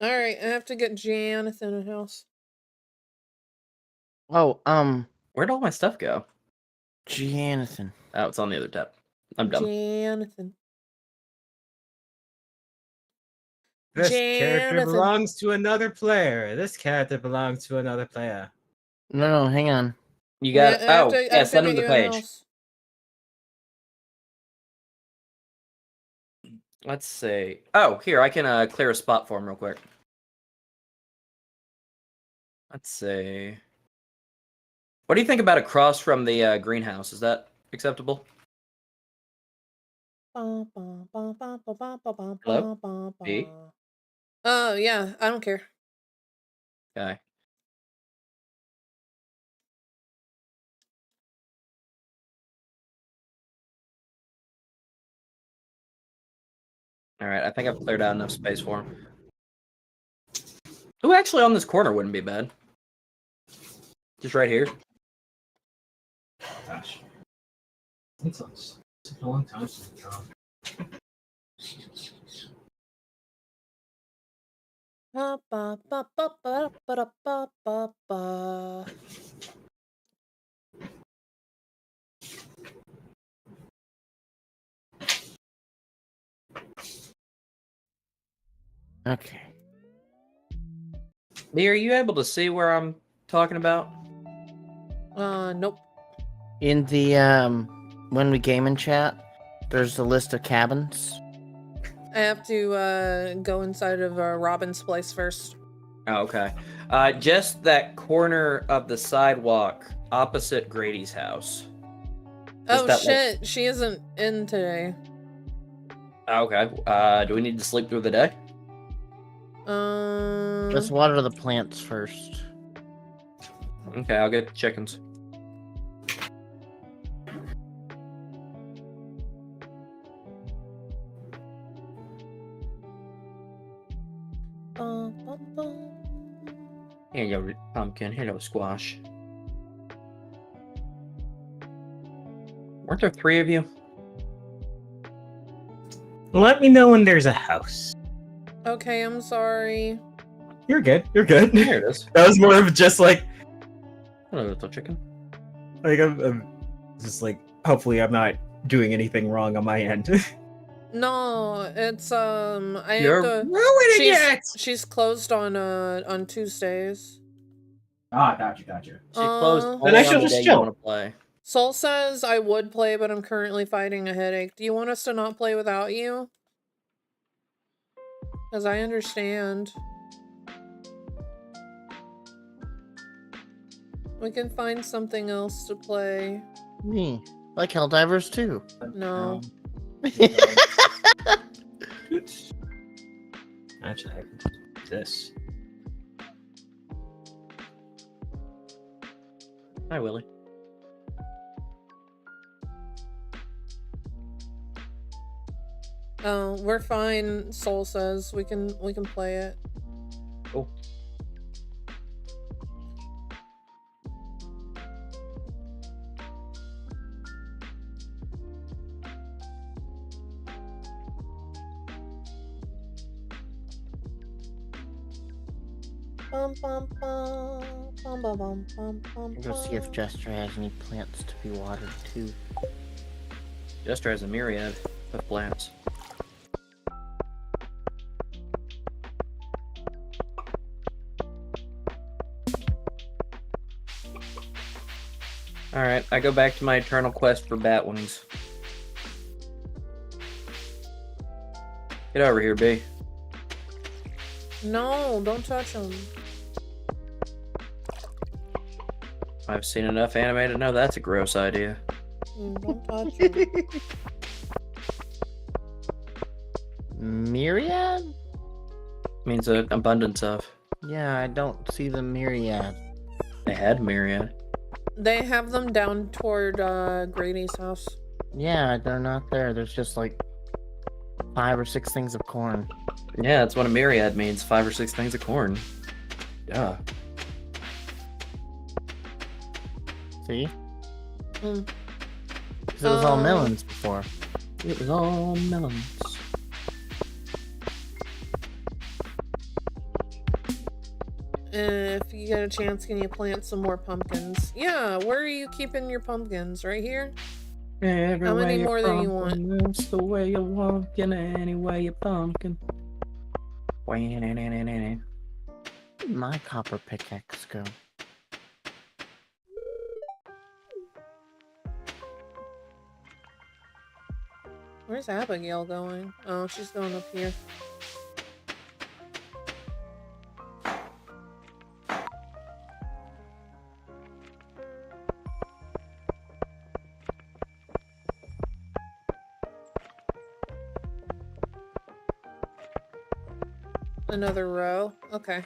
Alright, I have to get Jonathan a house. Oh, Where'd all my stuff go? Jonathan. Oh, it's on the other tab. I'm dumb. Jonathan. This character Jonathan. belongs to another player. This character belongs to another player. No, hang on. You got. I have to send get him the you a page. house. Let's see. Oh, here, I can clear a spot for him real quick. Let's see. What do you think about across from the greenhouse? Is that acceptable? Hello? B? Oh, yeah, I don't care. Okay. Alright, I think I've cleared out enough space for him. Ooh, actually on this corner wouldn't be bad. Just right here. Gosh. It's a long time since I draw. Okay. B, are you able to see where I'm talking about? Nope. In the when we game in chat, there's a list of cabins. I have to go inside of Robin's place first. Oh, okay. Just that corner of the sidewalk opposite Grady's house. Just Oh that, shit, she isn't in today. Okay. Do we need to sleep through the day? Let's water the plants first. Okay, I'll get the chickens. Hello, pumpkin. Hello, squash. Weren't there 3 of you? Let me know when there's a house. Okay, I'm sorry. You're good. You're good. Here it is. That was more of just like Hello, little chicken. I'm just like, hopefully I'm not doing anything wrong on my end. No, it's I You're have to. ruining it. She's closed on Tuesdays. Ah, gotcha. She closed Then I only should on the just day you chill. want to play. Soul says I would play, but I'm currently fighting a headache. Do you want us to not play without you? Because I understand. We can find something else to play. Me. Like Helldivers too. No. Actually, I can do this. Hi, Willie. Oh, we're fine, Soul says. We can play it. Cool. Bum, bum, bum, bum, bum, bum, bum, bum, Go see if Jester has any plants to be watered too. Jester has a myriad of plants. Alright, I go back to my eternal quest for bat wings. Get over here, B. No, don't touch them. I've seen enough anime to know that's a gross idea. Don't touch them. Myriad? Means an abundance of. Yeah, I don't see the myriad. They had myriad. They have them down toward Grady's house. Yeah, they're not there. There's just like 5 or 6 things of corn. Yeah, that's what a myriad means. 5 or 6 things of corn. Yeah. See? Mm. 'Cause it was all melons before. It was all melons. If you get a chance, can you plant some more pumpkins? Yeah, where are you keeping your pumpkins? Right here? How many more than you want? That's the way you're walking, anyway you pumpkin. Where'd my copper pickaxe go? Where's Abigail going? Oh, she's going up here. Another row? Okay.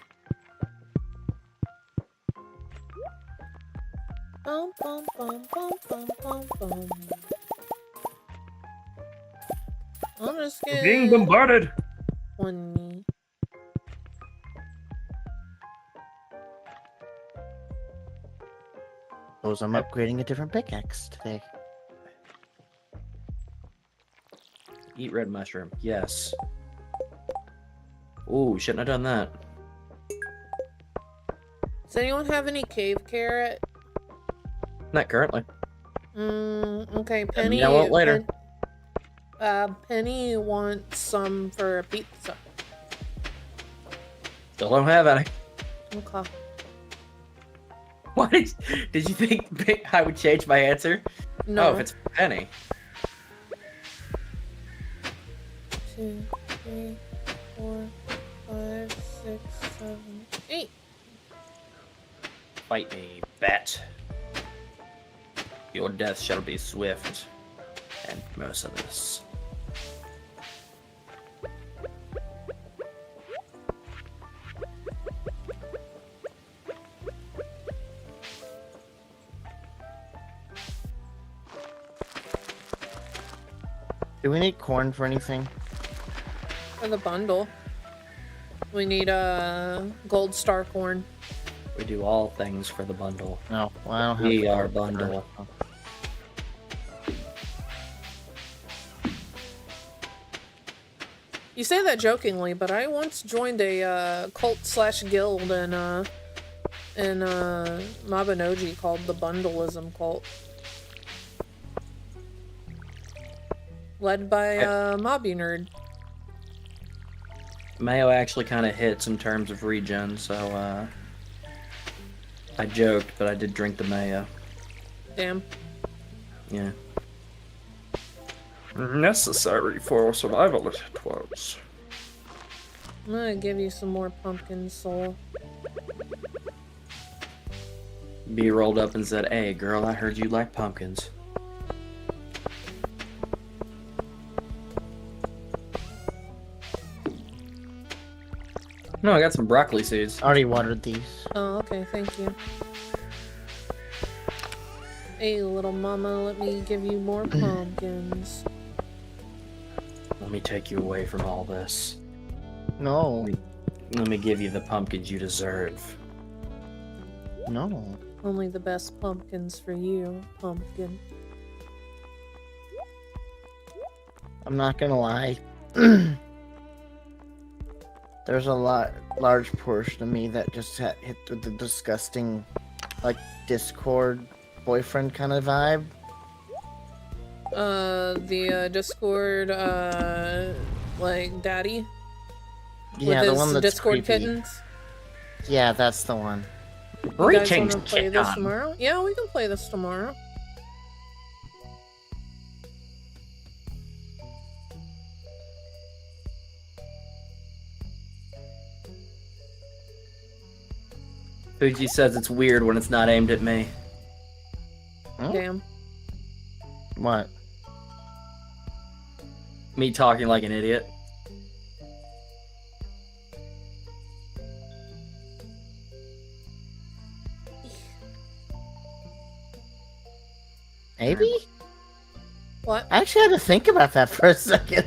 Bum, bum, bum, bum, bum, bum, bum. I'm just gonna... Being bombarded. 20. Suppose I'm upgrading a different pickaxe today. Eat red mushroom. Yes. Ooh, shouldn't have done that. Does anyone have any cave carrot? Not currently. Okay, Penny. I won't later. Penny wants some for a pizza. Still don't have any. Okay. What did you think I would change my answer? No. Oh, if it's Penny. 2, 3, 4, 5, 6, 7, 8. Fight me, bat. Your death shall be swift and merciless. Do we need corn for anything? For the bundle. We need gold star corn. We do all things for the bundle. No, well, I don't have We the are corn. bundle. You say that jokingly, but I once joined a cult/guild in Mabinogi called the Bundleism Cult. Led by Mobby Nerd. Mayo actually kind of hits in terms of regen, so I joked, but I did drink the mayo. Damn. Yeah. Necessary for survival it was. I'm gonna give you some more pumpkin soul. B rolled up and said, "Hey, girl, I heard you like pumpkins." No, I got some broccoli seeds. Already watered these. Oh, okay, thank you. Hey, little mama, let me give you more pumpkins. Let me take you away from all this. No, Let me give you the pumpkins you deserve. no. Only the best pumpkins for you, pumpkin. I'm not gonna lie. There's a large portion of me that just hit with the disgusting, like, Discord boyfriend kind of vibe. The Discord, like, daddy? Yeah, With the his one that's Discord creepy. kittens? Yeah, that's the one. You guys Greetings, wanna play this Chicken. tomorrow? Yeah, we can play this tomorrow. Fuji says it's weird when it's not aimed at me. Hmm? Damn. What? Me talking like an idiot. Maybe? What? I actually had to think about that for a second.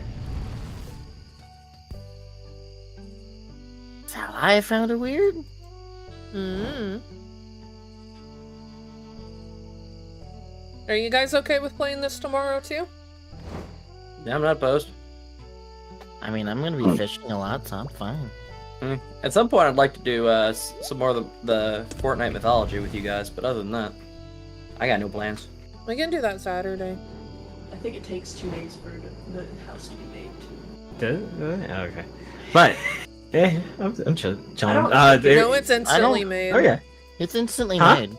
Is that why I found it weird? Mm. Are you guys okay with playing this tomorrow too? Yeah, I'm not opposed. I mean, I'm gonna be fishing a lot, so I'm fine. At some point, I'd like to do some more of the Fortnite mythology with you guys, but other than that, I got no plans. We can do that Saturday. I think it takes 2 days for the house to be made too. Okay. But, I'm chilling. No, it's instantly don't- made. Oh, yeah. It's instantly Huh? made.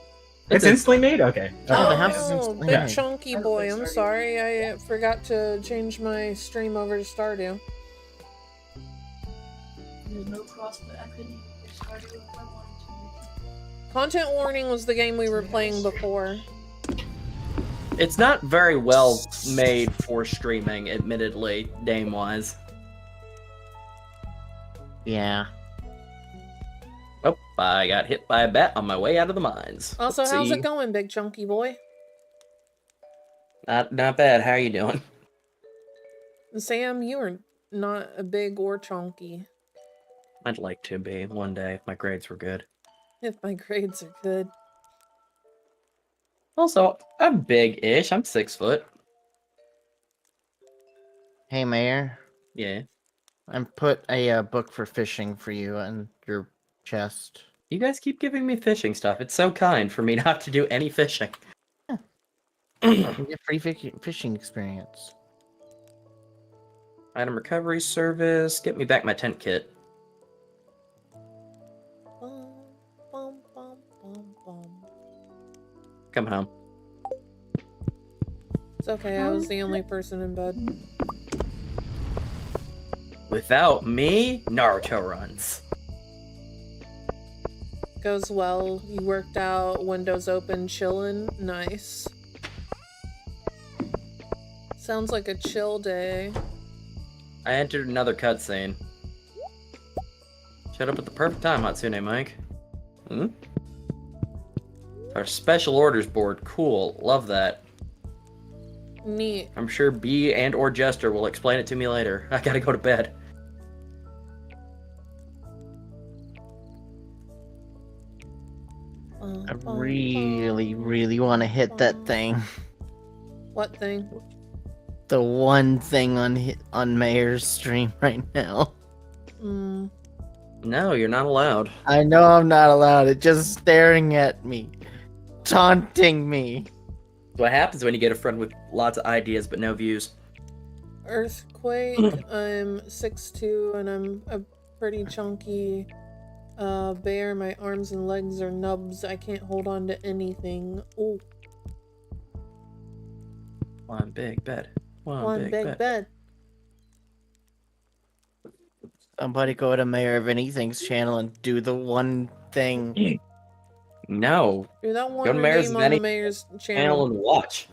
It's instantly made? Okay. Oh, Oh, the house is no, instantly big made. chunky boy. I'm sorry. I forgot to change my stream over to Stardew. There's no cross, but I couldn't start it if I wanted Content warning was the game we were playing before. It's not very well made for streaming, admittedly, name-wise. Yeah. Oh, I got hit by a bat on my way out of the mines. Also, how's Oopsie. it going, big chunky boy? Not bad. How are you doing? Sam, you are not a big or chunky. I'd like to be one day if my grades were good. If my grades are good. Also, I'm big-ish. I'm 6 foot. Hey, Mayor. Yeah. I put a book for fishing for you in your chest. You guys keep giving me fishing stuff. It's so kind for me not to do any fishing. You get free fishing experience. Item recovery service. Get me back my tent kit. Bum, bum, bum, bum, bum. Come home. It's okay, I was the only person in bed. Without me, Naruto runs. Goes well. You worked out, windows open, chillin'. Nice. Sounds like a chill day. I entered another cutscene. Shut up at the perfect time, Hatsune Mike. Hmm? Our special orders board. Cool. Love that. Neat. I'm sure B and or Jester will explain it to me later. I gotta go to bed. I really want to hit that thing. What thing? The one thing on Mayor's stream right now. Hmm. No, you're not allowed. I know I'm not allowed. It's just staring at me, taunting me. What happens when you get a friend with lots of ideas but no views? Earthquake. I'm 6'2" and I'm a pretty chunky bear. My arms and legs are nubs. I can't hold on to anything. Oh, One big bed. one big bed. Somebody go to Mayor of Anything's channel and do the one thing. No. Do that Go one to Mayor's name on the mayor's Channel channel. and watch.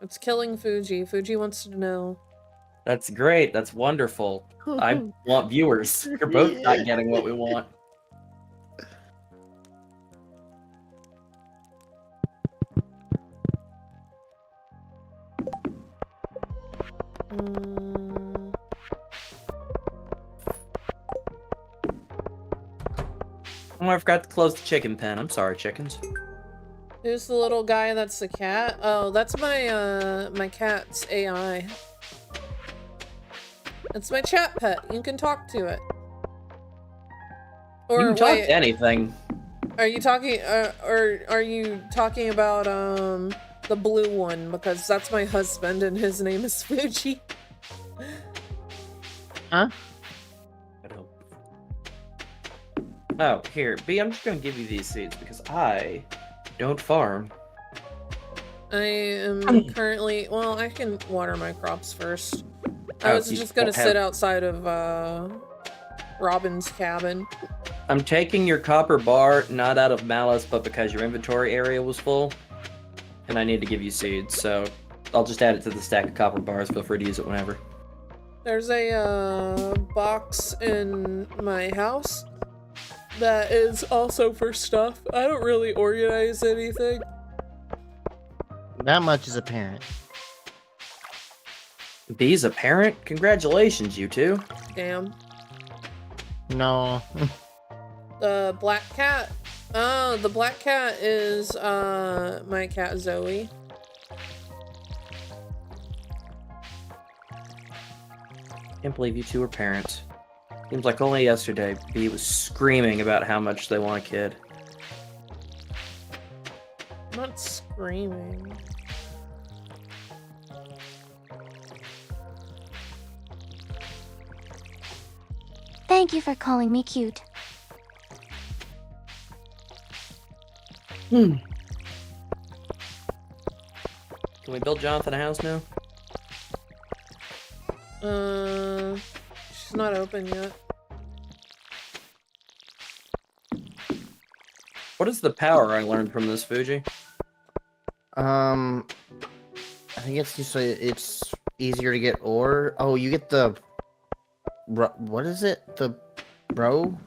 It's killing Fuji. Fuji wants to know. That's great. That's wonderful. I want viewers. You're both not getting what we want. Mm, Oh, I forgot to close the chicken pen. I'm sorry, chickens. who's the little guy that's the cat? Oh, that's my my cat's AI. It's my chat pet. You can talk to it. Or You can talk wait, to anything. are you talking or are you talking about the blue one? Because that's my husband and his name is Fuji. Huh? Oh, here, B, I'm just gonna give you these seeds because I don't farm. I am currently, well, I can water my crops first. I Oh, was you just gonna don't have- sit outside of Robin's cabin. I'm taking your copper bar, not out of malice, but because your inventory area was full. And I need to give you seeds, so I'll just add it to the stack of copper bars. Feel free to use it whenever. There's a box in my house that is also for stuff. I don't really organize anything. That much is apparent. B's a parent? Congratulations, you two. Damn. No. The black cat. Oh, the black cat is my cat Zoe. Can't believe you two are parents. Seems like only yesterday, B was screaming about how much they want a kid. I'm not screaming. Thank you for calling me cute. Can we build Jonathan a house now? She's not open yet. What is the power I learned from this, Fuji? I think it's just so it's easier to get ore. Oh, you get the what is it? The bro?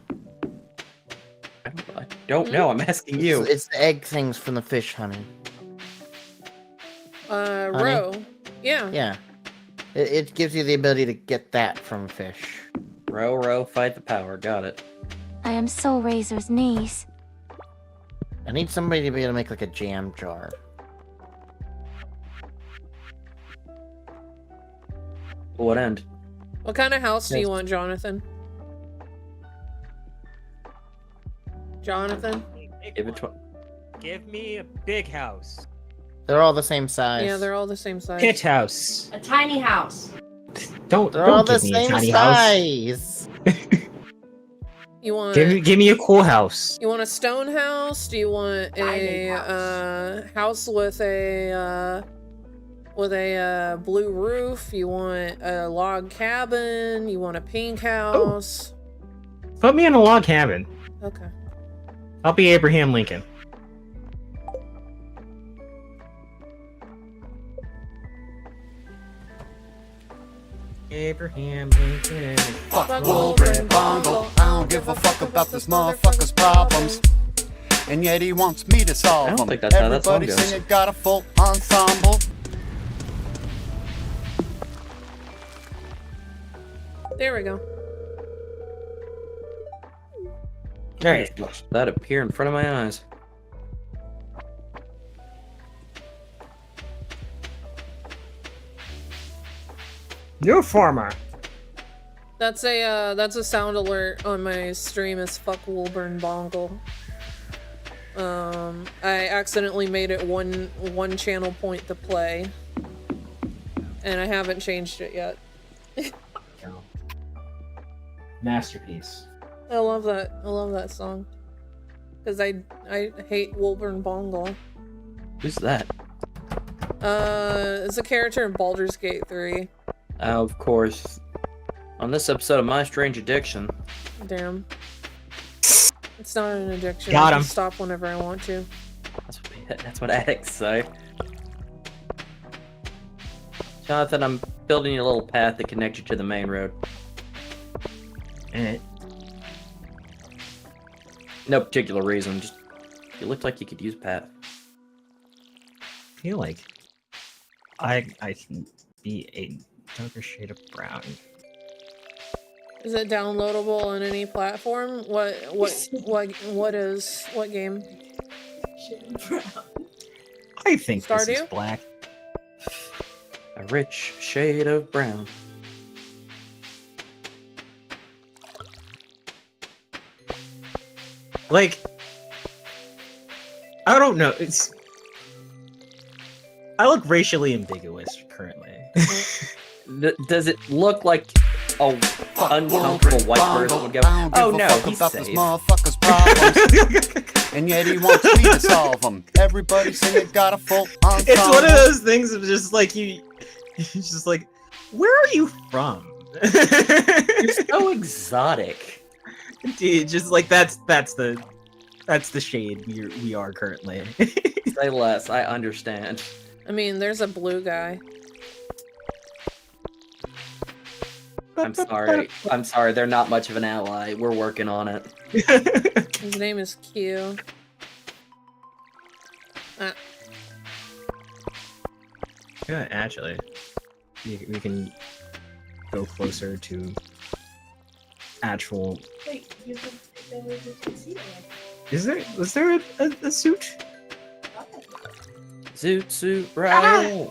I don't know. I'm asking you. It's the egg things from the fish, honey. Row. Yeah. Yeah. It gives you the ability to get that from fish. Row, row, fight the power. Got it. I am Soul Razor's niece. I need somebody to be able to make like a jam jar. What end? What kind of house do Yes. you want, Jonathan? Jonathan? Give it to Give me a big house. They're all the same size. Yeah, they're all the same size. Pit house. A tiny house. Don't They're all don't the give me a same tiny house. size. You want Give me a cool house. you want a stone house? Do you want Tiny a house with a blue roof? You want a log cabin? You want a pink house? Put me in a log cabin. Okay. I'll be Abraham Lincoln. Abraham Lincoln. Fuck Wolverine Bongo. I don't give a fuck about this motherfucker's problems. And yet he wants me to solve I don't them. think that's how that song Everybody goes. sing it, got a full ensemble. There we go. Alright. that appear in front of my eyes. New farmer. That's a sound alert on my stream as fuck Wilburn Bongle. I accidentally made it one channel point to play. And I haven't changed it yet. Masterpiece. I love that song. Cause I hate Wilburn Bongle. Who's that? It's a character in Baldur's Gate 3. Of course. On this episode of My Strange Addiction. Damn. It's not an addiction. Got I can him. stop whenever I want to. That's what addicts say. Jonathan, I'm building you a little path that connects you to the main road. Alright. No particular reason, just you looked like you could use a path. I feel like I can be a darker shade of brown. Is it downloadable on any platform? What game? I think this is Stardew? black. A rich shade of brown. Like, I don't know. I look racially ambiguous currently. Does it look like a uncomfortable white person would go, oh no, he's about this safe. motherfucker's problems. And yet he wants me to solve them. Everybody sing it, got a full ensemble. It's one of those things of just like you're just like, where are you from? You're so exotic. Dude, just like that's the shade we are currently. Say less, I understand. I mean, there's a blue guy. I'm sorry, they're not much of an ally. We're working on it. His name is Q. Yeah, actually, we can go closer to actual. Wait, you can see it. Was there a suit? Zoot suit riot.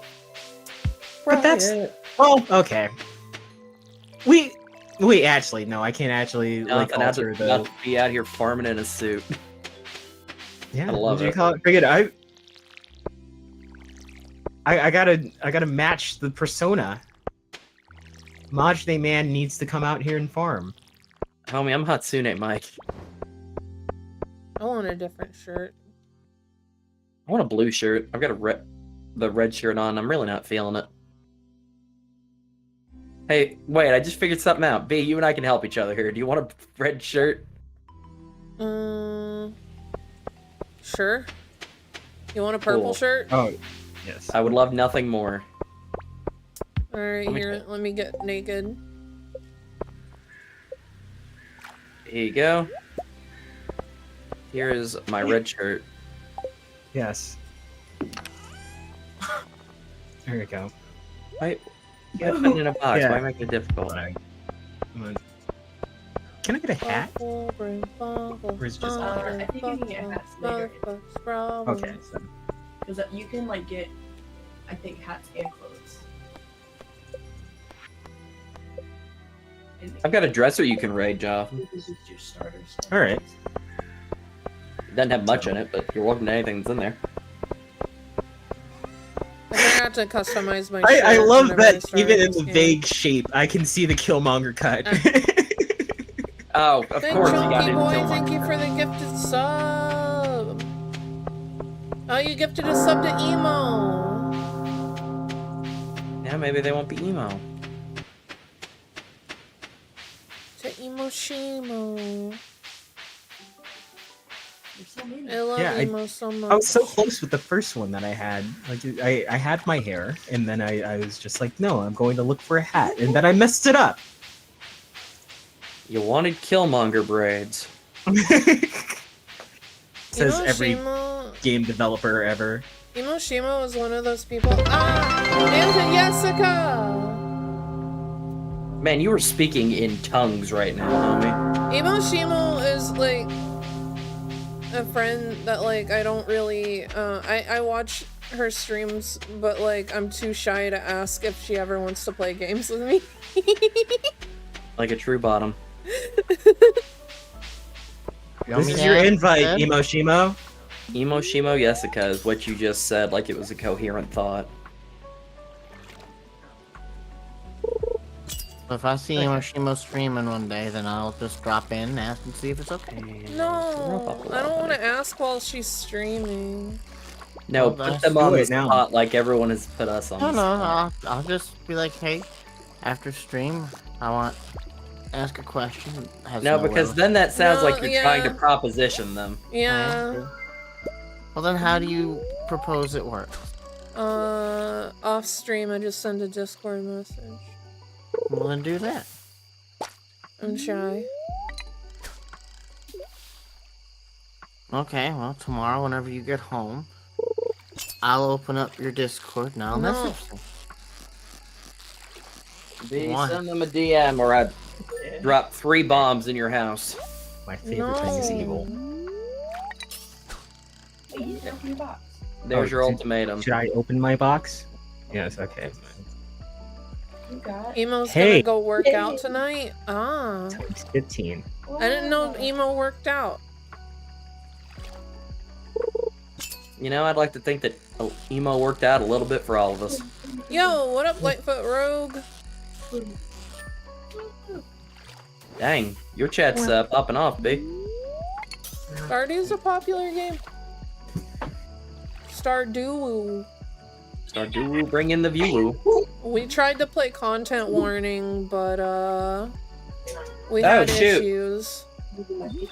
But that's well, okay. Wait, actually, no, I can't actually like Nothing, alter not the. to be out here farming in a suit. Yeah, I love what do you it. call it? Forget it. I gotta match the persona. Majde man needs to come out here and farm. Homie, I'm Hatsune Mike. I want a different shirt. I want a blue shirt. I've got the red shirt on. I'm really not feeling it. Hey, wait, I just figured something out. B, you and I can help each other here. Do you want a red shirt? Sure. You want a purple Cool. shirt? Oh, yes. I would love nothing more. Alright, Let me here, check. let me get naked. Here you go. Here is my red shirt. Yes. There we go. Wait, you gotta put it in a box. Yeah. Why make it difficult? Can I get a hat? Or is it just I think you can get hats later. Okay. So. Because you can like get, I think, hats and clothes. And I've got a dresser you can raid, Joff. this is your starters. All right. It doesn't have much in it, but you're welcome to anything that's in there. I forgot to customize my I shirt love whenever I that started even in this the game. vague shape, I can see the Killmonger cut. Oh, of Thank course you got Chunky it. Boy, thank you for the gifted sub. Oh, you gifted a sub to Emo. Yeah, maybe they won't be emo. To Emo Shimo. There's so many. I love Yeah, Emo so much. I was so close with the first one that I had. Like, I had my hair, and then I was just like, no, I'm going to look for a hat, and then I messed it up. You wanted Killmonger braids. Says Emo every Shimo, game developer ever. Emo Shimo was one of those people. And Jessica! Man, you were speaking in tongues right now, homie. Emo Shimo is like a friend that like I don't really I watch her streams, but like I'm too shy to ask if she ever wants to play games with me. Like a true bottom. This is your invite, Emo Shimo. Emo Shimo Jessica is what you just said, like it was a coherent thought. If I see Shimo streaming one day, then I'll just drop in and ask and see if it's okay. No, I don't want to ask while she's streaming. No, Well, put let's them do on the it now. spot like everyone has put us on No, the no, spot. I'll just be like, hey, after stream, I want ask a question. Has No, because will. then that sounds No, like you're trying to yeah. proposition them. Yeah. Well, then how do you propose it works? Off stream, I just send a Discord message. Well, then do that. I'm shy. Okay, well, tomorrow, whenever you get home, I'll open up your Discord and I'll No. message them. B, Why? send them a DM or I drop 3 bombs in your house. My favorite thing is evil. Hey, you open your box. There's your should- ultimatum. Should I open my box? Yes, okay. You got Emo's Hey. gonna go work out tonight? Ah. Times 15. I didn't know Emo worked out. You know, I'd like to think that emo worked out a little bit for all of us. Yo, what up, Lightfoot Rogue? Dang, your chat's popping off, B. Stardew's a popular game. Stardew. Stardew, bring in the view. We tried to play content warning, but we Oh, had shoot. issues.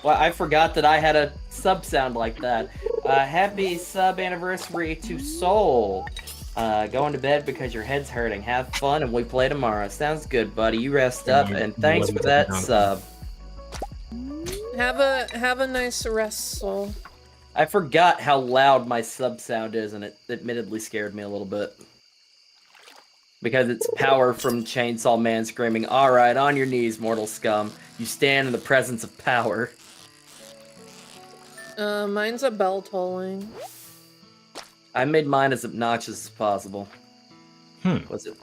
Well, I forgot that I had a sub sound like that. Happy sub anniversary to Soul. Going to bed because your head's hurting. Have fun and we play tomorrow. Sounds good, buddy. You rest up and thanks for that sub. Have a nice rest, Soul. I forgot how loud my sub sound is, and it admittedly scared me a little bit. Because it's power from Chainsaw Man screaming, "Alright, on your knees, mortal scum. You stand in the presence of power." Mine's a bell tolling. I made mine as obnoxious as possible. Hmm.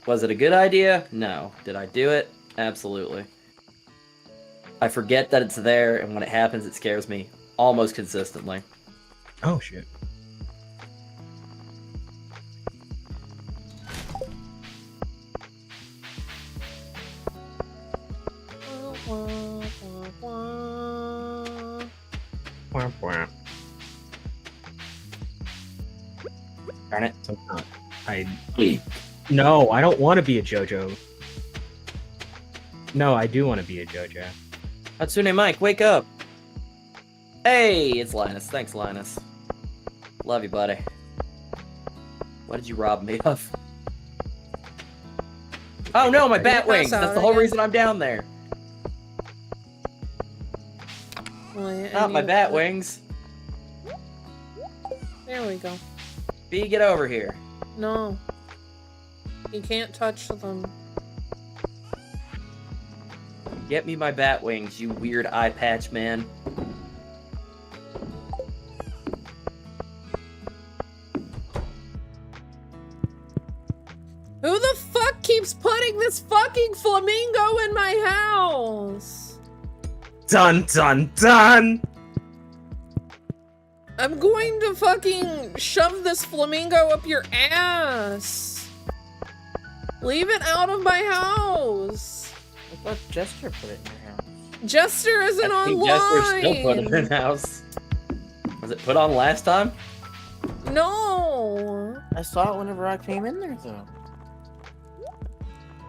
Was it a good idea? No. Did I do it? Absolutely. I forget that it's there, and when it happens, it scares me almost consistently. Oh shit. Wah, wah. Darn it. So, no, I don't want to be a JoJo. No, I do want to be a JoJo. Hatsune Mike, wake up! Hey, it's Linus. Thanks, Linus. Love you, buddy. What did you rob me of? Oh no, my bat wings! That's the whole reason I'm down there. Not my bat wings. There we go. B, get over here. No. You can't touch them. Get me my bat wings, you weird eye patch man. Who the fuck keeps putting this fucking flamingo in my house? Dun dun dun! I'm going to fucking shove this flamingo up your ass. Leave it out of my house. I thought Jester put it in your house. Jester isn't I think online. Jester still put it in house. Was it put on last time? No. I saw it whenever I came in there, though.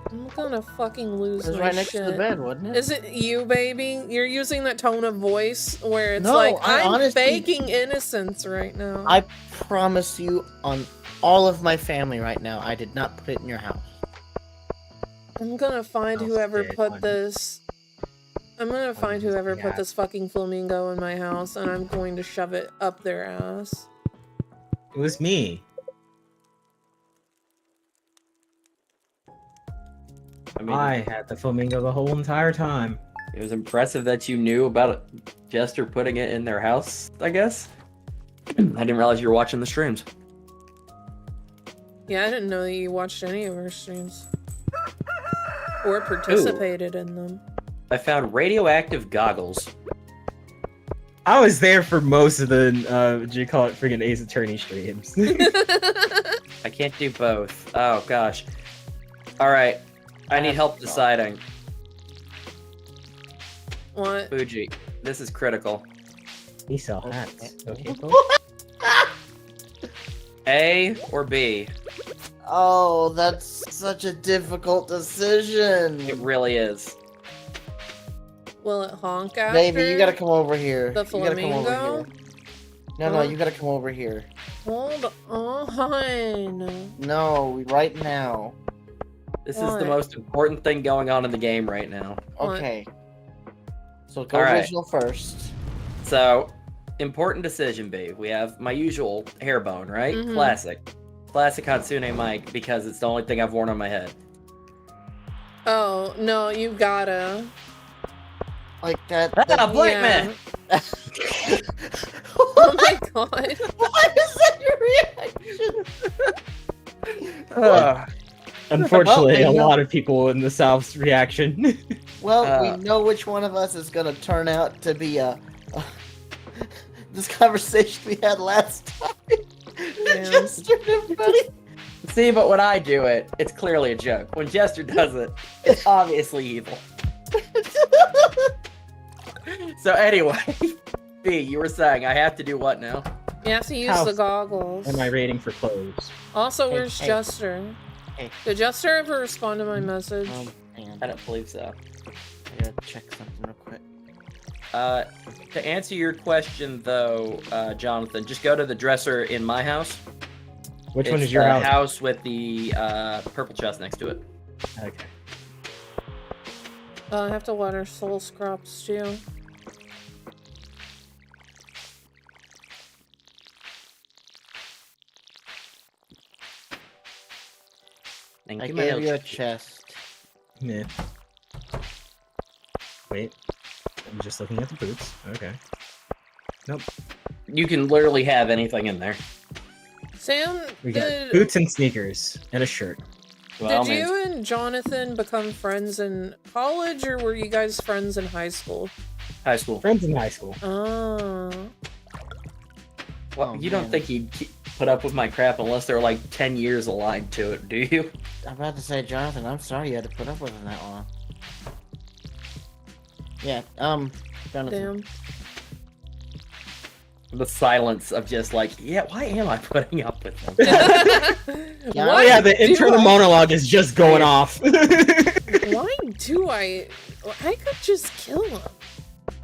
I'm gonna fucking lose It was my right next shit. to the bed, wasn't it? Is it you, baby? You're using that tone of voice where it's No, like, I I'm honestly- faking innocence right now. I promise you on all of my family right now, I did not put it in your house. I'm gonna find I'll whoever stay put on. this. I'm gonna find just whoever be put happy. this fucking flamingo in my house, and I'm going to shove it up their ass. It was me. I mean, I had the flamingo the whole entire time. it was impressive that you knew about Jester putting it in their house, I guess. I didn't realize you were watching the streams. Yeah, I didn't know that you watched any of our streams. Or participated in them. I found radioactive goggles. I was there for most of the, what do you call it, friggin' Ace Attorney streams. I can't do both. Oh, gosh. Alright. I need help deciding. What? Fuji, this is critical. We sell hats. Okay, cool. A or B? Oh, that's such a difficult decision. It really is. Will it honk after? Baby, you gotta come over here. The You gotta come over flamingo? here. No, Huh? you gotta come over here. Hold on. No, right now. This is What? the most important thing going on in the game right now. What? Okay. So go Alright. visual first. So, important decision, B. We have my usual hair bone, right? Mhm. Classic. Classic Hatsune Mike, because it's the only thing I've worn on my head. Oh, no, you gotta. Like that. Ah, Blank Yeah. Man! Oh my god. Why is that your reaction? Unfortunately, Well, a they know- lot of people in the South's reaction. Well, Uh, we know which one of us is gonna turn out to be this conversation we had last time. Yeah. Jester and Buddy. See, but when I do it, it's clearly a joke. When Jester does it, it's obviously evil. So anyway, B, you were saying I have to do what now? You have to use How the goggles. Am I rating for clothes? Also, Hey, where's hey. Jester? Hey. Did Jester ever respond to my message? Hang on. I don't believe so. I gotta check something real quick. To answer your question, though, Jonathan, just go to the dresser in my house. Which one It's is your the house? with the purple chest next to it. Okay. I have to water soul scraps too. I Thank you, gave my you a little- chest. Yeah. Wait. I'm just looking at the boots. Okay. Nope. You can literally have anything in there. Sam, We got did, boots and sneakers and a shirt. Well, Did you and Jonathan become friends in college, or were you guys friends in high school? high school. Friends in high school. Oh. Well, Oh, you don't man. think he'd put up with my crap unless there were like 10 years aligned to it, do you? I'm about to say, Jonathan, I'm sorry you had to put up with him that long. Yeah, Jonathan. Damn. The silence of just like, yeah, why am I putting up with him? Yeah, Why yeah, the do internal I- monologue is just going off. Why do I could just kill him.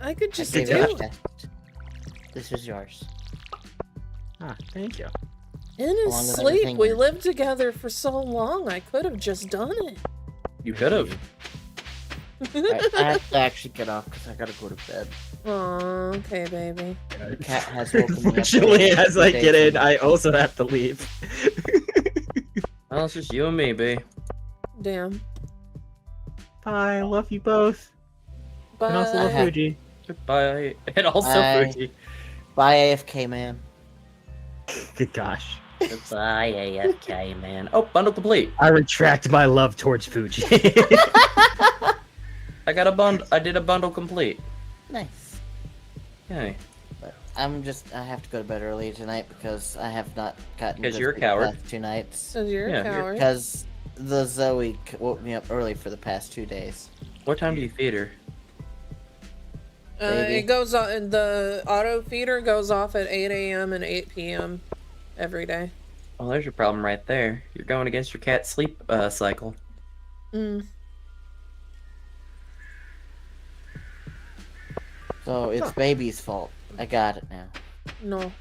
I could just do David, it. this is yours. Ah, thank you. In Along his with sleep, everything we else. lived together for so long. I could have just done it. You could have. I have to actually get off because I gotta go to bed. Aw, okay, baby. The cat has woken me up. Unfortunately, as I get in, David. I also have to leave. Well, it's just you and me, B. Damn. Bye, love you both. But And also love have- Fuji. Goodbye. And also Bye. Fuji. Bye, AFK man. Good gosh. Goodbye, AFK, man. Oh, bundle complete. I retract my love towards Fuji. I did a bundle complete. Nice. Okay. But I have to go to bed early tonight because I have not gotten 'Cause good you're a sleep coward. the last 2 nights. so you're Yeah, a you're- coward. Because the Zoe woke me up early for the past 2 days. What time do you feed her? baby. It goes on. The auto feeder goes off at 8 a.m. and 8 p.m. every day. Well, there's your problem right there. You're going against your cat's sleep cycle. Mm. So it's baby's fault. I got it now. No.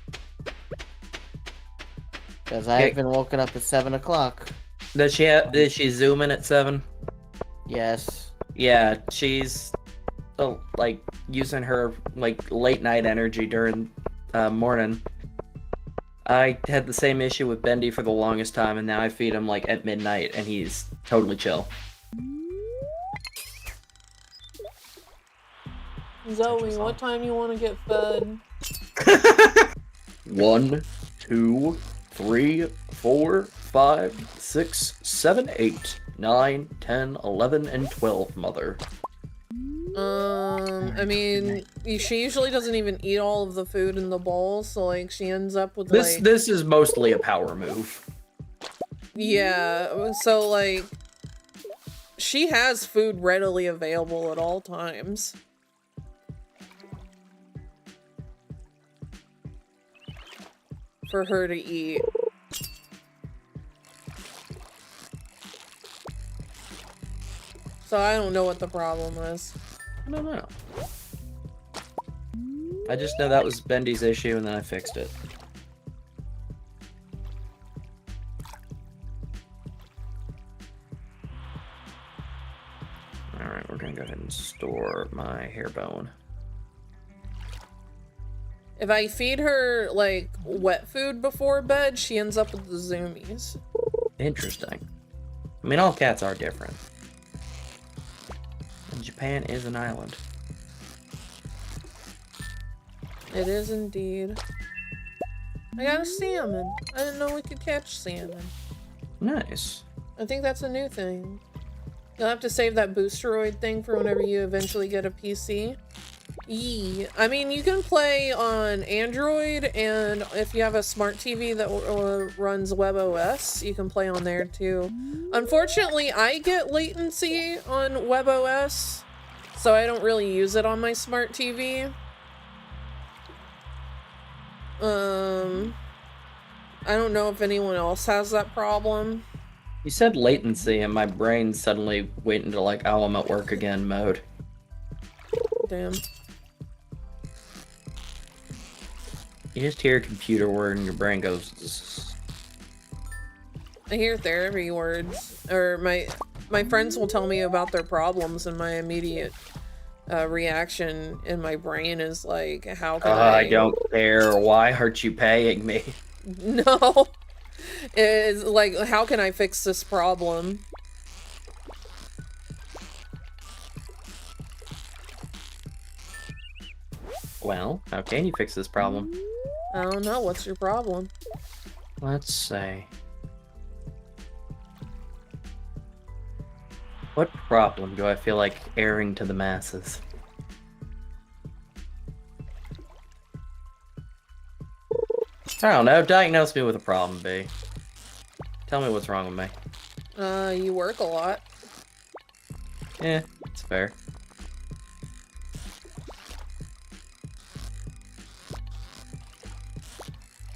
Because I've Okay. been woken up at 7 o'clock. Does she zoom in at 7? Yes. Yeah, she's like using her like late night energy during morning. I had the same issue with Bendy for the longest time, and now I feed him like at midnight, and he's totally chill. Zoe, what time you want to get fed? 1, 2, 3, 4, 5, 6, 7, 8, 9, 10, 11, and 12, mother. I mean, she usually doesn't even eat all of the food in the bowl, so like she ends up with This like this is mostly a power move. yeah. So like she has food readily available at all times. For her to eat. So I don't know what the problem is. I don't know. I just know that was Bendy's issue, and then I fixed it. Alright, we're gonna go ahead and store my hair bone. If I feed her like wet food before bed, she ends up with the zoomies. Interesting. I mean, all cats are different. And Japan is an island. It is indeed. I got a salmon. I didn't know we could catch salmon. Nice. I think that's a new thing. You'll have to save that boosteroid thing for whenever you eventually get a PC. I mean, you can play on Android, and if you have a smart TV that runs WebOS, you can play on there too. Unfortunately, I get latency on WebOS, so I don't really use it on my smart TV. I don't know if anyone else has that problem. You said latency, and my brain suddenly went into like, oh, I'm at work again mode. Damn. You just hear a computer word, and your brain goes. "Zzz." I hear therapy words, or my friends will tell me about their problems, and my immediate reaction in my brain is like, how can I don't care. Why aren't you paying me? No. It's like, how can I fix this problem? Well, how can you fix this problem? I don't know. What's your problem? Let's say. What problem do I feel like airing to the masses? I don't know. Diagnose me with a problem, B. Tell me what's wrong with me. You work a lot. Yeah, it's fair.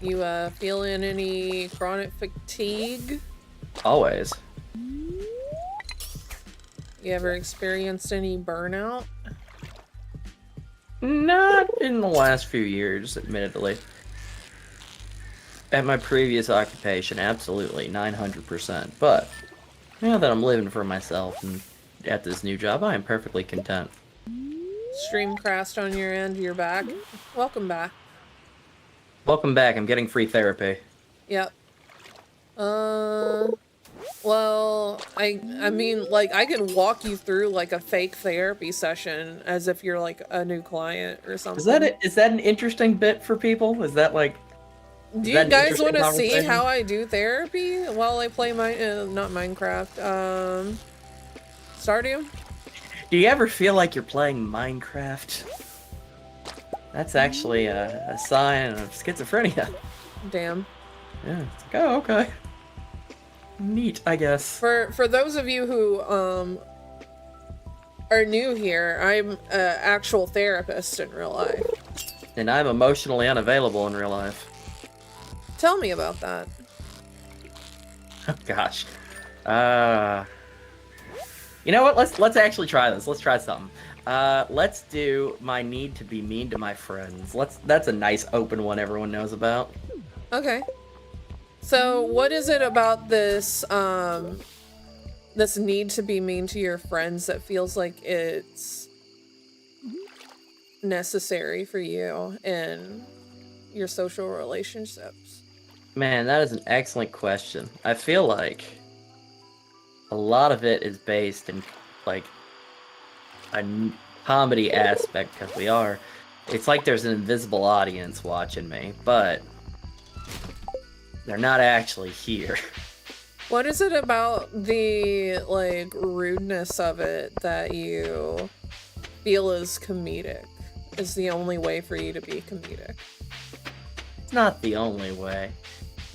You, feeling any chronic fatigue? Always. You ever experienced any burnout? Not in the last few years, admittedly. At my previous occupation, absolutely, 900%. But now that I'm living for myself and at this new job, I am perfectly content. Stream crashed on your end, you're back. Welcome back. Welcome back. I'm getting free therapy. Yep. Well, I mean, like, I can walk you through, like, a fake therapy session as if you're, like, a new client or something. Is that an interesting bit for people? Is that, like... Do you guys want to see how I do therapy while I play not Minecraft, Stardew? Do you ever feel like you're playing Minecraft? That's actually a sign of schizophrenia. Damn. Yeah, it's like, oh, okay. Neat, I guess. For those of you who, are new here, I'm an actual therapist in real life. And I'm emotionally unavailable in real life. Tell me about that. Oh, gosh. You know what? Let's actually try this. Let's try something. Let's do my need to be mean to my friends. That's a nice open one everyone knows about. Okay. So, what is it about this, this need to be mean to your friends that feels like it's necessary for you in your social relationships? Man, that is an excellent question. I feel like a lot of it is based in, like, a comedy aspect, because it's like there's an invisible audience watching me, but they're not actually here. What is it about the, like, rudeness of it that you feel is comedic? Is the only way for you to be comedic? It's not the only way.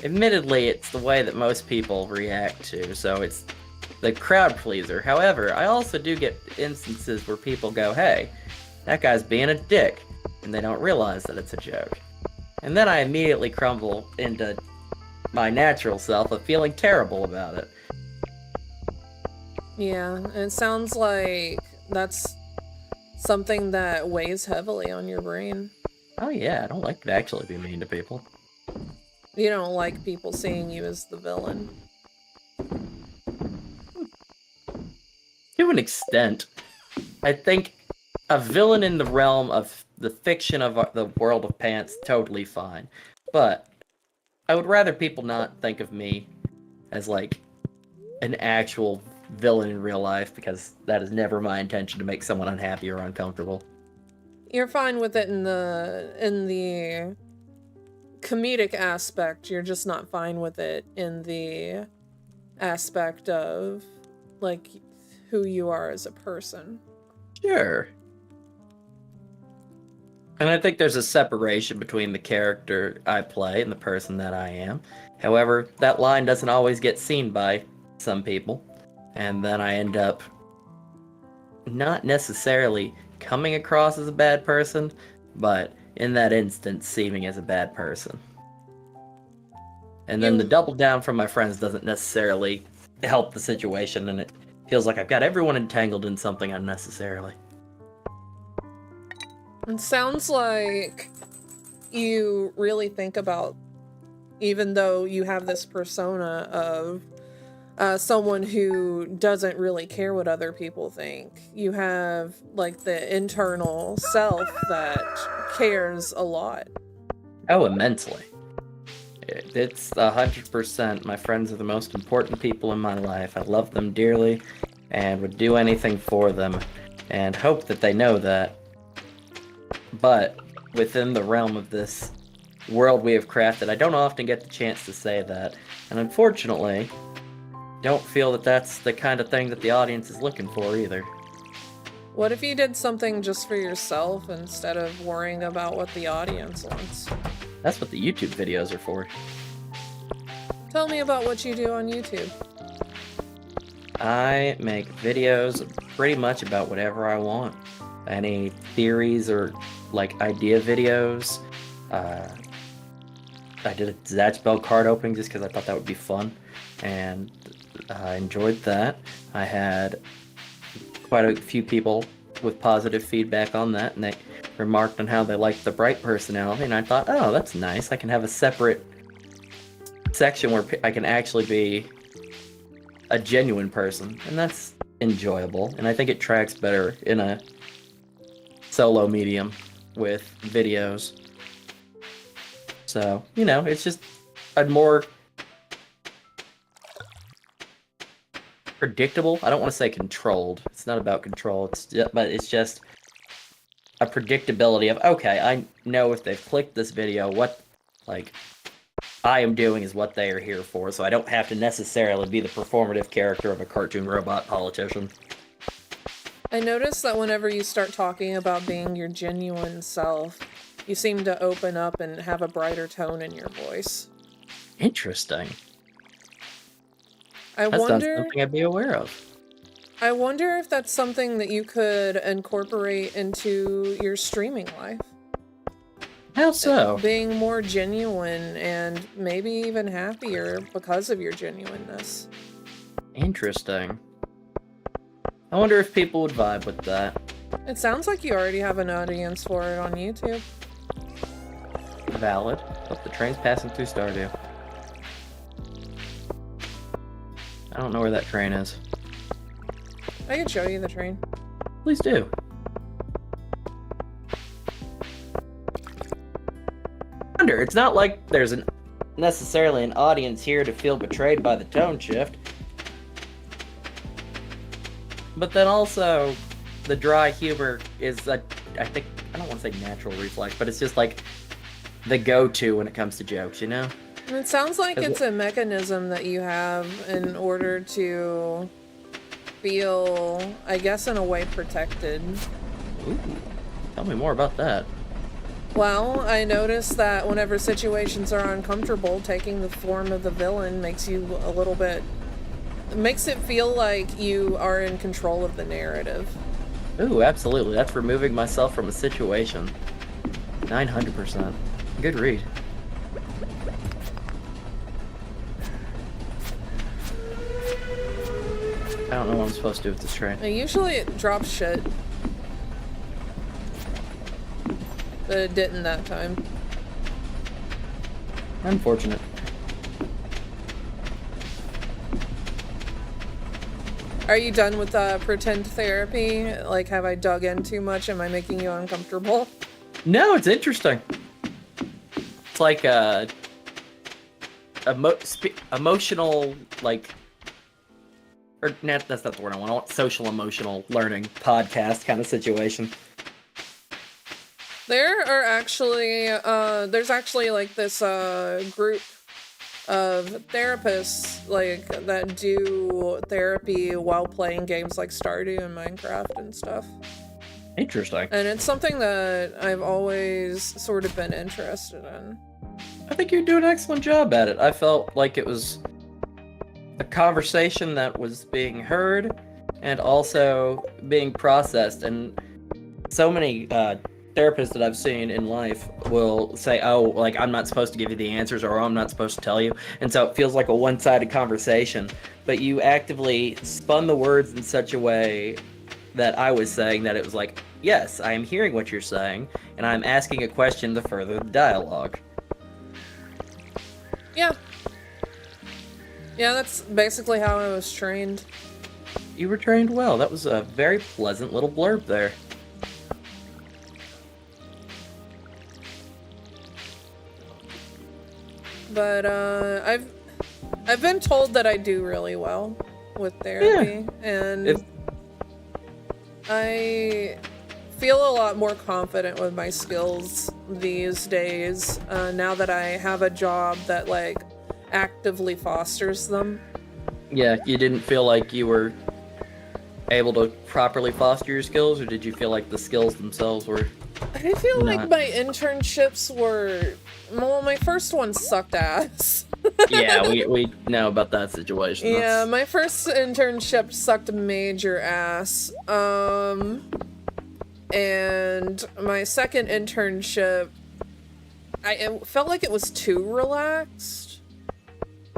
Admittedly, it's the way that most people react to, so it's the crowd pleaser. However, I also do get instances where people go, hey, that guy's being a dick, and they don't realize that it's a joke. And then I immediately crumble into my natural self of feeling terrible about it. Yeah, it sounds like that's something that weighs heavily on your brain. Oh yeah, I don't like to actually be mean to people. You don't like people seeing you as the villain. To an extent. I think a villain in the realm of the fiction of the world of pants, totally fine. But I would rather people not think of me as, like, an actual villain in real life, because that is never my intention to make someone unhappy or uncomfortable. You're fine with it in the comedic aspect. You're just not fine with it in the aspect of, like, who you are as a person. Sure. And I think there's a separation between the character I play and the person that I am. However, that line doesn't always get seen by some people. And then I end up not necessarily coming across as a bad person, but in that instance, seeming as a bad person. And then the double down from my friends doesn't necessarily help the situation, and it feels like I've got everyone entangled in something unnecessarily. It sounds like you really think about, even though you have this persona of someone who doesn't really care what other people think, you have, like, the internal self that cares a lot. Oh, immensely. It's 100%. My friends are the most important people in my life. I love them dearly and would do anything for them, and hope that they know that. But within the realm of this world we have crafted, I don't often get the chance to say that. And unfortunately, don't feel that that's the kind of thing that the audience is looking for either. What if you did something just for yourself instead of worrying about what the audience wants? That's what the YouTube videos are for. Tell me about what you do on YouTube. I make videos pretty much about whatever I want. Any theories or like idea videos. I did a Zatch Bell card opening just because I thought that would be fun, and I enjoyed that. I had quite a few people with positive feedback on that, and they remarked on how they liked the bright personality, and I thought, oh, that's nice. I can have a separate section where I can actually be a genuine person, and that's enjoyable, and I think it tracks better in a solo medium with videos. So, you know, it's just a more predictable. I don't want to say controlled. It's not about control. But it's just a predictability of, okay, I know if they've clicked this video, what like I am doing is what they are here for. So I don't have to necessarily be the performative character of a cartoon robot politician. I noticed that whenever you start talking about being your genuine self, you seem to open up and have a brighter tone in your voice. Interesting. That's not something I'd be aware of. I wonder if that's something that you could incorporate into your streaming life. How so? Being more genuine and maybe even happier because of your genuineness. Interesting. I wonder if people would vibe with that. It sounds like you already have an audience for it on YouTube. Valid. Oh, the train's passing through Stardew. I don't know where that train is. I can show you the train. Please do. Wonder, it's not like there's necessarily an audience here to feel betrayed by the tone shift. But then also, the dry humor is, I think, I don't want to say natural reflex, but it's just like the go-to when it comes to jokes, you know? And it sounds like it's a mechanism that you have in order to feel, I guess, in a way protected. Ooh, tell me more about that. Well, I noticed that whenever situations are uncomfortable, taking the form of the villain makes you a little bit... It makes it feel like you are in control of the narrative. Ooh, absolutely. That's removing myself from a situation. 900%. Good read. I don't know what I'm supposed to do with this train. Usually it drops shit. But it didn't that time. Unfortunate. Are you done with pretend therapy? Like, have I dug in too much? Am I making you uncomfortable? No, it's interesting. It's like a emotional, like, or that's not the word I want. I want social emotional learning podcast kind of situation. There are actually, there's actually like this group of therapists like that do therapy while playing games like Stardew and Minecraft and stuff. Interesting. And it's something that I've always sort of been interested in. I think you do an excellent job at it. I felt like it was a conversation that was being heard and also being processed. And so many therapists that I've seen in life will say, oh, like, I'm not supposed to give you the answers, or I'm not supposed to tell you. And so it feels like a one-sided conversation. But you actively spun the words in such a way that I was saying that it was like, yes, I am hearing what you're saying, and I'm asking a question to further the dialogue. Yeah. Yeah, that's basically how I was trained. You were trained well. That was a very pleasant little blurb there. But I've been told that I do really well with therapy, and I feel a lot more confident with my skills these days, now that I have a job that like actively fosters them. Yeah, you didn't feel like you were able to properly foster your skills, or did you feel like the skills themselves were I feel like not? my internships were. Well, my first one sucked ass. Yeah, we know about that situation. Yeah, That's- my first internship sucked major ass. And my second internship, it felt like it was too relaxed.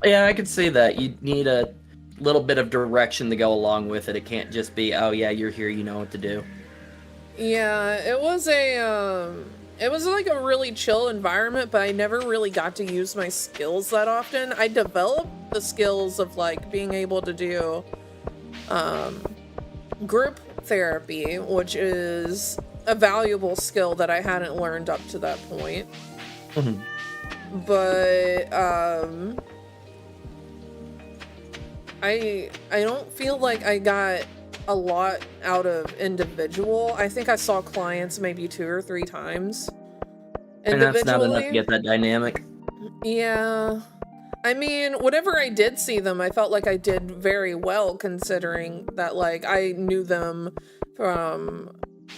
Yeah, I could see that. You need a little bit of direction to go along with it. It can't just be, oh yeah, you're here, you know what to do. Yeah, it was like a really chill environment, but I never really got to use my skills that often. I developed the skills of like being able to do group therapy, which is a valuable skill that I hadn't learned up to that point. But I don't feel like I got a lot out of individual. I think I saw clients maybe 2 or 3 times And that's not enough to individually. get that dynamic. Yeah. I mean, whenever I did see them, I felt like I did very well considering that, like, I knew them from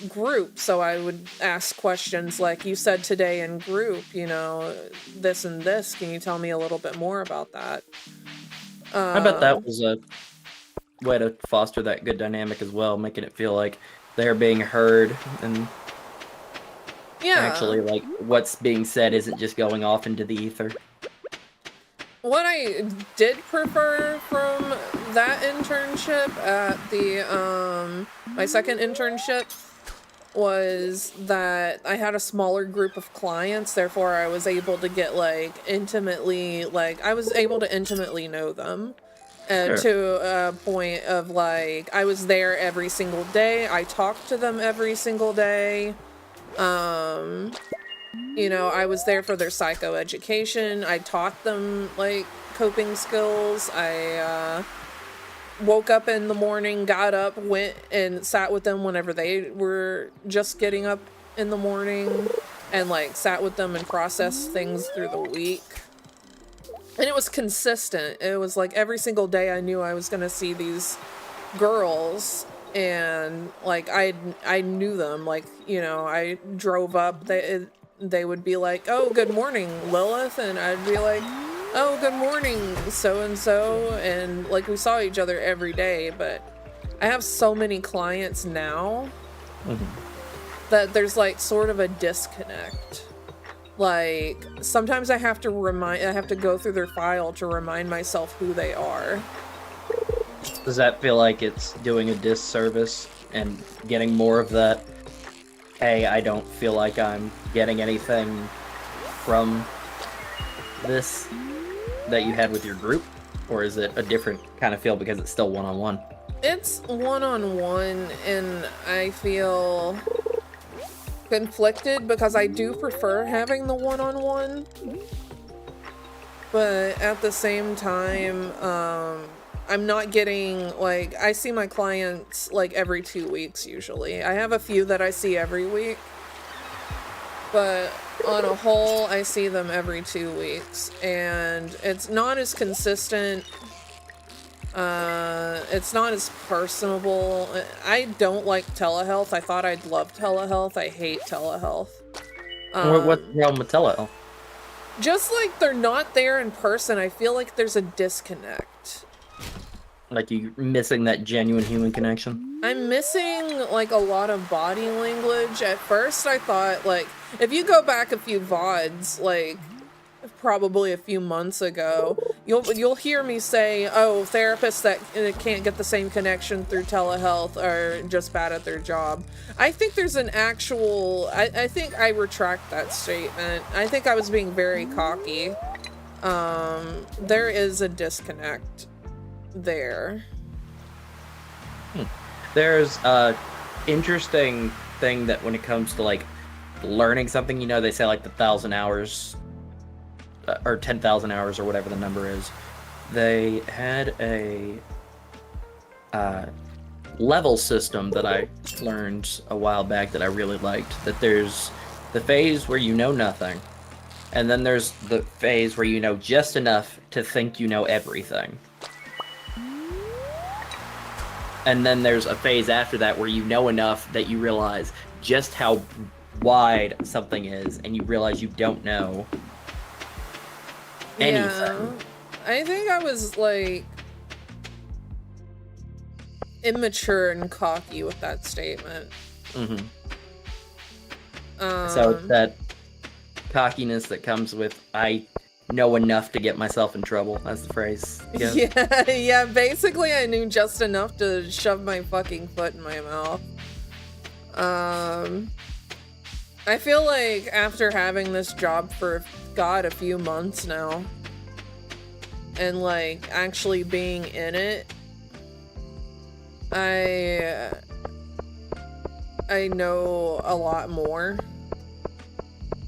group, so I would ask questions like, you said today in group, you know, this and this, can you tell me a little bit more about that? I bet that was a way to foster that good dynamic as well, making it feel like they're being heard and Yeah. actually like what's being said isn't just going off into the ether. What I did prefer from that internship at the my second internship was that I had a smaller group of clients, therefore I was able to get like intimately, like I was able to intimately know them Sure. to a point of like I was there every single day. I talked to them every single day. You know, I was there for their psychoeducation. I taught them like coping skills. I woke up in the morning, got up, went and sat with them whenever they were just getting up in the morning, and like sat with them and processed things through the week. And it was consistent. It was like every single day I knew I was gonna see these girls, and like I knew them. Like, you know, I drove up, they would be like, oh, good morning, Lilith, and I'd be like, oh, good morning, so-and-so, and like we saw each other every day. But I have so many clients now that there's like sort of a disconnect. Like sometimes I have to go through their file to remind myself who they are. Does that feel like it's doing a disservice and getting more of that, hey, I don't feel like I'm getting anything from this that you had with your group? Or is it a different kind of feel because it's still one-on-one? It's one-on-one, and I feel conflicted because I do prefer having the one-on-one. But at the same time, I'm not getting, like, I see my clients like every 2 weeks usually. I have a few that I see every week, but on a whole, I see them every 2 weeks, and it's not as consistent. It's not as personable. I don't like telehealth. I thought I'd love telehealth. I hate telehealth. What's wrong with telehealth? Just like they're not there in person, I feel like there's a disconnect. Like you're missing that genuine human connection? I'm missing like a lot of body language. At first I thought, like, if you go back a few VODs, like probably a few months ago, you'll hear me say, oh, therapists that can't get the same connection through telehealth are just bad at their job. I think there's an actual, I think I retract that statement. I think I was being very cocky. There is a disconnect there. There's a interesting thing that when it comes to like learning something, you know, they say like the 1,000 hours or 10,000 hours or whatever the number is. They had a level system that I learned a while back that I really liked. That there's the phase where you know nothing, and then there's the phase where you know just enough to think you know everything. And then there's a phase after that where you know enough that you realize just how wide something is, and you realize you don't know anything. Yeah, I think I was like immature and cocky with that statement. Mm-hmm. So it's that cockiness that comes with I know enough to get myself in trouble. That's the phrase. Yeah, basically I knew just enough to shove my fucking foot in my mouth. I feel like after having this job for, God, a few months now, and like actually being in it, I know a lot more.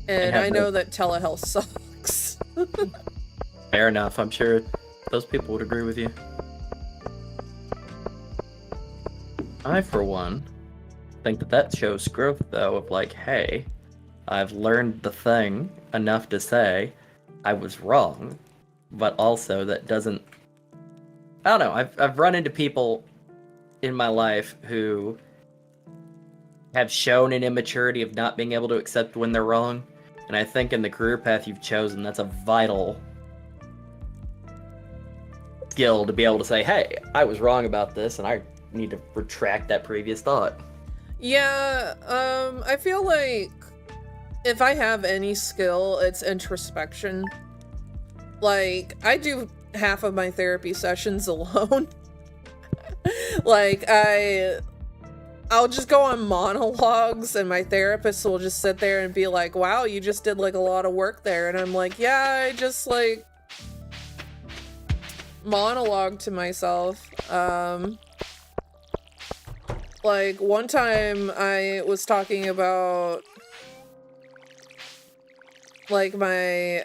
And I know that telehealth sucks. Fair enough. I'm sure those people would agree with you. I, for one, think that shows growth, though, of like, hey, I've learned the thing enough to say I was wrong, but also that doesn't... I don't know. I've run into people in my life who have shown an immaturity of not being able to accept when they're wrong, and I think in the career path you've chosen, that's a vital skill to be able to say, hey, I was wrong about this, and I need to retract that previous thought. Yeah, I feel like if I have any skill, it's introspection. Like, I do half of my therapy sessions alone. Like, I'll just go on monologues, and my therapist will just sit there and be like, wow, you just did like a lot of work there. And I'm like, yeah, I just like monologue to myself. Like one time I was talking about like my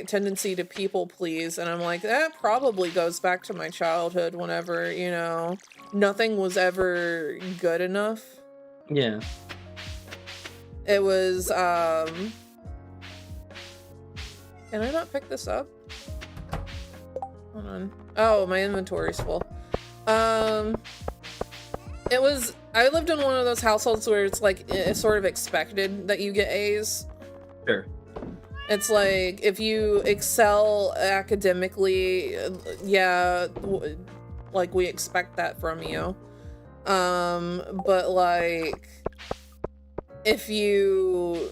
tendency to people please, and I'm like, that probably goes back to my childhood whenever, you know, nothing was ever good enough. Yeah. It was can I not pick this up? Hold on. Oh, my inventory's full. It was, I lived in one of those households where it's like, it's sort of expected that you get A's. Sure. It's like, if you excel academically, yeah, like we expect that from you. But like, if you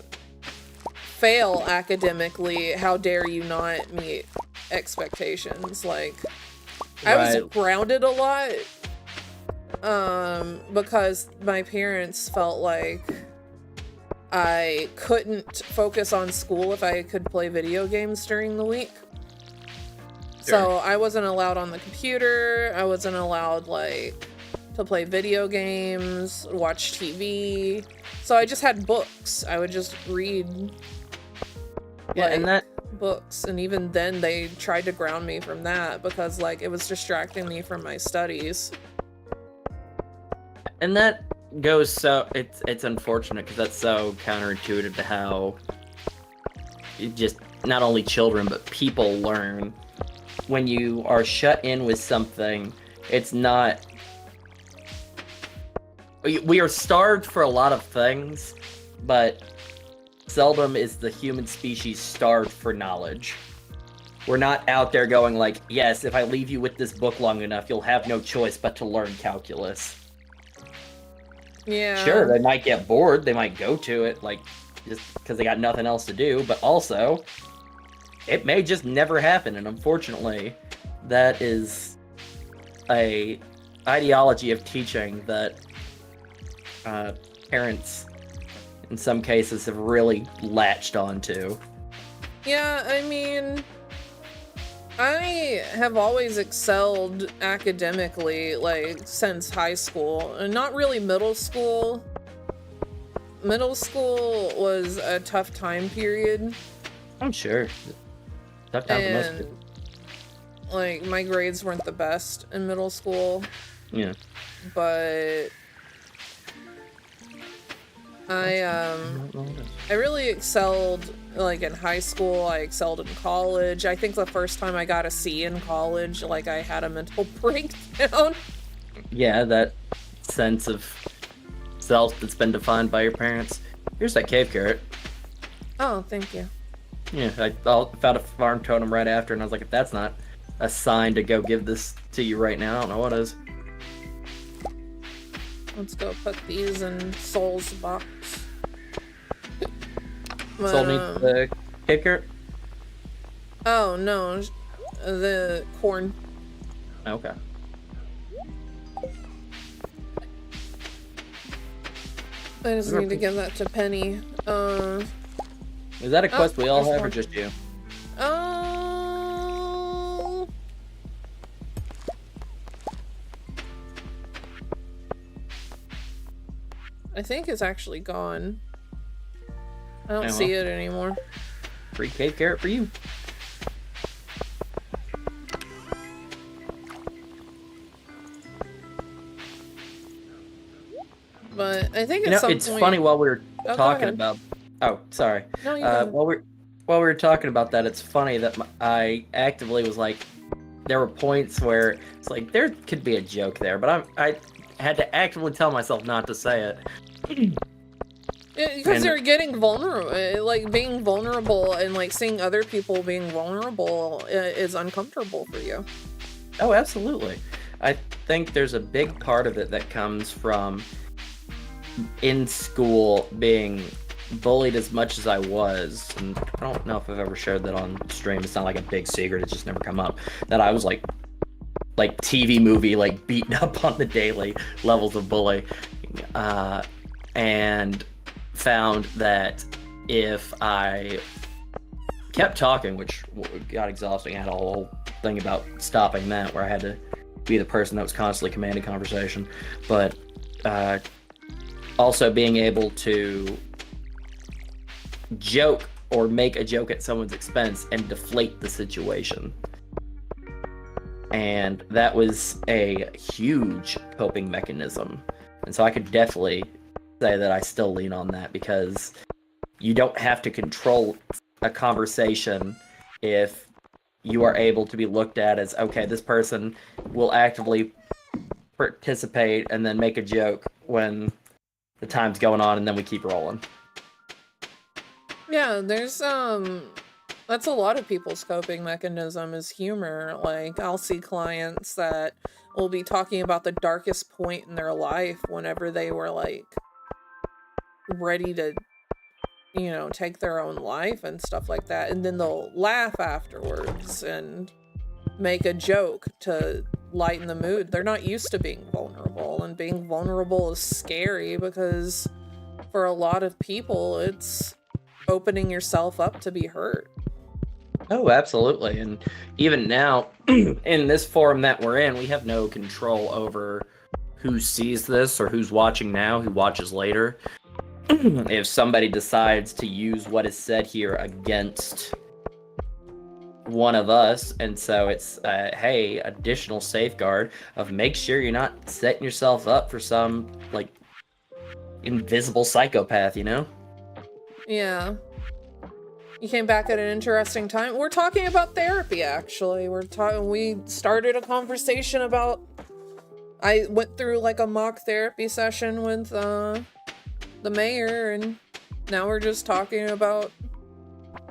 fail academically, how dare you not meet expectations? Like, I was grounded a lot. Because my parents felt like I couldn't focus on school if I could play video games during the week. Sure. So I wasn't allowed on the computer. I wasn't allowed like to play video games, watch TV. So I just had books. I would just read books, and even then they tried to ground me from that because like it was distracting me from my studies. And that goes so it's unfortunate because that's so counterintuitive to how it just not only children but people learn. When you are shut in with something, it's not. We are starved for a lot of things, but seldom is the human species starved for knowledge. We're not out there going like, yes, if I leave you with this book long enough, you'll have no choice but to learn calculus. Yeah. Sure, they might get bored, they might go to it, like, just because they got nothing else to do, but also, it may just never happen, and unfortunately, that is a ideology of teaching that parents, in some cases, have really latched onto. Yeah, I mean, I have always excelled academically, like, since high school, and not really middle school. Middle school was a tough time period. I'm sure. Tough time for most people. Like, my grades weren't the best in middle school. Yeah. But I really excelled, like, in high school. I excelled in college. I think the first time I got a C in college, like, I had a mental breakdown. Yeah, that sense of self that's been defined by your parents. Here's that cave carrot. Oh, thank you. Yeah, I found a farm totem right after, and I was like, if that's not a sign to go give this to you right now, I don't know what is. Let's go put these in Soul's box. Soul needs the cave carrot? Oh, no. The corn. Okay. I just need to give that to Penny. Is that a quest we all there's have, or one. just you? I think it's actually gone. I don't Oh, see well. it anymore. Free cave carrot for you. But I think You at know, some it's point... funny while we were go talking ahead. about. Oh, sorry. No, you go. While we were talking about that, it's funny that I actively was like, there were points where it's like there could be a joke there, but I had to actively tell myself not to say it. Because And- you're getting vulnerable, like being vulnerable and like seeing other people being vulnerable is uncomfortable for you. Oh, absolutely. I think there's a big part of it that comes from in school being bullied as much as I was, and I don't know if I've ever shared that on stream. It's not like a big secret, it's just never come up, that I was like TV movie, like beaten up on the daily levels of bullying, and found that if I kept talking, which got exhausting, I had a whole thing about stopping that where I had to be the person that was constantly commanding conversation, but also being able to joke or make a joke at someone's expense and deflate the situation. And that was a huge coping mechanism. And so I could definitely say that I still lean on that, because you don't have to control a conversation if you are able to be looked at as, okay, this person will actively participate and then make a joke when the time's going on, and then we keep rolling. Yeah, there's that's a lot of people's coping mechanism is humor. Like, I'll see clients that will be talking about the darkest point in their life whenever they were like ready to, you know, take their own life and stuff like that, and then they'll laugh afterwards and make a joke to lighten the mood. They're not used to being vulnerable, and being vulnerable is scary because for a lot of people it's opening yourself up to be hurt. Oh, absolutely. And even now, in this forum that we're in, we have no control over who sees this or who's watching now, who watches later. If somebody decides to use what is said here against one of us, and so it's, hey, additional safeguard of make sure you're not setting yourself up for some, like, invisible psychopath, you know? Yeah. You came back at an interesting time. We're talking about therapy, actually. We started a conversation about... I went through like a mock therapy session with the mayor, and now we're just talking about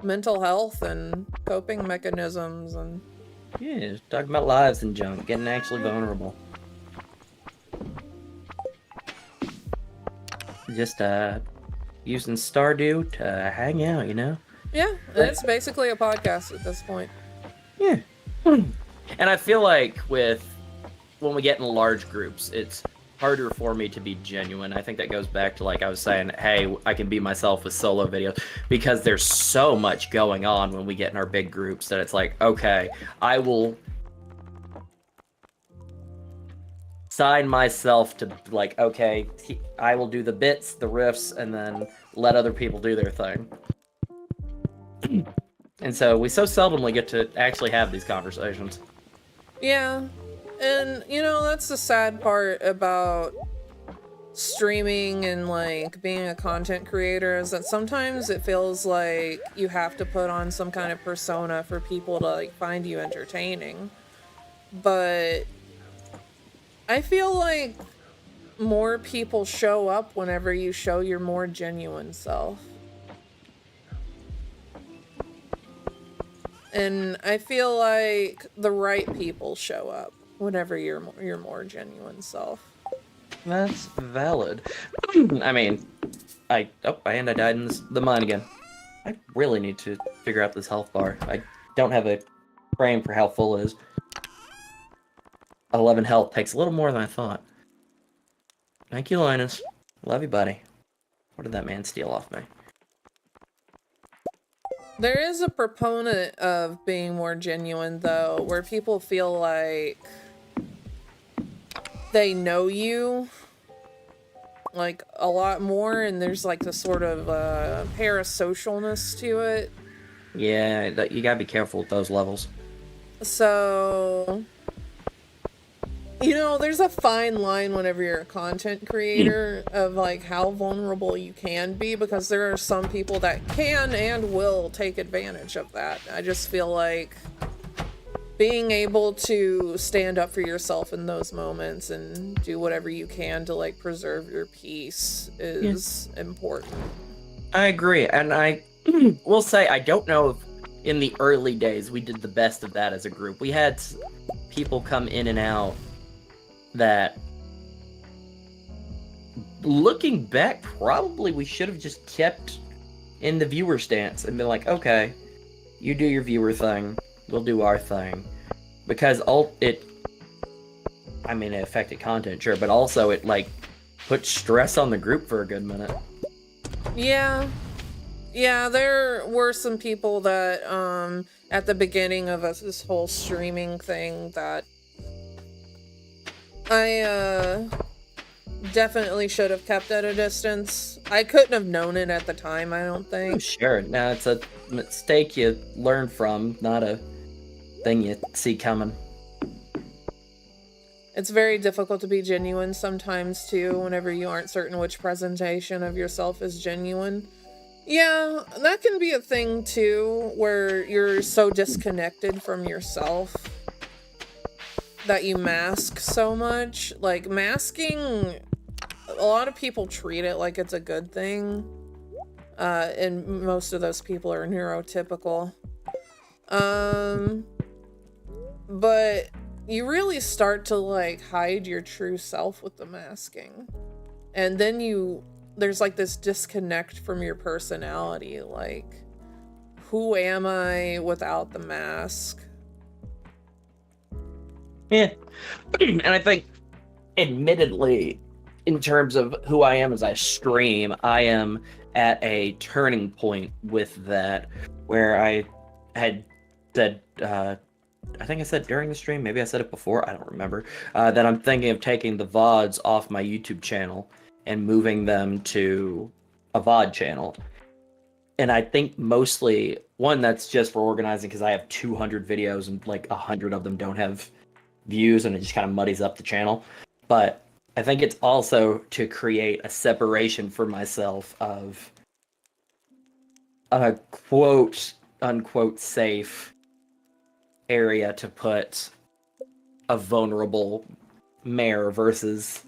mental health and coping mechanisms and... Yeah, just talking about lives and junk, getting actually vulnerable. Just, using Stardew to hang out, you know? Yeah, it's basically a podcast at this point. Yeah. And I feel like when we get in large groups, it's harder for me to be genuine. I think that goes back to, like I was saying, hey, I can be myself with solo videos, because there's so much going on when we get in our big groups that it's like, okay, I will sign myself to, like, okay, I will do the bits, the riffs, and then let other people do their thing. And so we so seldomly get to actually have these conversations. Yeah, and you know, that's the sad part about streaming and like being a content creator, is that sometimes it feels like you have to put on some kind of persona for people to like find you entertaining. But I feel like more people show up whenever you show your more genuine self. And I feel like the right people show up whenever you're your more genuine self. That's valid. I mean, I died in the mine again. I really need to figure out this health bar. I don't have a frame for how full it is. 11 health takes a little more than I thought. Thank you, Linus. Love you, buddy. What did that man steal off me? There is a proponent of being more genuine, though, where people feel like they know you like a lot more, and there's like this sort of parasocialness to it. Yeah, you gotta be careful with those levels. So, you know, there's a fine line whenever you're a content creator of like how vulnerable you can be, because there are some people that can and will take advantage of that. I just feel like being able to stand up for yourself in those moments and do whatever you can to like preserve your peace is important. I agree, and I will say I don't know if in the early days we did the best of that as a group. We had people come in and out that, looking back, probably we should have just kept in the viewer stance and been like, okay, you do your viewer thing, we'll do our thing. Because it affected content, sure, but also it, like, put stress on the group for a good minute. Yeah. Yeah, there were some people that, at the beginning of this whole streaming thing that I, definitely should have kept at a distance. I couldn't have known it at the time, I don't think. Sure, now it's a mistake you learn from, not a thing you see coming. It's very difficult to be genuine sometimes, too, whenever you aren't certain which presentation of yourself is genuine. Yeah, that can be a thing, too, where you're so disconnected from yourself that you mask so much. Like, masking, a lot of people treat it like it's a good thing, and most of those people are neurotypical. But you really start to, like, hide your true self with the masking. And then there's, like, this disconnect from your personality. Like, who am I without the mask? Yeah. And I think, admittedly, in terms of who I am as I stream, I am at a turning point with that, where I had said, I think I said during the stream, maybe I said it before, I don't remember, that I'm thinking of taking the VODs off my YouTube channel and moving them to a VOD channel. And I think mostly, one, that's just for organizing, because I have 200 videos and like 100 of them don't have views, and it just kind of muddies up the channel. But I think it's also to create a separation for myself of a quote unquote safe area to put a vulnerable mayor versus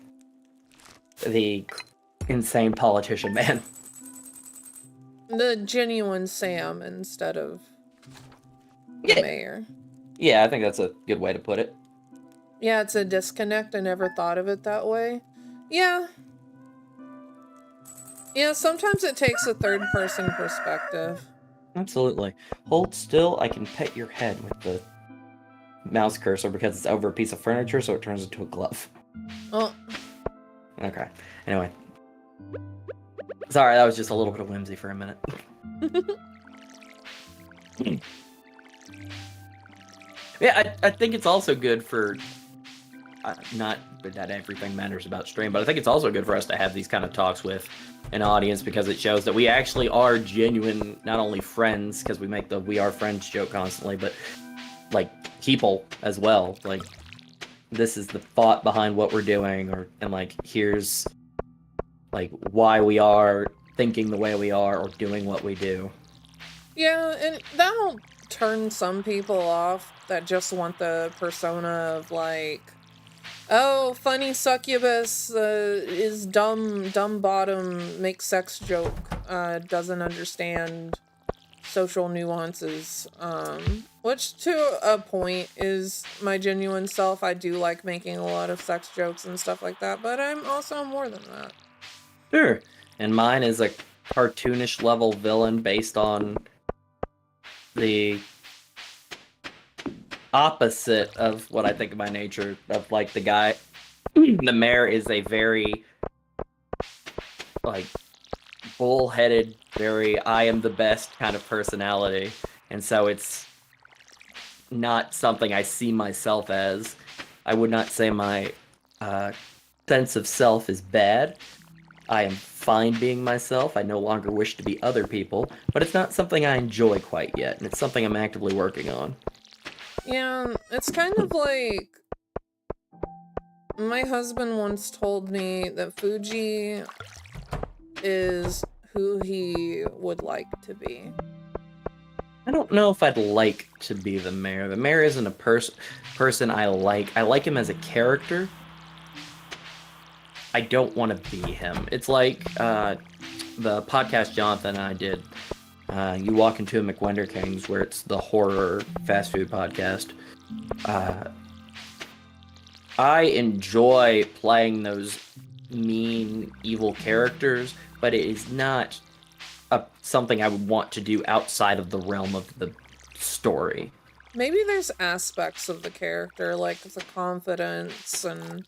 the insane politician man. The genuine Sam instead of the mayor. Yeah, I think that's a good way to put it. Yeah, it's a disconnect. I never thought of it that way. Yeah. Yeah, sometimes it takes a third-person perspective. Absolutely. Hold still, I can pet your head with the mouse cursor because it's over a piece of furniture, so it turns into a glove. Oh. Okay. Anyway. Sorry, that was just a little bit of whimsy for a minute. Yeah, I think it's also good for... not that everything matters about stream, but I think it's also good for us to have these kind of talks with an audience, because it shows that we actually are genuine, not only friends, because we make the "we are friends" joke constantly, but like people as well. Like, this is the thought behind what we're doing, and like, here's like why we are thinking the way we are or doing what we do. Yeah, and that'll turn some people off that just want the persona of like Oh, funny succubus is dumb bottom, makes sex joke, doesn't understand social nuances, which to a point is my genuine self. I do like making a lot of sex jokes and stuff like that, but I'm also more than that. Sure. And mine is a cartoonish level villain based on the opposite of what I think of my nature of like the guy. The mayor is a very like bullheaded, very I am the best kind of personality, and so it's not something I see myself as. I would not say my sense of self is bad. I am fine being myself. I no longer wish to be other people, but it's not something I enjoy quite yet, and it's something I'm actively working on. Yeah, it's kind of like my husband once told me that Fuji is who he would like to be. I don't know if I'd like to be the mayor. The mayor isn't a person I like. I like him as a character. I don't want to be him. It's like the podcast Jonathan and I did. You walk into a McWender King's, where it's the horror fast food podcast. I enjoy playing those mean, evil characters, but it is not something I would want to do outside of the realm of the story. Maybe there's aspects of the character, like the confidence and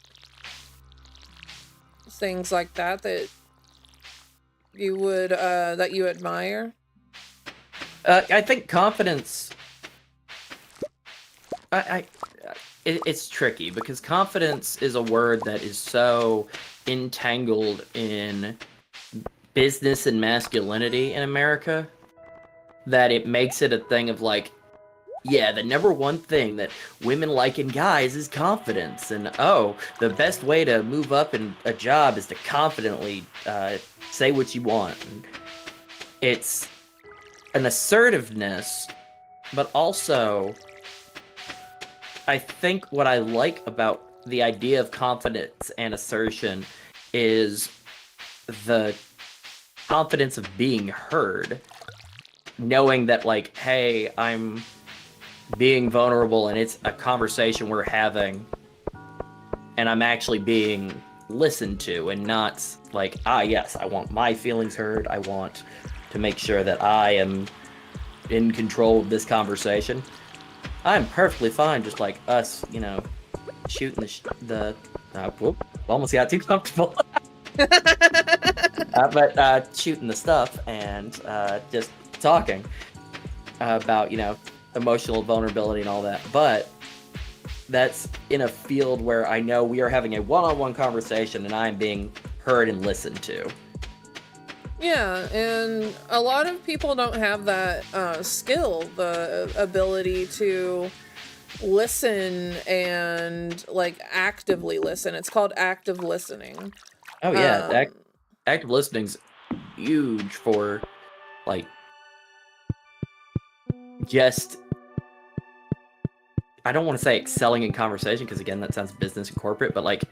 things like that, that you would that you admire. I think confidence. It's tricky because confidence is a word that is so entangled in business and masculinity in America that it makes it a thing of like, yeah, the number one thing that women like in guys is confidence, and oh, the best way to move up in a job is to confidently say what you want. And it's an assertiveness, but also I think what I like about the idea of confidence and assertion is the confidence of being heard, knowing that like, hey, I'm being vulnerable and it's a conversation we're having and I'm actually being listened to, and not like, yes, I want my feelings heard, I want to make sure that I am in control of this conversation. I'm perfectly fine just like us, shooting whoop, almost got too comfortable. But shooting the stuff and just talking about, emotional vulnerability and all that. But that's in a field where I know we are having a one-on-one conversation and I'm being heard and listened to. Yeah, and a lot of people don't have that skill, the ability to listen and like actively listen. It's called active listening. Oh yeah, active listening's huge for like just, I don't want to say excelling in conversation because again that sounds business and corporate, but like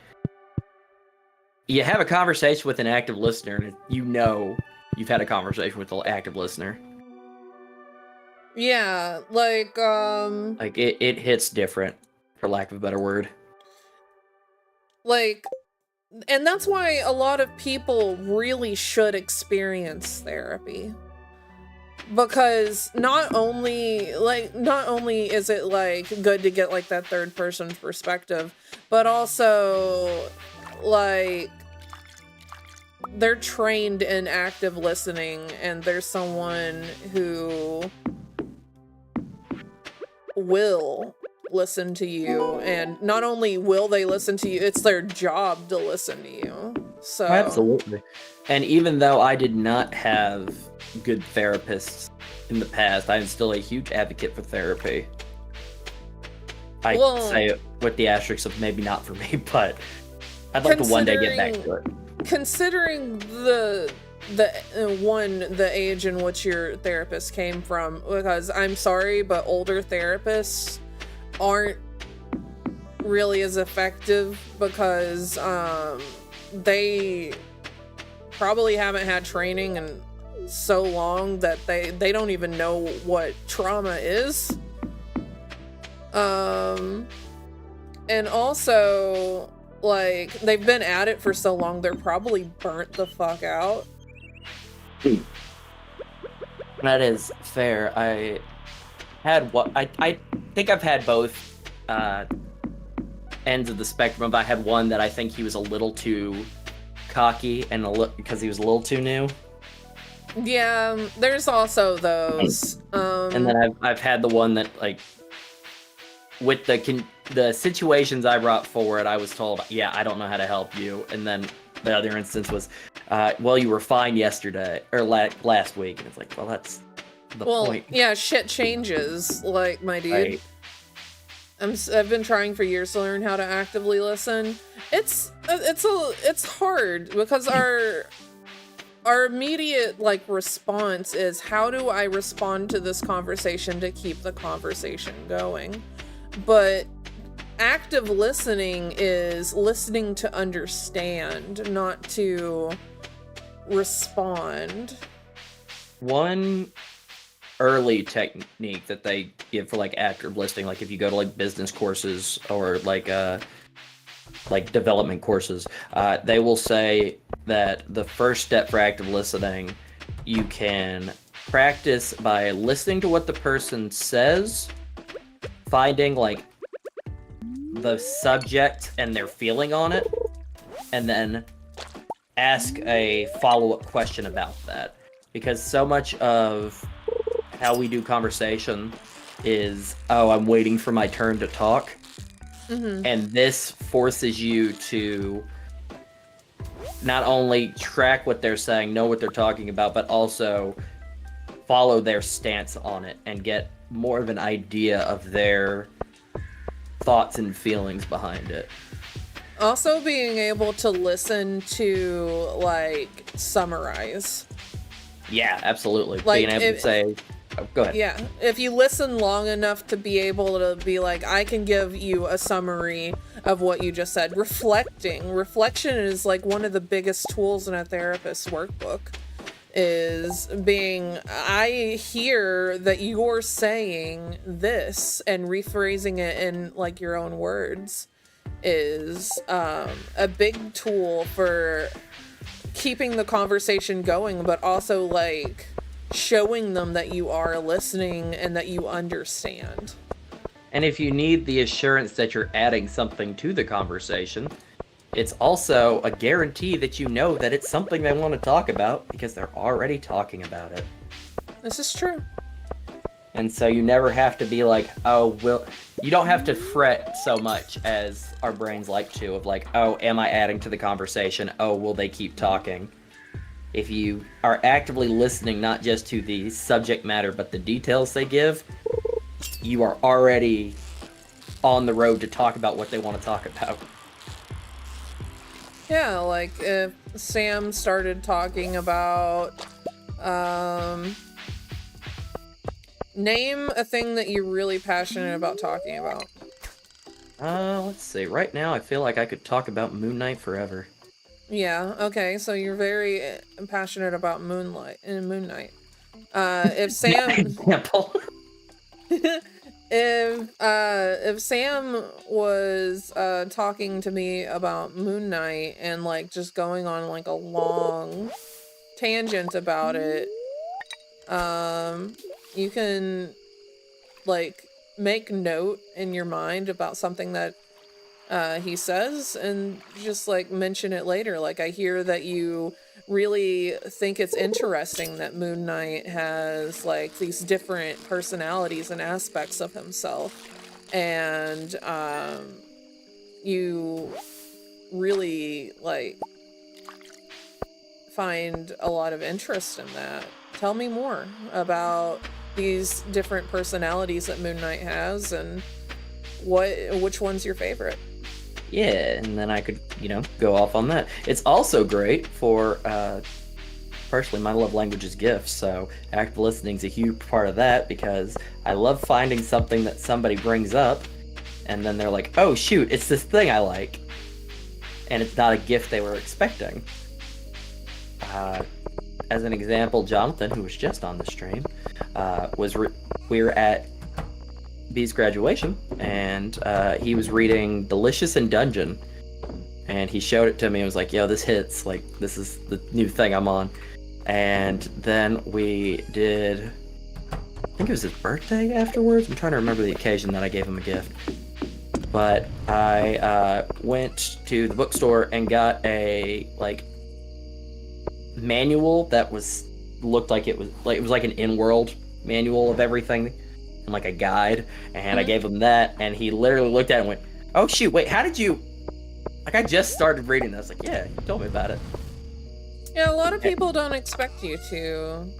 you have a conversation with an active listener and you've had a conversation with an active listener. Yeah, like it hits different, for lack of a better word. Like, and that's why a lot of people really should experience therapy. Because not only is it like good to get like that third person perspective, but also like they're trained in active listening, and there's someone who will listen to you, and not only will they listen to you, it's their job to listen to you. So Absolutely. And even though I did not have good therapists in the past, I'm still a huge advocate for therapy. I say it with the asterisk of maybe not for me, but I'd like to one day get back to it. Considering the age in which your therapist came from, because I'm sorry, but older therapists aren't really is effective because they probably haven't had training in so long that they don't even know what trauma is. And also, like, they've been at it for so long, they're probably burnt the fuck out. That is fair. I think I've had both ends of the spectrum. I had one that I think he was a little too cocky and because he was a little too new. Yeah, there's also those. And then I've had the one that, like, with the situations I brought forward, I was told, yeah, I don't know how to help you. And then the other instance was, well, you were fine yesterday or last week. And it's like, well, that's the point. Yeah, shit changes, like, my dude. Right. I've been trying for years to learn how to actively listen. It's hard because our immediate, like, response is, how do I respond to this conversation to keep the conversation going? But active listening is listening to understand, not to respond. One Early technique that they give for, like, active listening, like if you go to, like, business courses or like development courses, they will say that the first step for active listening, you can practice by listening to what the person says, finding, like, the subject and their feeling on it, and then ask a follow-up question about that. Because so much of how we do conversation is, oh, I'm waiting for my turn to talk. Mm-hmm. And this forces you to not only track what they're saying, know what they're talking about, but also follow their stance on it and get more of an idea of their thoughts and feelings behind it. Also being able to listen to, like, summarize. Yeah, absolutely. Like, being able to say, oh, go ahead. Yeah, if you listen long enough to be able to be like, I can give you a summary of what you just said. Reflection is, like, one of the biggest tools in a therapist's workbook, is being, I hear that you're saying this, and rephrasing it in, like, your own words is a big tool for keeping the conversation going, but also, like, showing them that you are listening and that you understand. And if you need the assurance that you're adding something to the conversation, it's also a guarantee that you know that it's something they want to talk about because they're already talking about it. This is true. And so you never have to be like, oh, you don't have to fret so much as our brains like to, of like, oh, am I adding to the conversation? Oh, will they keep talking? If you are actively listening, not just to the subject matter, but the details they give, you are already on the road to talk about what they want to talk about. Yeah, like, if Sam started talking about, name a thing that you're really passionate about talking about. Let's see. Right now, I feel like I could talk about Moon Knight forever. Yeah, okay, so you're very passionate about Moon Knight. If Sam... Example. if Sam was talking to me about Moon Knight and, like, just going on, like, a long tangent about it, you can, like, make note in your mind about something that he says and just, like, mention it later. Like, I hear that you really think it's interesting that Moon Knight has, like, these different personalities and aspects of himself, and you really, like, find a lot of interest in that. Tell me more about these different personalities that Moon Knight has, and which one's your favorite. Yeah, and then I could, go off on that. It's also great for, personally, my love language is gifts, so active listening is a huge part of that, because I love finding something that somebody brings up and then they're like, oh shoot, it's this thing I like, and it's not a gift they were expecting. As an example, Jonathan, who was just on the stream, we were at B's graduation, and he was reading Delicious in Dungeon, and he showed it to me and was like, yo, this hits, like, this is the new thing I'm on. And then we did, I think it was his birthday afterwards. I'm trying to remember the occasion that I gave him a gift. But I went to the bookstore and got a, like, manual that looked like it was like an in-world manual of everything, and like a guide, and I gave him that, and he literally looked at it and went, oh shoot, wait, how did you, like, I just started reading this. Like, yeah, you told me about it. Yeah, a lot of people don't expect you to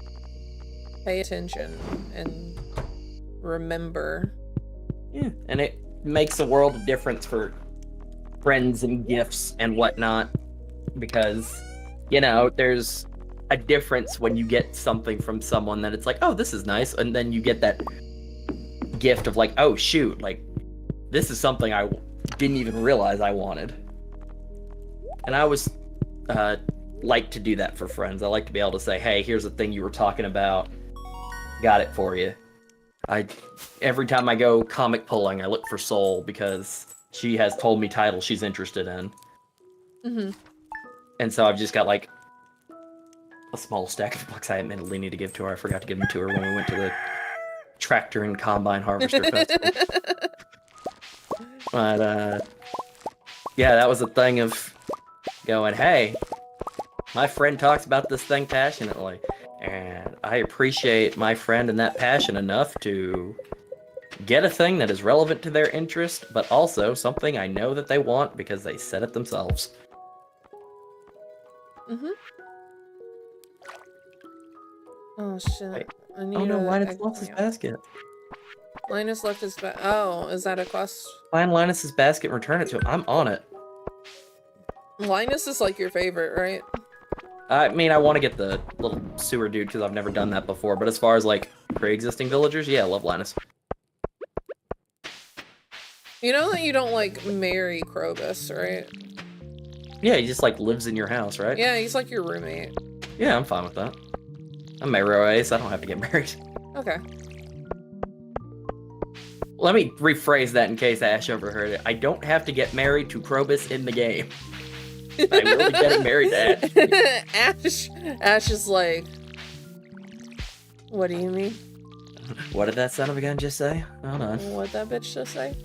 pay attention and remember. Yeah, and it makes a world of difference for friends and gifts and whatnot, because, you know, there's a difference when you get something from someone that it's like, oh, this is nice, and then you get that gift of like, oh shoot, like, this is something I didn't even realize I wanted. And I always like to do that for friends. I like to be able to say, hey, here's the thing you were talking about, got it for you. Every time I go comic pulling, I look for Soul, because she has told me titles she's interested in. Mm-hmm. And so I've just got like a small stack of books I admittedly need to give to her. I forgot to give them to her when we went to the tractor and combine harvester festival. But yeah, that was a thing of going, hey, my friend talks about this thing passionately, and I appreciate my friend and that passion enough to get a thing that is relevant to their interest, but also something I know that they want because they said it themselves. Mm-hmm. Oh shit. Wait. I need Oh no, Linus a lost his basket. Linus left his oh, is that a quest? Find Linus's basket and return it to him. I'm on it. Linus is like your favorite, right? I mean, I want to get the little sewer dude because I've never done that before, but as far as like pre-existing villagers, yeah, I love Linus. You know that you don't like marry Krobus, right? Yeah, he just like lives in your house, right? Yeah, he's like your roommate. Yeah, I'm fine with that. I'm Mero Ace, I don't have to get married. Okay. Let me rephrase that in case Ash overheard it. I don't have to get married to Krobus in the game. I will be getting married to Ash. Ash is like, what do you mean? What did that son of a gun just say? Hold on. What that bitch just say?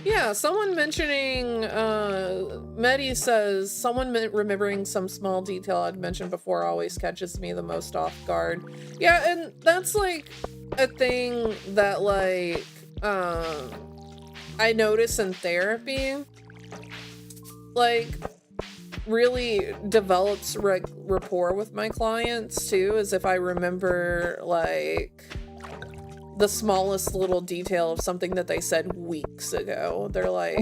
Yeah, someone mentioning, Medi says, someone remembering some small detail I'd mentioned before always catches me the most off guard. Yeah, and that's like a thing that like, I notice in therapy, like, really develops rapport with my clients too, as if I remember like the smallest little detail of something that they said weeks ago. They're like,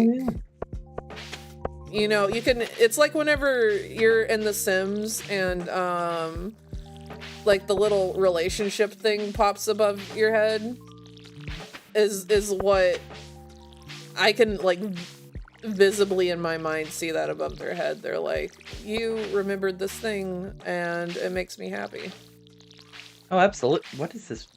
you know, you can, it's like whenever you're in The Sims and like the little relationship thing pops above your head is what I can like visibly in my mind see that above their head. They're like, you remembered this thing and it makes me happy. Oh, absolutely. What is this?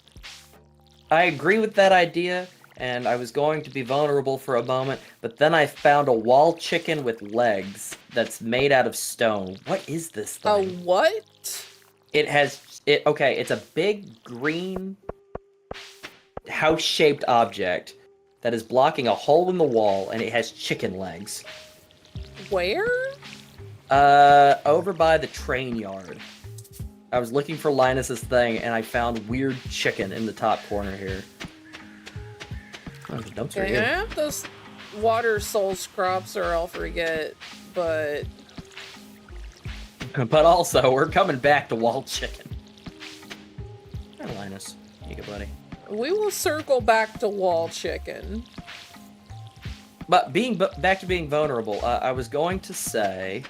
I agree with that idea, and I was going to be vulnerable for a moment, but then I found a wall chicken with legs that's made out of stone. What is this thing? A what? Okay, it's a big green house-shaped object that is blocking a hole in the wall, and it has chicken legs. Where? Over by the train yard. I was looking for Linus's thing, and I found weird chicken in the top corner here. Oh, there's a dumpster Okay, here. I have those water soul crops or I'll forget, but... But also, we're coming back to wall chicken. Hi, Linus. You good, buddy. We will circle back to wall chicken. But back to being vulnerable, I was going to say,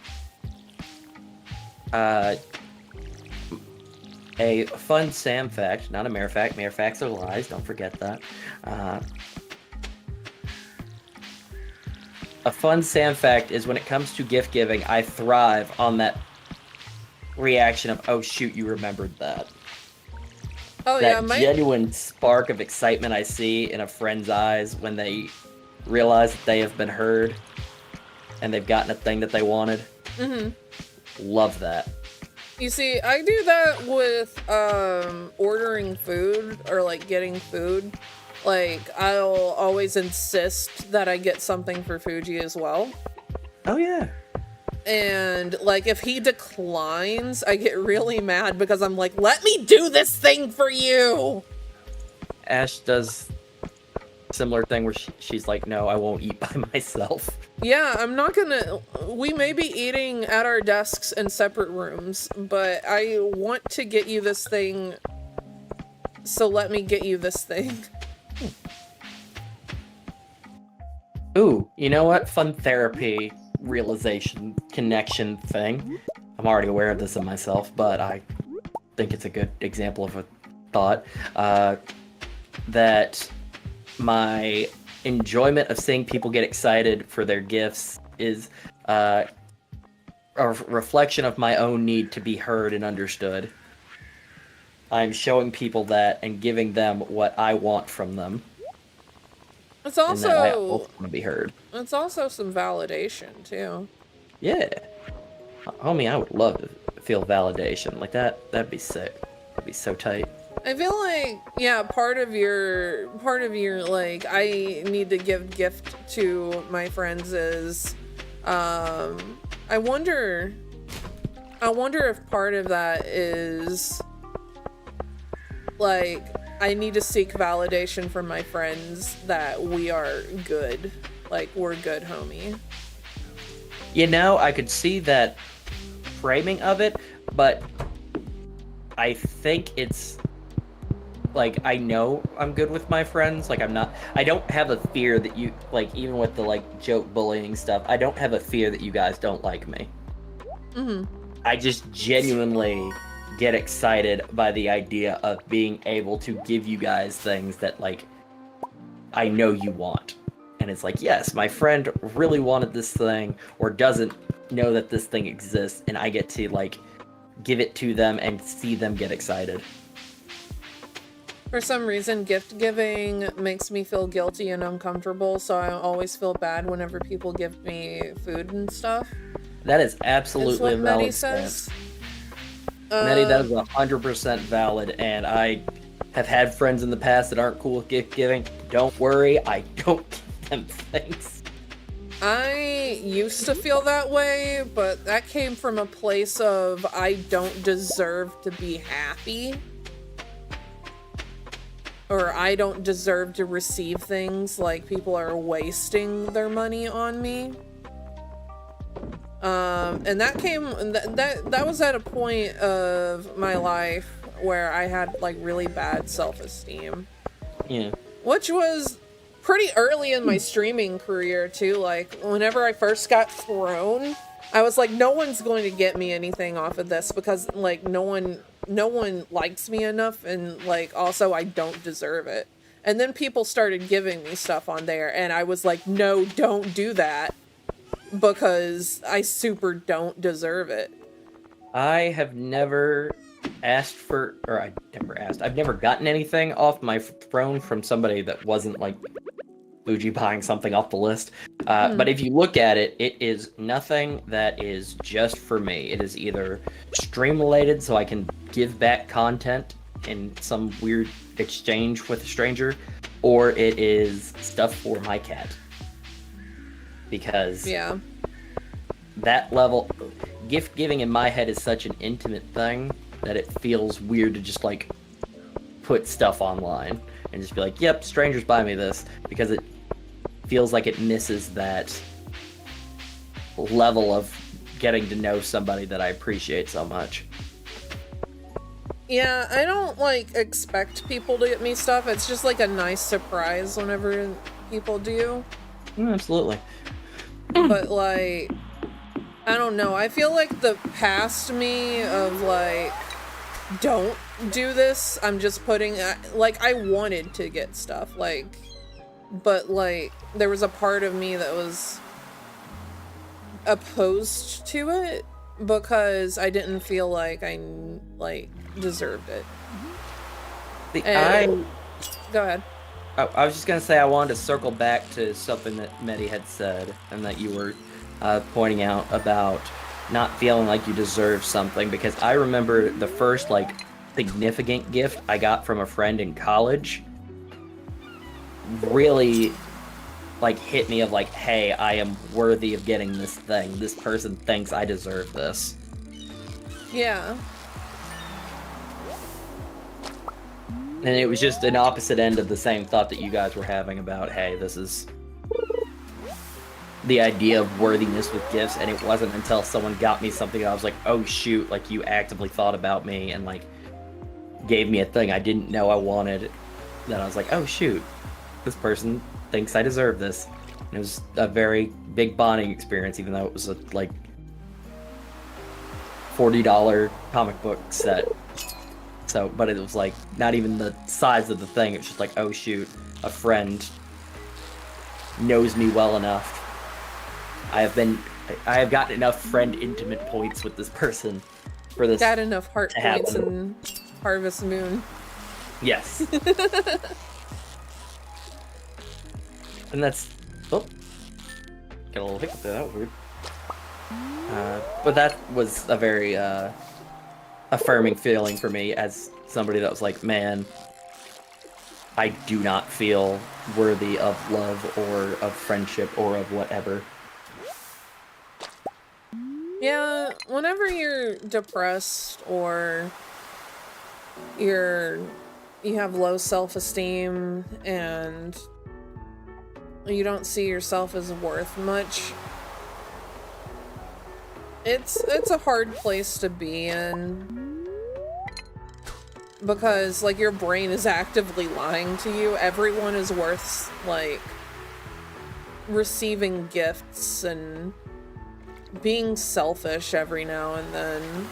A fun Sam fact, not a Mare fact. Mare facts are lies. Don't forget that. A fun Sam fact is when it comes to gift giving, I thrive on that reaction of, oh shoot, you remembered that. Oh That yeah, genuine spark of excitement I see in a friend's eyes when they realize that they have been heard and they've gotten a thing that they wanted. Love that. You see, I do that with ordering food or like getting food. Like, I'll always insist that I get something for Fuji as well. Oh yeah. And like, if he declines, I get really mad because I'm like, let me do this thing for you. Ash does similar thing where she's like, no, I won't eat by myself. Yeah, I'm not gonna. We may be eating at our desks in separate rooms, but I want to get you this thing, so let me get you this thing. Ooh, you know what? Fun therapy realization connection thing. I'm already aware of this in myself, but I think it's a good example of a thought. That my enjoyment of seeing people get excited for their gifts is a reflection of my own need to be heard and understood. I'm showing people that and giving them what I want from them. It's And that I also want to be heard. it's also some validation too. Yeah. Homie, I would love to feel validation. Like that'd be sick. That'd be so tight. I feel like, yeah, part of your like, I need to give gift to my friends is, I wonder if part of that is, like, I need to seek validation from my friends that we are good. Like, we're good, homie. You know, I could see that framing of it, but I think it's like, I know I'm good with my friends. Like, I don't have a fear that you, like, even with the, like, joke bullying stuff, I don't have a fear that you guys don't like me. I just genuinely get excited by the idea of being able to give you guys things that, like, I know you want. And it's like, yes, my friend really wanted this thing or doesn't know that this thing exists, and I get to, like, give it to them and see them get excited. For some reason, gift giving makes me feel guilty and uncomfortable, so I always feel bad whenever people give me food and stuff. That is absolutely a That's what Maddie valid says. stance. Maddie, that is 100% valid, and I have had friends in the past that aren't cool with gift giving. Don't worry, I don't give them things. I used to feel that way, but that came from a place of I don't deserve to be happy. Or I don't deserve to receive things, like people are wasting their money on me. And that came, that was at a point of my life where I had like really bad self-esteem. Yeah. Which was pretty early in my streaming career too. Like, whenever I first got thrown, I was like, no one's going to get me anything off of this because like no one likes me enough, and like also I don't deserve it. And then people started giving me stuff on there, and I was like, no, don't do that, because I super don't deserve it. I have never asked for, or I've never gotten anything off my throne from somebody that wasn't like Fuji buying something off the list. But if you look at it, it is nothing that is just for me. It is either stream related, so I can give back content in some weird exchange with a stranger, or it is stuff for my cat. Because Yeah. that level, gift giving in my head is such an intimate thing that it feels weird to just like put stuff online and just be like, yep, strangers buy me this, because it feels like it misses that level of getting to know somebody that I appreciate so much. Yeah, I don't like expect people to get me stuff. It's just like a nice surprise whenever people do. Absolutely. But like, I don't know. I feel like the past me of like don't do this. I'm just putting, like, I wanted to get stuff, like, but, like, there was a part of me that was opposed to it because I didn't feel like I, like, deserved it. And, go ahead. I was just gonna say I wanted to circle back to something that Medi had said and that you were pointing out about not feeling like you deserve something, because I remember the first like significant gift I got from a friend in college really like hit me of like, hey, I am worthy of getting this thing. This person thinks I deserve this. Yeah. And it was just an opposite end of the same thought that you guys were having about, hey, this is the idea of worthiness with gifts. And it wasn't until someone got me something I was like, oh shoot, like you actively thought about me and like gave me a thing I didn't know I wanted, that I was like, oh shoot, this person thinks I deserve this. And it was a very big bonding experience, even though it was a like $40 comic book set. So, but it was like not even the size of the thing. It was just like, oh shoot, a friend knows me well enough. I have gotten enough friend intimate points with this person for this. Got enough heart to points happen. in Harvest Moon. Yes. And that's, oh, got a little hiccup there. That was weird. But that was a very affirming feeling for me as somebody that was like, man, I do not feel worthy of love or of friendship or of whatever. Yeah, whenever you're depressed or you have low self-esteem and you don't see yourself as worth much, it's a hard place to be in, because like your brain is actively lying to you. Everyone is worth like receiving gifts and being selfish every now and then.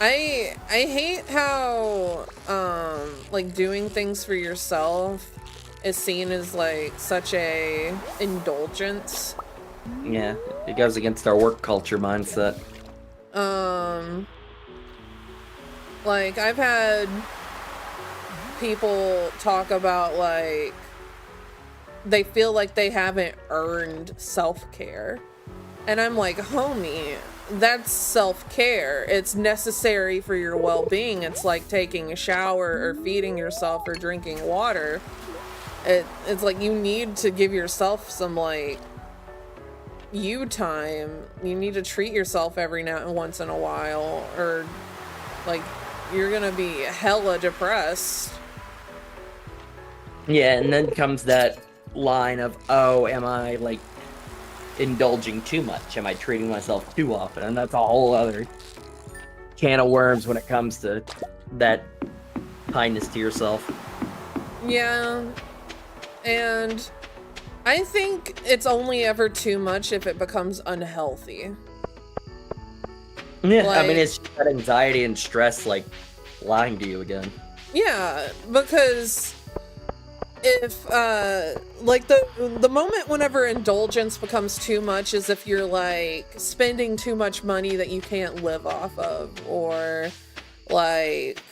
I hate how like doing things for yourself is seen as like such a indulgence. Yeah, it goes against our work culture mindset. Like I've had people talk about like they feel like they haven't earned self-care. And I'm like, homie, that's self-care. It's necessary for your well-being. It's like taking a shower or feeding yourself or drinking water. It's like you need to give yourself some like you time. You need to treat yourself every now and once in a while, or like you're gonna be hella depressed. Yeah, and then comes that line of, oh, am I like indulging too much? Am I treating myself too often? And that's a whole other can of worms when it comes to that kindness to yourself. Yeah, and I think it's only ever too much if it becomes unhealthy. Yeah, Like, I mean, it's just that anxiety and stress like lying to you again. yeah, because if like the moment whenever indulgence becomes too much is if you're like spending too much money that you can't live off of, or like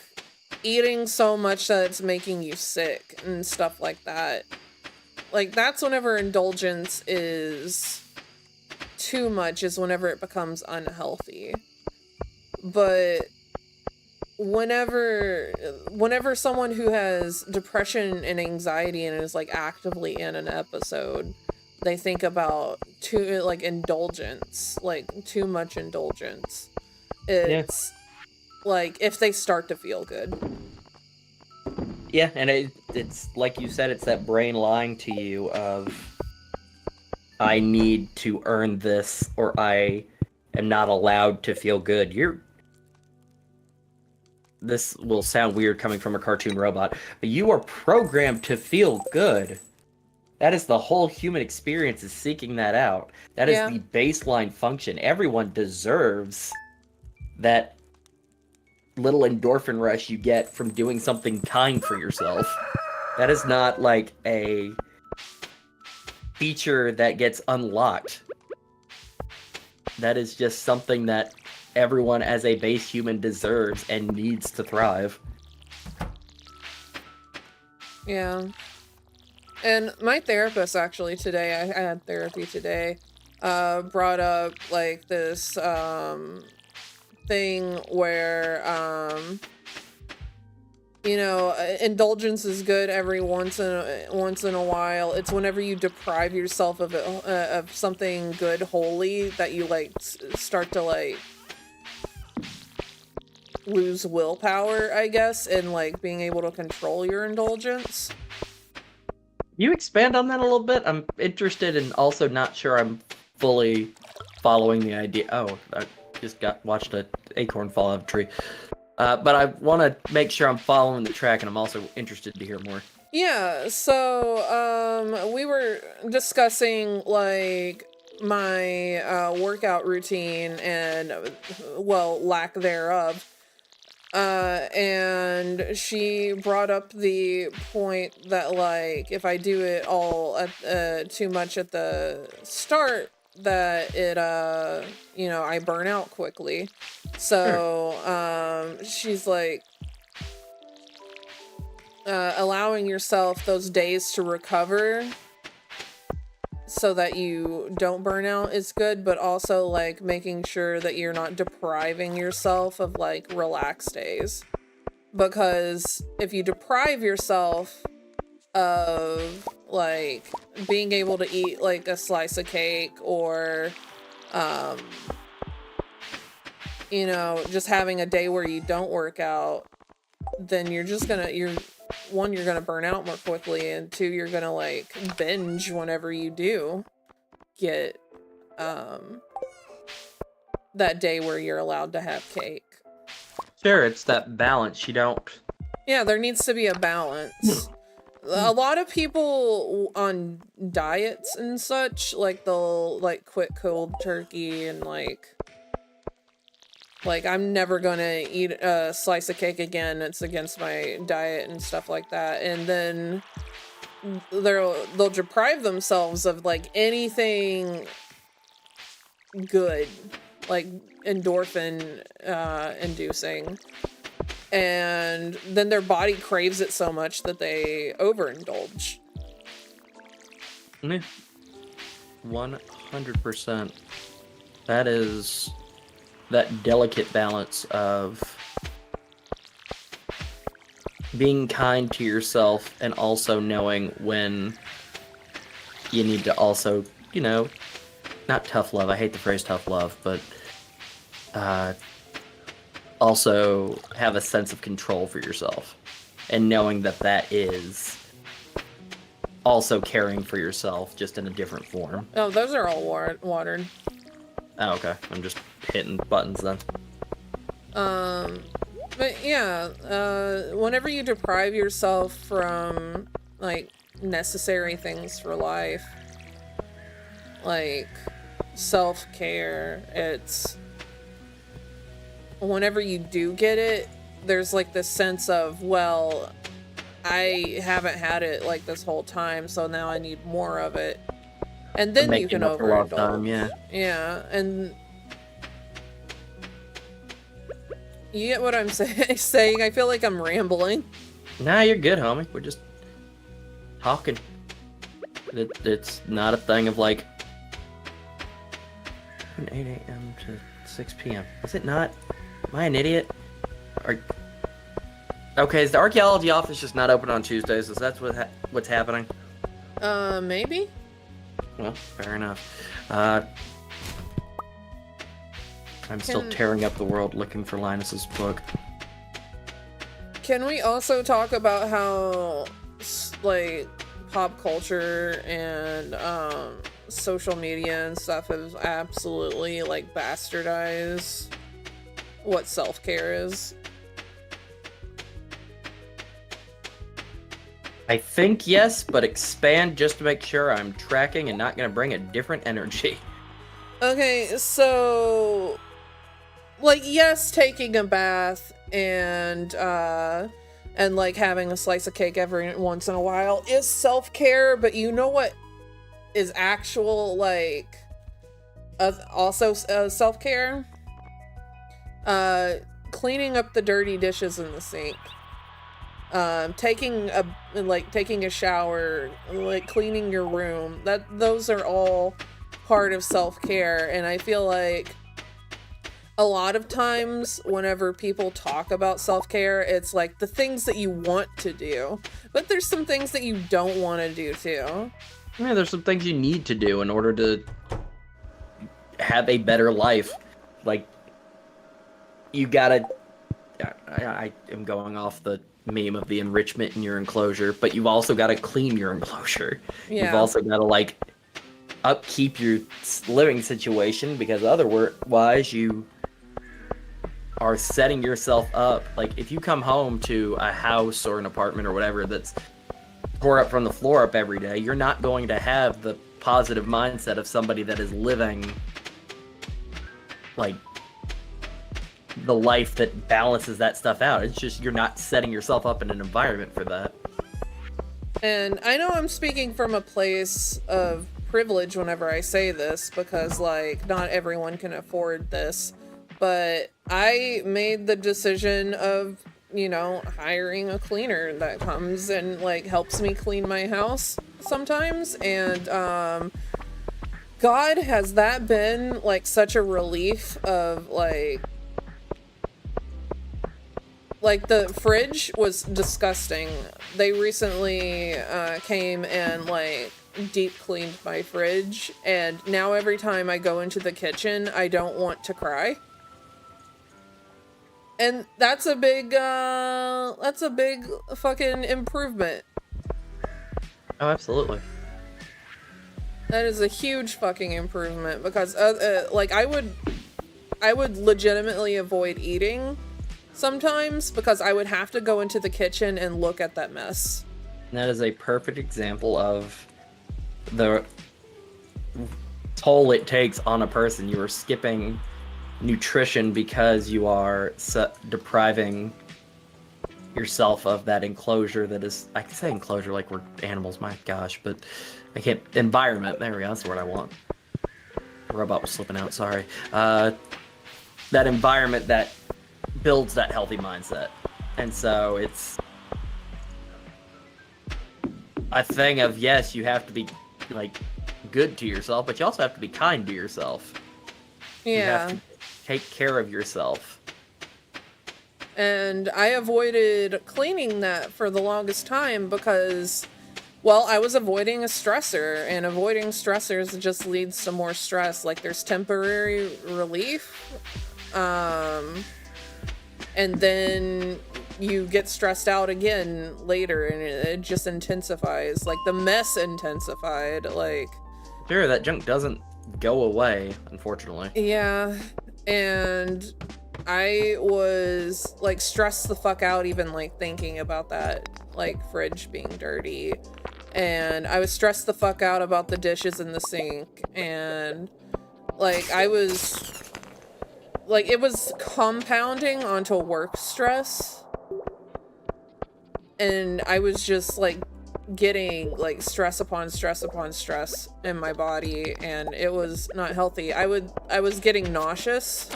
eating so much that it's making you sick and stuff like that. Like that's whenever indulgence is too much, is whenever it becomes unhealthy. But whenever someone who has depression and anxiety and is like actively in an episode, they think about indulgence, like too much indulgence. It's like if they start to feel good. Yeah, and it's like you said, it's that brain lying to you of, I need to earn this, or I am not allowed to feel good. This will sound weird coming from a cartoon robot, but you are programmed to feel good. That is the whole human experience, is seeking that out. That is the baseline function. Everyone deserves that little endorphin rush you get from doing something kind for yourself. That is not like a feature that gets unlocked. That is just something that everyone as a base human deserves and needs to thrive. Yeah. And my therapist actually today, I had therapy today, brought up like this thing where you know, indulgence is good every once in a while. It's whenever you deprive yourself of something good wholly that you like start to like lose willpower, I guess, and like being able to control your indulgence. You expand on that a little bit? I'm interested and also not sure I'm fully following the idea. Oh, I just watched an acorn fall out of a tree. But I want to make sure I'm following the track, and I'm also interested to hear more. Yeah, so we were discussing like my workout routine and well, lack thereof. And she brought up the point that like if I do it all at too much at the start, that it you know, I burn out quickly. So she's like allowing yourself those days to recover so that you don't burn out is good, but also like making sure that you're not depriving yourself of like relaxed days, because if you deprive yourself of like being able to eat like a slice of cake or you know, just having a day where you don't work out, then you're gonna burn out more quickly, and two, you're gonna like binge whenever you do get that day where you're allowed to have cake. Sure, it's that balance. You don't... Yeah, there needs to be a balance. A lot of people on diets and such, like they'll like quit cold turkey and like I'm never gonna eat a slice of cake again, it's against my diet and stuff like that. And then they'll deprive themselves of like anything good, like endorphin inducing. And then their body craves it so much that they overindulge. 100%. That is that delicate balance of being kind to yourself and also knowing when you need to also, you know, not tough love. I hate the phrase tough love, but also have a sense of control for yourself and knowing that that is also caring for yourself, just in a different form. Oh, those are all watered. Oh, okay. I'm just hitting buttons then. But yeah, whenever you deprive yourself from like necessary things for life, like self-care, it's whenever you do get it, there's like this sense of, well, I haven't had it like this whole time, so now I need more of it. And then you can overindulge. Yeah. Yeah, and you get what I'm saying? I feel like I'm rambling. Nah, you're good, homie. We're just talking. It's not a thing of like 8 a.m. to 6 p.m. Is it not? Am I an idiot? Okay, is the archaeology office just not open on Tuesdays? Is that what's happening? Maybe? Well, fair enough. I'm still tearing up the world looking for Linus's book. Can we also talk about how, like, pop culture and, social media and stuff has absolutely, like, bastardized what self-care is? I think yes, but expand just to make sure I'm tracking and not going to bring a different energy. Okay, so like, yes, taking a bath and like having a slice of cake every once in a while is self-care, but you know what is actual, like, also self-care? Cleaning up the dirty dishes in the sink. Taking a shower, like cleaning your room. Those are all part of self-care, and I feel like a lot of times whenever people talk about self-care, it's like the things that you want to do, but there's some things that you don't want to do too. Yeah, there's some things you need to do in order to have a better life. Like, you gotta... I am going off the meme of the enrichment in your enclosure, but you've also got to clean your enclosure. Yeah. You've also got to, like, upkeep your living situation, because otherwise you are setting yourself up. Like, if you come home to a house or an apartment or whatever that's tore up from the floor up every day, you're not going to have the positive mindset of somebody that is living, like, the life that balances that stuff out. It's just you're not setting yourself up in an environment for that. And I know I'm speaking from a place of privilege whenever I say this, because, like, not everyone can afford this, but I made the decision of, you know, hiring a cleaner that comes and, like, helps me clean my house sometimes, and God, has that been, like, such a relief of, like, the fridge was disgusting. They recently came and, like, deep cleaned my fridge, and now every time I go into the kitchen, I don't want to cry. And that's a big fucking improvement. Oh, absolutely. That is a huge fucking improvement, because like, I would legitimately avoid eating sometimes because I would have to go into the kitchen and look at that mess. And that is a perfect example of the toll it takes on a person. You are skipping nutrition because you are depriving yourself of that enclosure that is, I can say enclosure like we're animals, my gosh, but I can't, environment, there we go, that's the word I want. The robot was slipping out, sorry. That environment that builds that healthy mindset. And so it's a thing of, yes, you have to be, like, good to yourself, but you also have to be kind to yourself. Yeah. You have to take care of yourself. And I avoided cleaning that for the longest time because, well, I was avoiding a stressor, and avoiding stressors just leads to more stress. Like, there's temporary relief, and then you get stressed out again later, and it just intensifies. Like, the mess intensified, like... Sure, that junk doesn't go away, unfortunately. Yeah, and I was, like, stressed the fuck out even, like, thinking about that, like, fridge being dirty. And I was stressed the fuck out about the dishes in the sink. And, like, I was... like, it was compounding onto work stress. And I was just, like, getting, like, stress upon stress upon stress in my body, and it was not healthy. I was getting nauseous,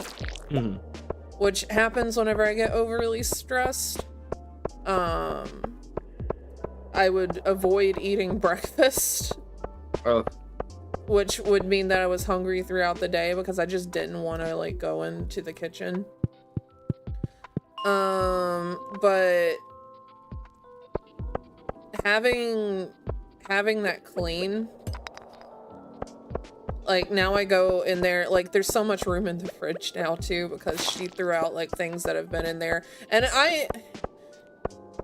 which happens whenever I get overly stressed. I would avoid eating breakfast. Oh. Which would mean that I was hungry throughout the day because I just didn't want to, like, go into the kitchen. But having that clean, like, now I go in there, like, there's so much room in the fridge now too because she threw out, like, things that have been in there, and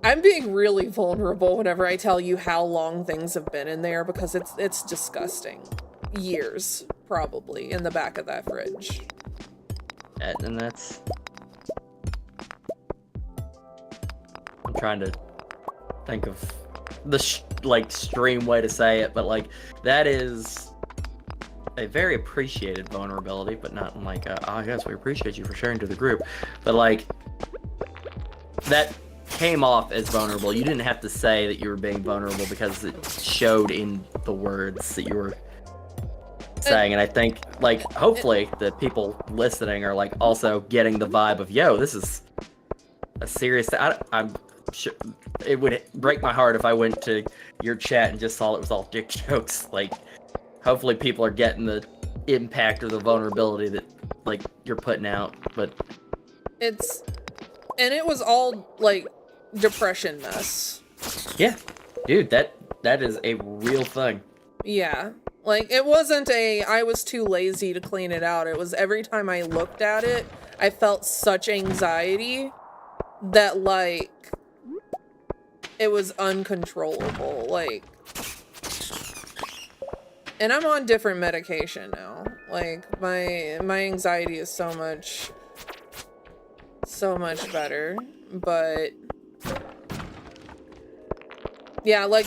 I'm being really vulnerable whenever I tell you how long things have been in there because it's disgusting. Years, probably, in the back of that fridge. And that's... I'm trying to think of the, like, stream way to say it, but, like, that is a very appreciated vulnerability, but not in like, oh yes, we appreciate you for sharing to the group, but like that came off as vulnerable. You didn't have to say that you were being vulnerable because it showed in the words that you were saying. And I think, like, hopefully the people listening are like also getting the vibe of, yo, this is a serious I'm sure it would break my heart if I went to your chat and just saw it was all dick jokes. Like, hopefully people are getting the impact or the vulnerability that like you're putting out. But it was all like depression mess. Yeah, dude, that is a real thing. Yeah. Like, it wasn't I was too lazy to clean it out. It was every time I looked at it, I felt such anxiety that, like, it was uncontrollable. Like, and I'm on different medication now. Like, my anxiety is so much better. But yeah, like,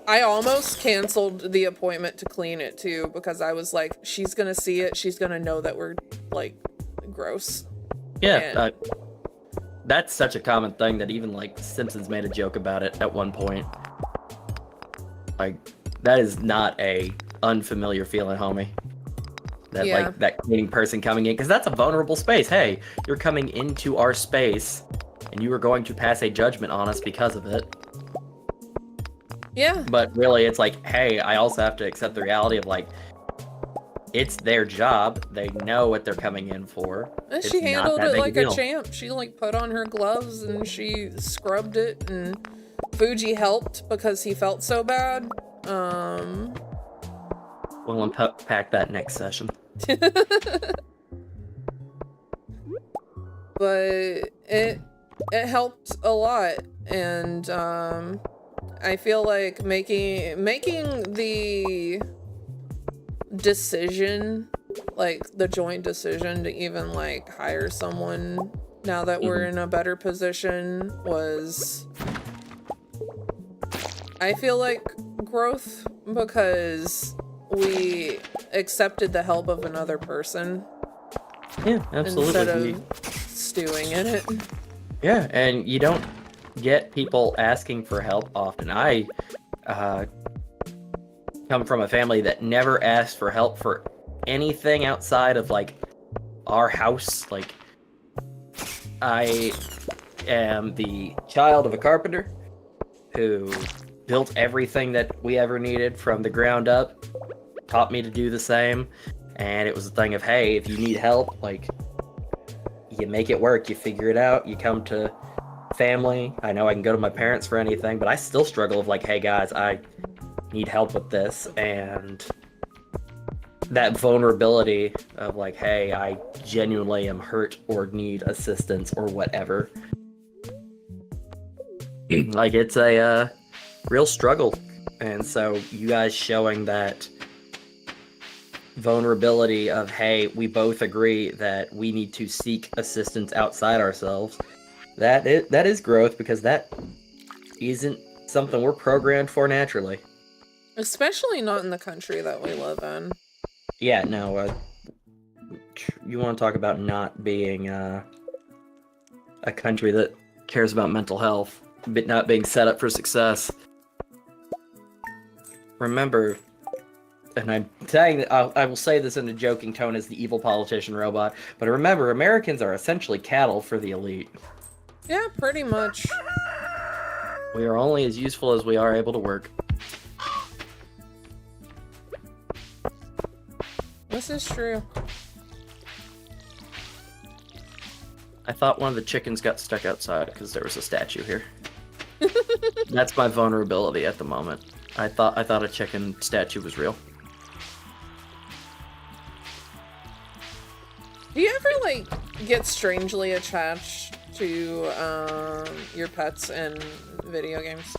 I almost canceled the appointment to clean it too, because I was like, she's gonna see it, she's gonna know that we're like gross. Yeah, that's such a common thing that even like Simpsons made a joke about it at one point. Like, that is not a unfamiliar feeling, homie. That like that cleaning person coming in, because that's a vulnerable space. Hey, you're coming into our space and you are going to pass a judgment on us because of it. Yeah. But really, it's like, hey, I also have to accept the reality of like, it's their job. They know what they're coming in for. And she handled it like a champ. She like put on her gloves and she scrubbed it, and Fuji helped because he felt so bad. We'll unpack that next session. But it helped a lot, and I feel like making the decision, like the joint decision to even like hire someone now that we're in a better position, was, I feel like, growth, because we accepted the help of another person. Yeah, absolutely. Instead of stewing in it. Yeah, and you don't get people asking for help often. I come from a family that never asked for help for anything outside of like our house. Like, I am the child of a carpenter who built everything that we ever needed from the ground up, taught me to do the same, and it was a thing of, hey, if you need help, like, you make it work, you figure it out, you come to family. I know I can go to my parents for anything, but I still struggle of like, hey guys, I need help with this, and that vulnerability of like, hey, I genuinely am hurt or need assistance or whatever. Like, it's a real struggle. And so you guys showing that vulnerability of, hey, we both agree that we need to seek assistance outside ourselves, that is growth, because that isn't something we're programmed for naturally. Especially not in the country that we live in. Yeah, no, you want to talk about not being a country that cares about mental health, but not being set up for success. Remember, and I'm saying that I will say this in a joking tone as the evil politician robot, but remember, Americans are essentially cattle for the elite. Yeah, pretty much. We are only as useful as we are able to work. This is true. I thought one of the chickens got stuck outside because there was a statue here. That's my vulnerability at the moment. I thought a chicken statue was real. Do you ever like get strangely attached to your pets in video games?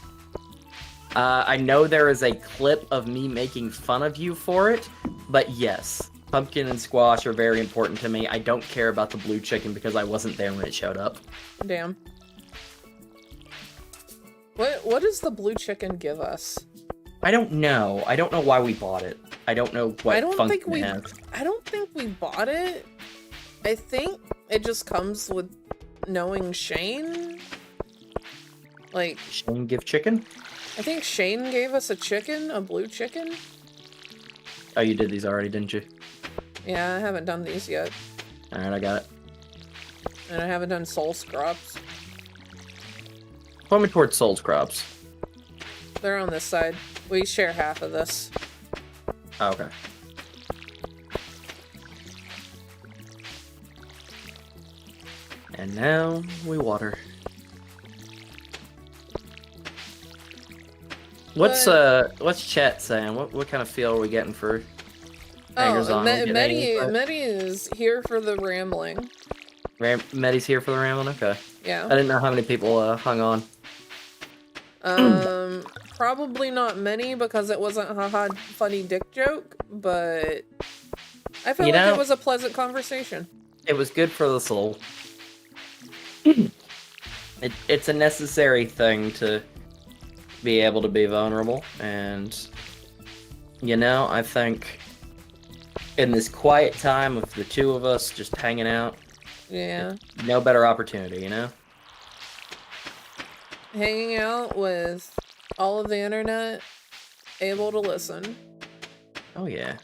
I know there is a clip of me making fun of you for it, but yes, pumpkin and squash are very important to me. I don't care about the blue chicken because I wasn't there when it showed up. Damn. What does the blue chicken give us? I don't know. I don't know why we bought it. I don't know what I don't function think we it has. I don't think we bought it. I think it just comes with knowing Shane. Like, Shane give chicken? I think Shane gave us a chicken, a blue chicken. Oh, you did these already, didn't you? Yeah, I haven't done these yet. Alright, I got it. And I haven't done soul scraps. Point me towards Soul's crops. They're on this side. We share half of this. Oh, okay. And now we water. What's chat saying? What kind of feel are we getting for hangers on? Medi is here for the rambling. Medi's here for the rambling? Okay. Yeah. I didn't know how many people hung on. Probably not many because it wasn't haha funny dick joke, but I feel like it was a pleasant conversation. It was good for the soul. It's a necessary thing to be able to be vulnerable, and I think in this quiet time of the two of us just hanging out, yeah, no better opportunity, hanging out with all of the internet, able to listen. Oh yeah.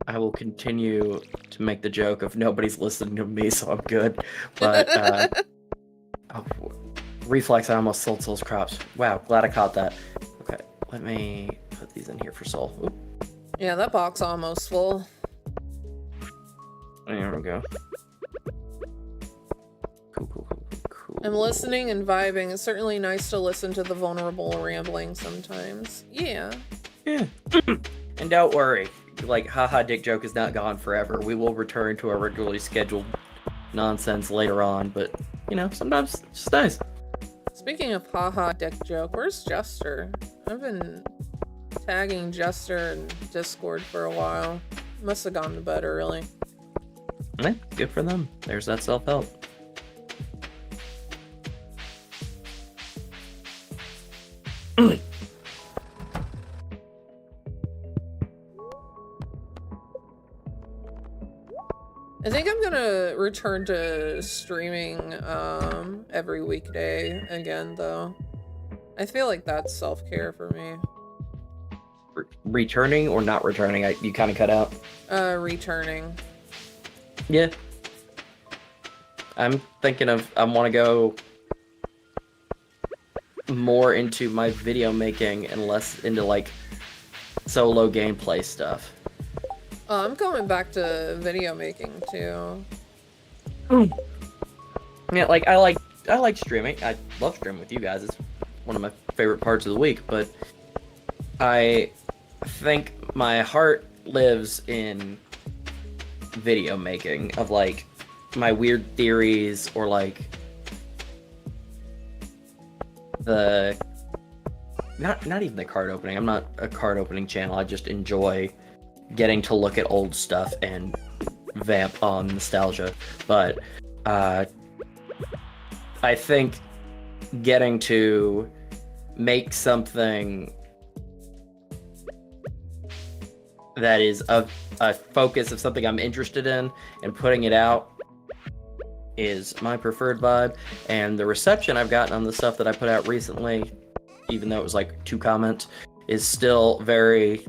I will continue to make the joke of nobody's listening to me, so I'm good. But reflex, I almost sold Soul's crops. Wow, glad I caught that. Okay, let me put these in here for Soul. Oop. Yeah, that box almost full. There we go. Cool. I'm listening and vibing. It's certainly nice to listen to the vulnerable rambling sometimes. Yeah. Yeah. And don't worry, like, haha dick joke is not gone forever. We will return to our regularly scheduled nonsense later on, but, sometimes it's just nice. Speaking of haha dick joke, where's Jester? I've been tagging Jester in Discord for a while. Must have gone to bed early. Yeah, good for them. There's that self-help. I think I'm gonna return to streaming every weekday again, though. I feel like that's self-care for me. Returning or not returning? You kind of cut out. Returning. Yeah. I'm thinking I want to go more into my video making and less into, like, solo gameplay stuff. I'm going back to video making too. Yeah, like I like streaming. I love streaming with you guys. It's one of my favorite parts of the week, but I think my heart lives in video making of, like, my weird theories, or like the not even the card opening. I'm not a card opening channel. I just enjoy getting to look at old stuff and vamp on nostalgia. But I think getting to make something that is a focus of something I'm interested in and putting it out is my preferred vibe. And the reception I've gotten on the stuff that I put out recently, even though it was like 2 comments, is still very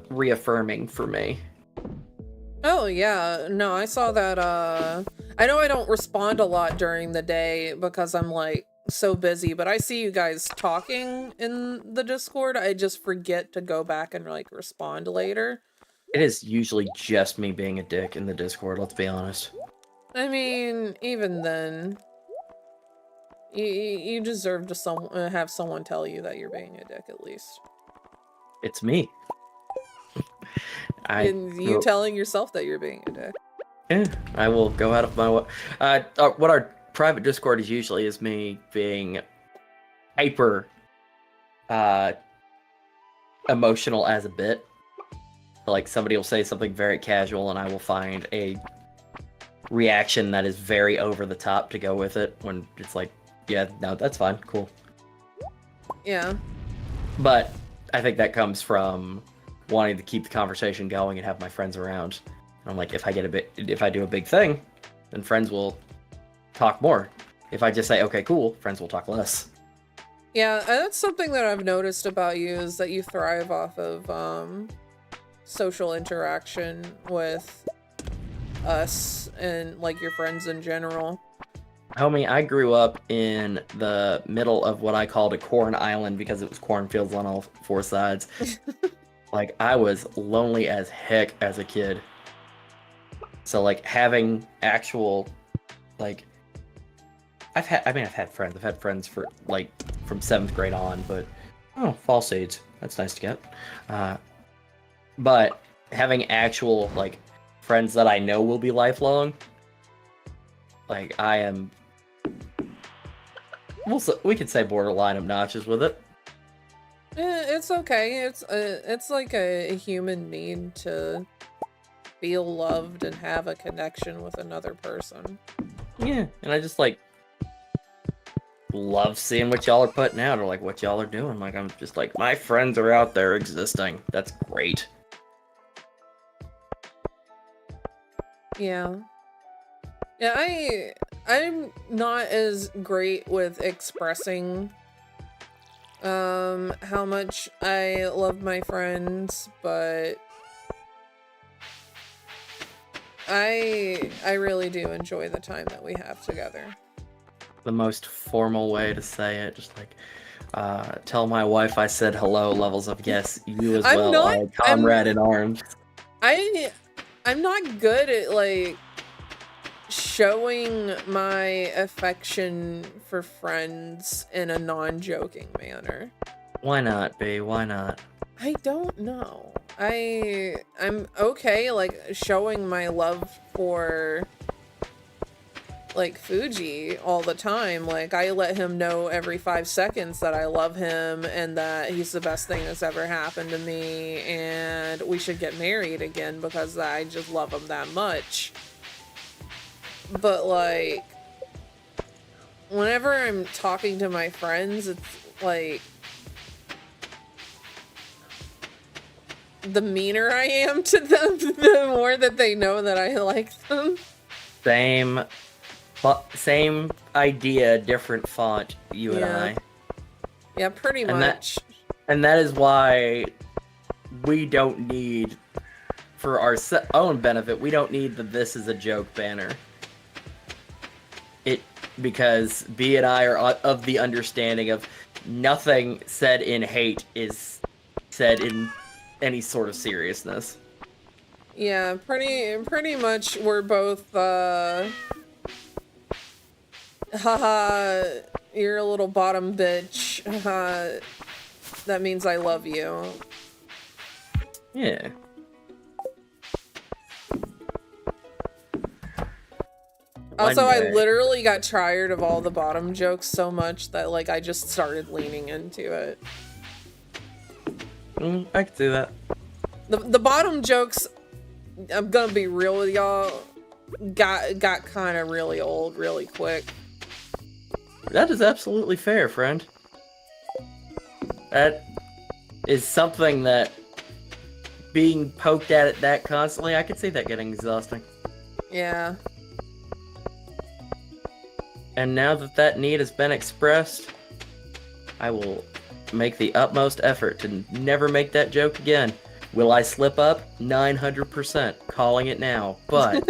reaffirming for me. Oh yeah, no, I saw that. I know I don't respond a lot during the day because I'm like so busy, but I see you guys talking in the Discord. I just forget to go back and like respond later. It is usually just me being a dick in the Discord, let's be honest. I mean, even then, you deserve to have someone tell you that you're being a dick at least. It's me. And you telling yourself that you're being a dick. Yeah, I will go out of my way. What our private Discord is usually is me being hyper emotional as a bit. Like, somebody will say something very casual and I will find a reaction that is very over the top to go with it, when it's like, yeah, no, that's fine, cool. Yeah. But I think that comes from wanting to keep the conversation going and have my friends around. And I'm like, if I do a big thing, then friends will talk more. If I just say, okay, cool, friends will talk less. Yeah, that's something that I've noticed about you is that you thrive off of social interaction with us and like your friends in general. Homie, I grew up in the middle of what I called a corn island because it was cornfields on all four sides. Like, I was lonely as heck as a kid. So, like, having actual, like, I've had friends. I've had friends for, like, from 7th grade on, but, oh, fall seeds. That's nice to get. But having actual, like, friends that I know will be lifelong, like, I am, we could say borderline obnoxious with it. Yeah, it's okay. It's like a human need to feel loved and have a connection with another person. Yeah, and I just, like, love seeing what y'all are putting out or, like, what y'all are doing. Like, I'm just like, my friends are out there existing. That's great. Yeah. Yeah, I'm not as great with expressing how much I love my friends, but I really do enjoy the time that we have together. The most formal way to say it, just like, tell my wife I said hello levels of yes, you as well are a comrade in arms. I'm not good at, like, showing my affection for friends in a non-joking manner. Why not, B? Why not? I don't know. I'm okay, like, showing my love for, like, Fuji all the time. Like, I let him know every 5 seconds that I love him and that he's the best thing that's ever happened to me and we should get married again because I just love him that much. But, like, whenever I'm talking to my friends, it's like, the meaner I am to them, the more that they know that I like them. Same idea, different font, you and I. Yeah, pretty much. And that is why we don't need, for our own benefit, we don't need the "this is a joke" banner. Because B and I are of the understanding of nothing said in hate is said in any sort of seriousness. Yeah, pretty much we're both, haha, you're a little bottom bitch, that means I love you. Yeah. Also, I literally got tired of all the bottom jokes so much that, like, I just started leaning into it. I could do that. The bottom jokes, I'm gonna be real with y'all, got kind of really old really quick. That is absolutely fair, friend. That is something that, being poked at it that constantly, I could see that getting exhausting. Yeah. And now that that need has been expressed, I will make the utmost effort to never make that joke again. Will I slip up? 900%. Calling it now. But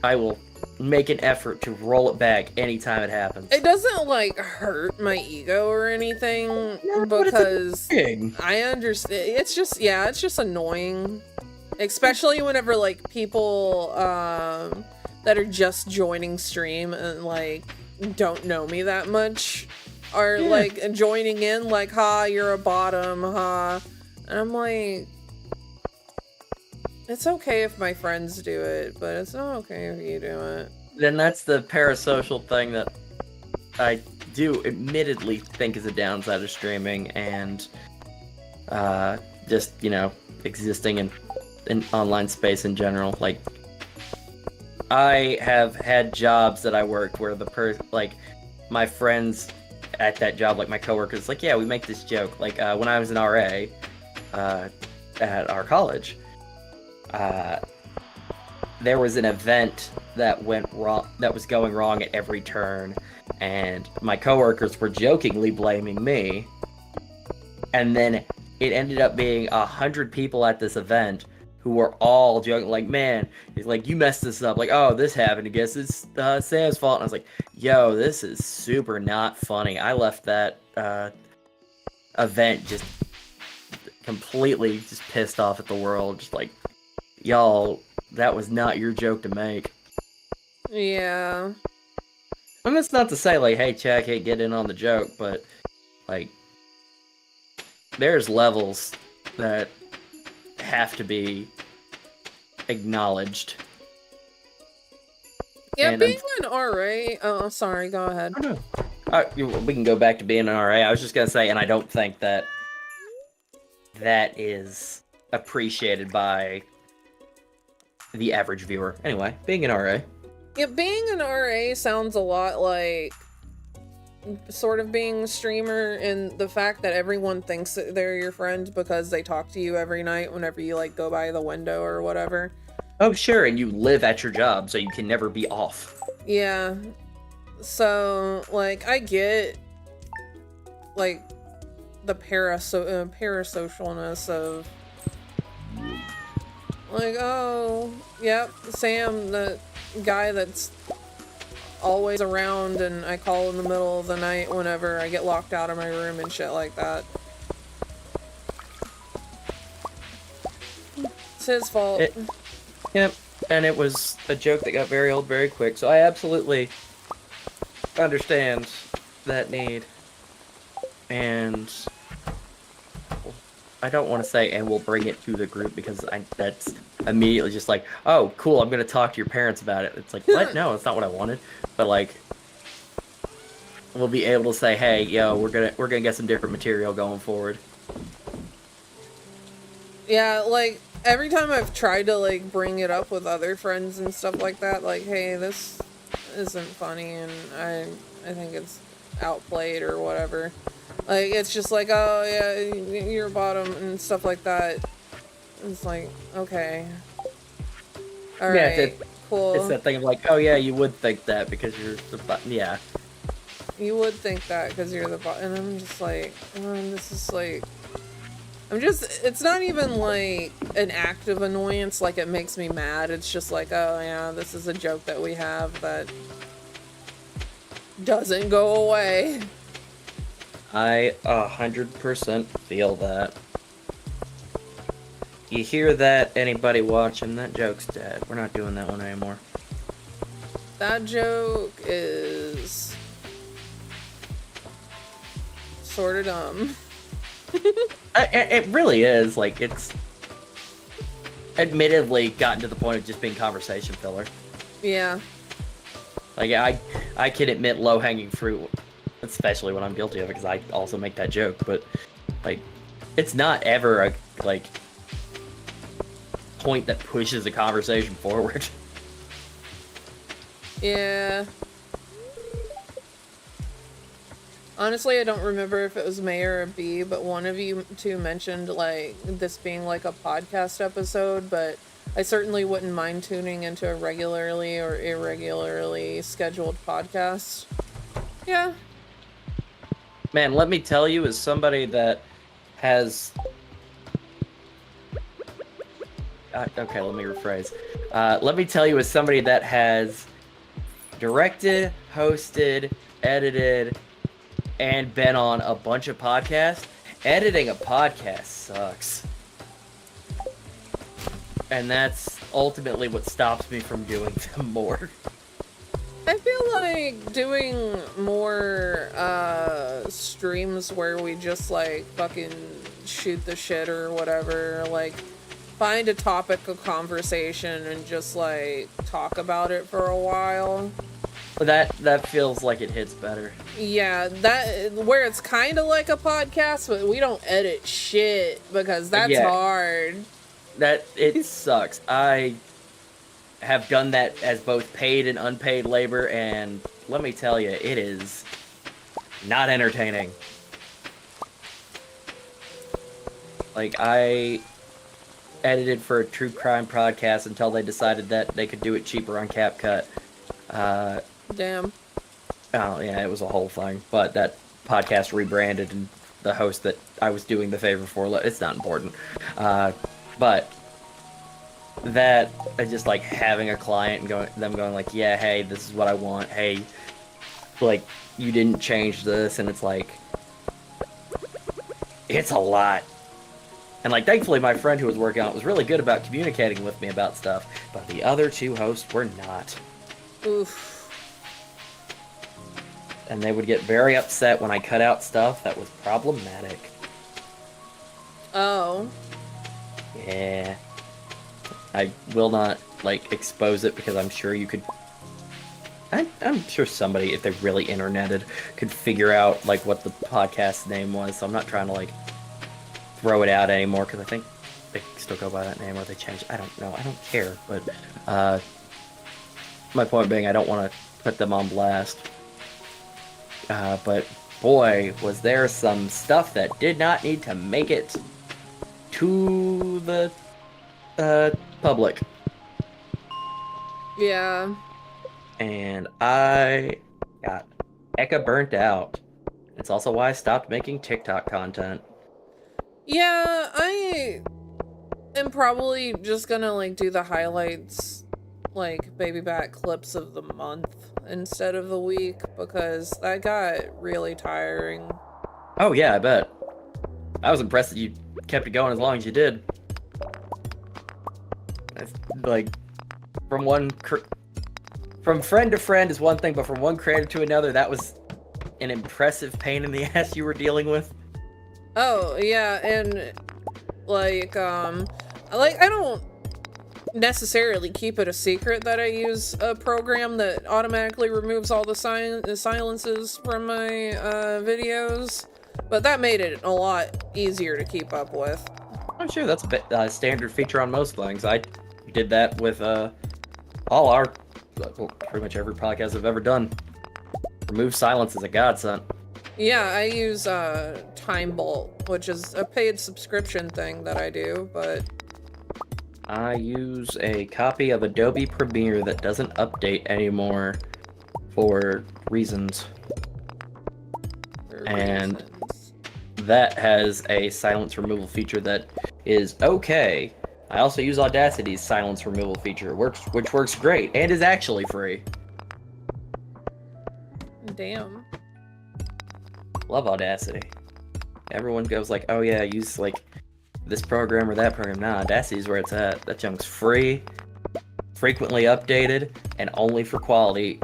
I will make an effort to roll it back anytime it happens. It doesn't, like, hurt my ego or anything, No, because thing. I understand. It's just, yeah, it's just annoying. Especially whenever, like, people, that are just joining stream and, like, don't know me that much are, like, joining in, like, ha, you're a bottom, ha. And I'm like, it's okay if my friends do it, but it's not okay if you do it. Then that's the parasocial thing that I do admittedly think is a downside of streaming and just, you know, existing in online space in general. Like, I have had jobs that I worked where like, my friends at that job, like my coworkers, like, yeah, we make this joke. Like when I was an RA at our college, there was an event that went wrong, that was going wrong at every turn, and my coworkers were jokingly blaming me. And then it ended up being 100 people at this event who were all joking, like, man, it's like, you messed this up. Like, oh, this happened. I guess it's Sam's fault. And I was like, yo, this is super not funny. I left that event just completely just pissed off at the world. Just like, y'all, that was not your joke to make. Yeah. And that's not to say, like, hey, Chuck, hey, get in on the joke, but, like, there's levels that have to be acknowledged. Yeah, And being an RA... Oh, sorry, go ahead. we can go back to being an RA. I was just going to say, and I don't think that that is appreciated by the average viewer. Anyway, being an RA. Yeah, being an RA sounds a lot like sort of being a streamer, and the fact that everyone thinks that they're your friend because they talk to you every night whenever you like go by the window or whatever. Oh, sure, and you live at your job, so you can never be off. Yeah. So, like, I get, like, the parasocialness of, like, oh, yep, Sam, the guy that's always around, and I call in the middle of the night whenever I get locked out of my room and shit like that. It's his fault. Yep, and it was a joke that got very old very quick, so I absolutely understand that need. And I don't want to say, and we'll bring it to the group, because that's immediately just like, oh, cool, I'm going to talk to your parents about it. It's like, what? No, that's not what I wanted. But, like, we'll be able to say, hey, yo, we're gonna get some different material going forward. Yeah, like, every time I've tried to, like, bring it up with other friends and stuff like that, like, hey, this isn't funny, and I think it's outplayed or whatever. Like, it's just like, oh, yeah, you're a bottom and stuff like that. It's like, okay. Alright, Yeah, cool. It's that thing of like, oh, yeah, you would think that because you're the bottom. Yeah. You would think that because you're the bottom. And I'm just like, this is like... it's not even like an act of annoyance, like it makes me mad. It's just like, oh yeah, this is a joke that we have that doesn't go away. I 100% feel that. You hear that, anybody watching? That joke's dead. We're not doing that one anymore. That joke is sort of dumb. It really is. Like, it's admittedly gotten to the point of just being conversation filler. Yeah. Like, I can admit low-hanging fruit, especially when I'm guilty of it, because I also make that joke, but, like, it's not ever a, like, point that pushes a conversation forward. Yeah. Honestly, I don't remember if it was May or B, but one of you two mentioned, like, this being like a podcast episode, but I certainly wouldn't mind tuning into a regularly or irregularly scheduled podcast. Yeah. Man, let me tell you, as somebody that has... okay, let me rephrase. Let me tell you, as somebody that has directed, hosted, edited, and been on a bunch of podcasts, editing a podcast sucks. And that's ultimately what stops me from doing them more. I feel like doing more streams where we just like fucking shoot the shit or whatever, like find a topic of conversation and just like talk about it for a while. That feels like it hits better. Yeah, that where it's kind of like a podcast, but we don't edit shit because that's hard. It sucks. I have done that as both paid and unpaid labor, and let me tell you, it is not entertaining. Like, I edited for a true crime podcast until they decided that they could do it cheaper on CapCut. Damn. Oh, yeah, it was a whole thing. But that podcast rebranded, and the host that I was doing the favor for, it's not important. But that, just like having a client and them going like, yeah, hey, this is what I want. Hey, like, you didn't change this, and it's like, it's a lot. And like, thankfully, my friend who was working on it was really good about communicating with me about stuff, but the other two hosts were not. Oof. And they would get very upset when I cut out stuff that was problematic. Oh. Yeah. I will not, like, expose it because I'm sure you could... I'm sure somebody, if they're really interneted, could figure out, like, what the podcast name was, so I'm not trying to, like, throw it out anymore, because I think they still go by that name, or they change it. I don't know. I don't care, but, my point being, I don't want to put them on blast. But, boy, was there some stuff that did not need to make it to the, public. Yeah. And I got hecka burnt out. It's also why I stopped making TikTok content. Yeah, I am probably just gonna, like, do the highlights, like, baby back clips of the month instead of the week, because that got really tiring. Oh yeah, I bet. I was impressed that you kept it going as long as you did. Like, from friend to friend is one thing, but from one creator to another, that was an impressive pain in the ass you were dealing with. Oh, yeah, and, like, I don't necessarily keep it a secret that I use a program that automatically removes all the silences from my, videos, but that made it a lot easier to keep up with. I'm sure that's a standard feature on most things. I did that with, all our, well, pretty much every podcast I've ever done. Remove silence is a godsend. Yeah, I use, Time Bolt, which is a paid subscription thing that I do, but... I use a copy of Adobe Premiere that doesn't update anymore for reasons. And that has a silence removal feature that is okay. I also use Audacity's silence removal feature, which works great and is actually free. Damn. Love Audacity. Everyone goes like, oh yeah, use like this program or that program. Nah, Audacity's where it's at. That junk's free, frequently updated, and only for quality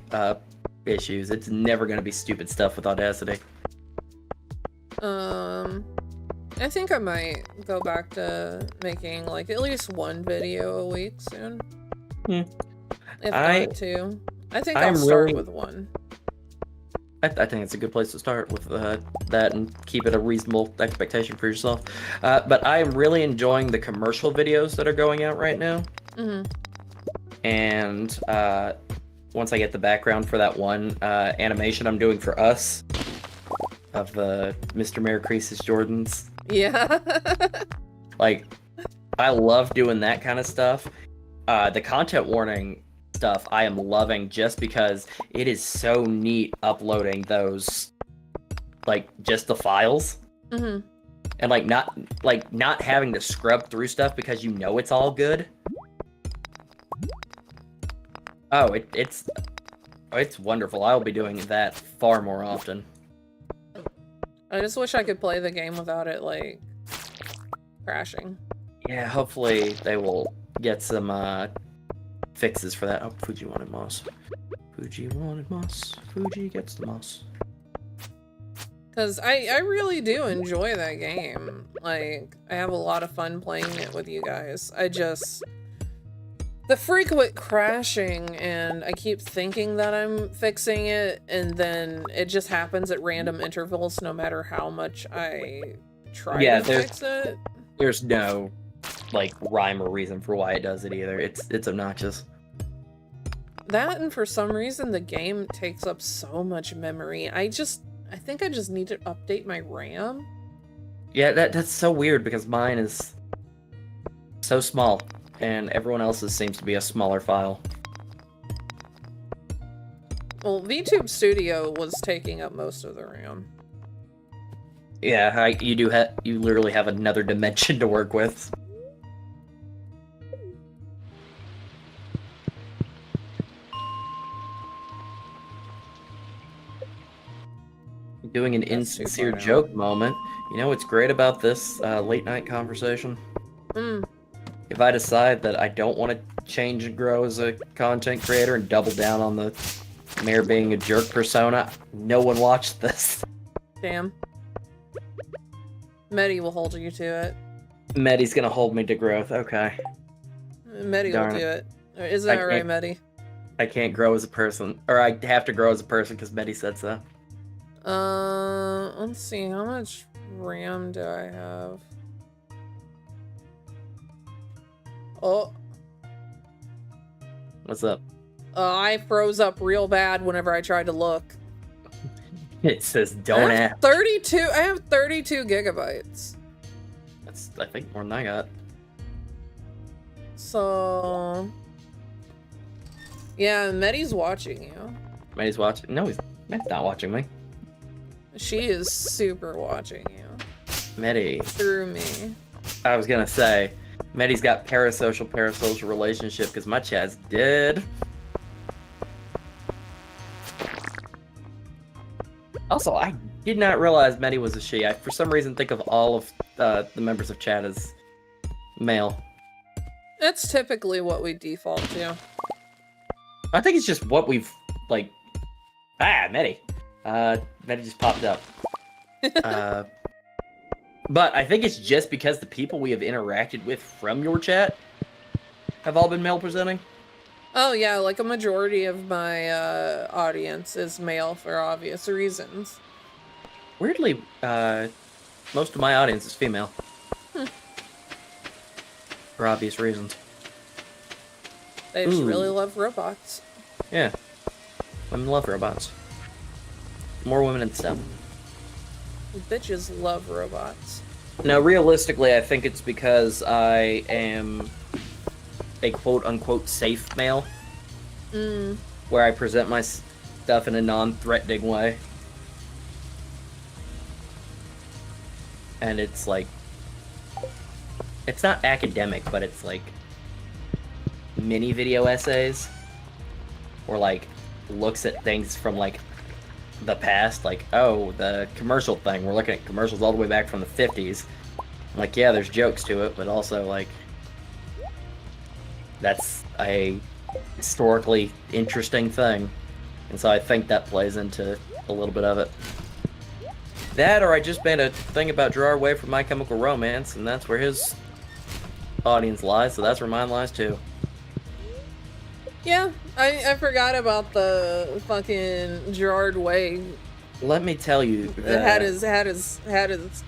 issues. It's never gonna be stupid stuff with Audacity. I think I might go back to making, like, at least one video a week soon. If not two. I think I'll start with one. I think it's a good place to start with that and keep it a reasonable expectation for yourself. But I am really enjoying the commercial videos that are going out right now. Mm-hmm. And once I get the background for that one animation I'm doing for us of Mr. Mayor Creases Jordans. Yeah. Like, I love doing that kind of stuff. The content warning stuff I am loving just because it is so neat uploading those, like, just the files. Mm-hmm. And not having to scrub through stuff because you know it's all good. Oh, it's wonderful. I'll be doing that far more often. I just wish I could play the game without it, like, crashing. Yeah, hopefully they will get some fixes for that. Oh, Fuji wanted moss. Fuji wanted moss. Fuji gets the moss. Because I really do enjoy that game. Like, I have a lot of fun playing it with you guys. The frequent crashing, and I keep thinking that I'm fixing it, and then it just happens at random intervals no matter how much I try to fix it. There's no, like, rhyme or reason for why it does it either. It's obnoxious. That, and for some reason the game takes up so much memory. I I think I just need to update my RAM. Yeah, that's so weird because mine is so small, and everyone else's seems to be a smaller file. Well, VTube Studio was taking up most of the RAM. Yeah, you literally have another dimension to work with. Doing an That's too insincere far out. joke moment. You know what's great about this late night conversation? Hmm. If I decide that I don't want to change and grow as a content creator and double down on the mayor being a jerk persona, no one watched this. Damn. Medi will hold you to it. Medi's gonna hold me to growth. Okay. Medi will Darn do it. it. Isn't that I right, can't- Medi? I can't grow as a person, or I have to grow as a person because Medi said so. Let's see. How much RAM do I have? Oh, What's up? I froze up real bad whenever I tried to look. It says I don't have ask. 32. I have 32 gigabytes. That's I think more than I got. So, yeah, Medi's watching you. Medi's watching. No, Medi's not watching me. She is super watching you Medi. through me. I was gonna say, Medi's got parasocial relationship because my chat's dead. Also, I did not realize Medi was a she. I, for some reason, think of all of the members of chat as male. That's typically what we default to. I think it's just what we've, like... Medi. Medi just popped up. But I think it's just because the people we have interacted with from your chat have all been male presenting. Oh yeah, like a majority of my audience is male for obvious reasons. Weirdly, most of my audience is female. For obvious reasons. They just Ooh. really love robots. Yeah. Women love robots. More women in STEM. Bitches love robots. Now, realistically, I think it's because I am a quote-unquote safe male. Where I present my stuff in a non-threatening way. And it's like... It's not academic, but it's like... mini video essays. Or like, looks at things from like... the past, like, oh, the commercial thing. We're looking at commercials all the way back from the 50s. Like, yeah, there's jokes to it, but also, like, that's a historically interesting thing. And so I think that plays into a little bit of it. That, or I just made a thing about Gerard Way from My Chemical Romance, and that's where his audience lies, so that's where mine lies too. Yeah, I forgot about the fucking Gerard Way Let me tell you that had his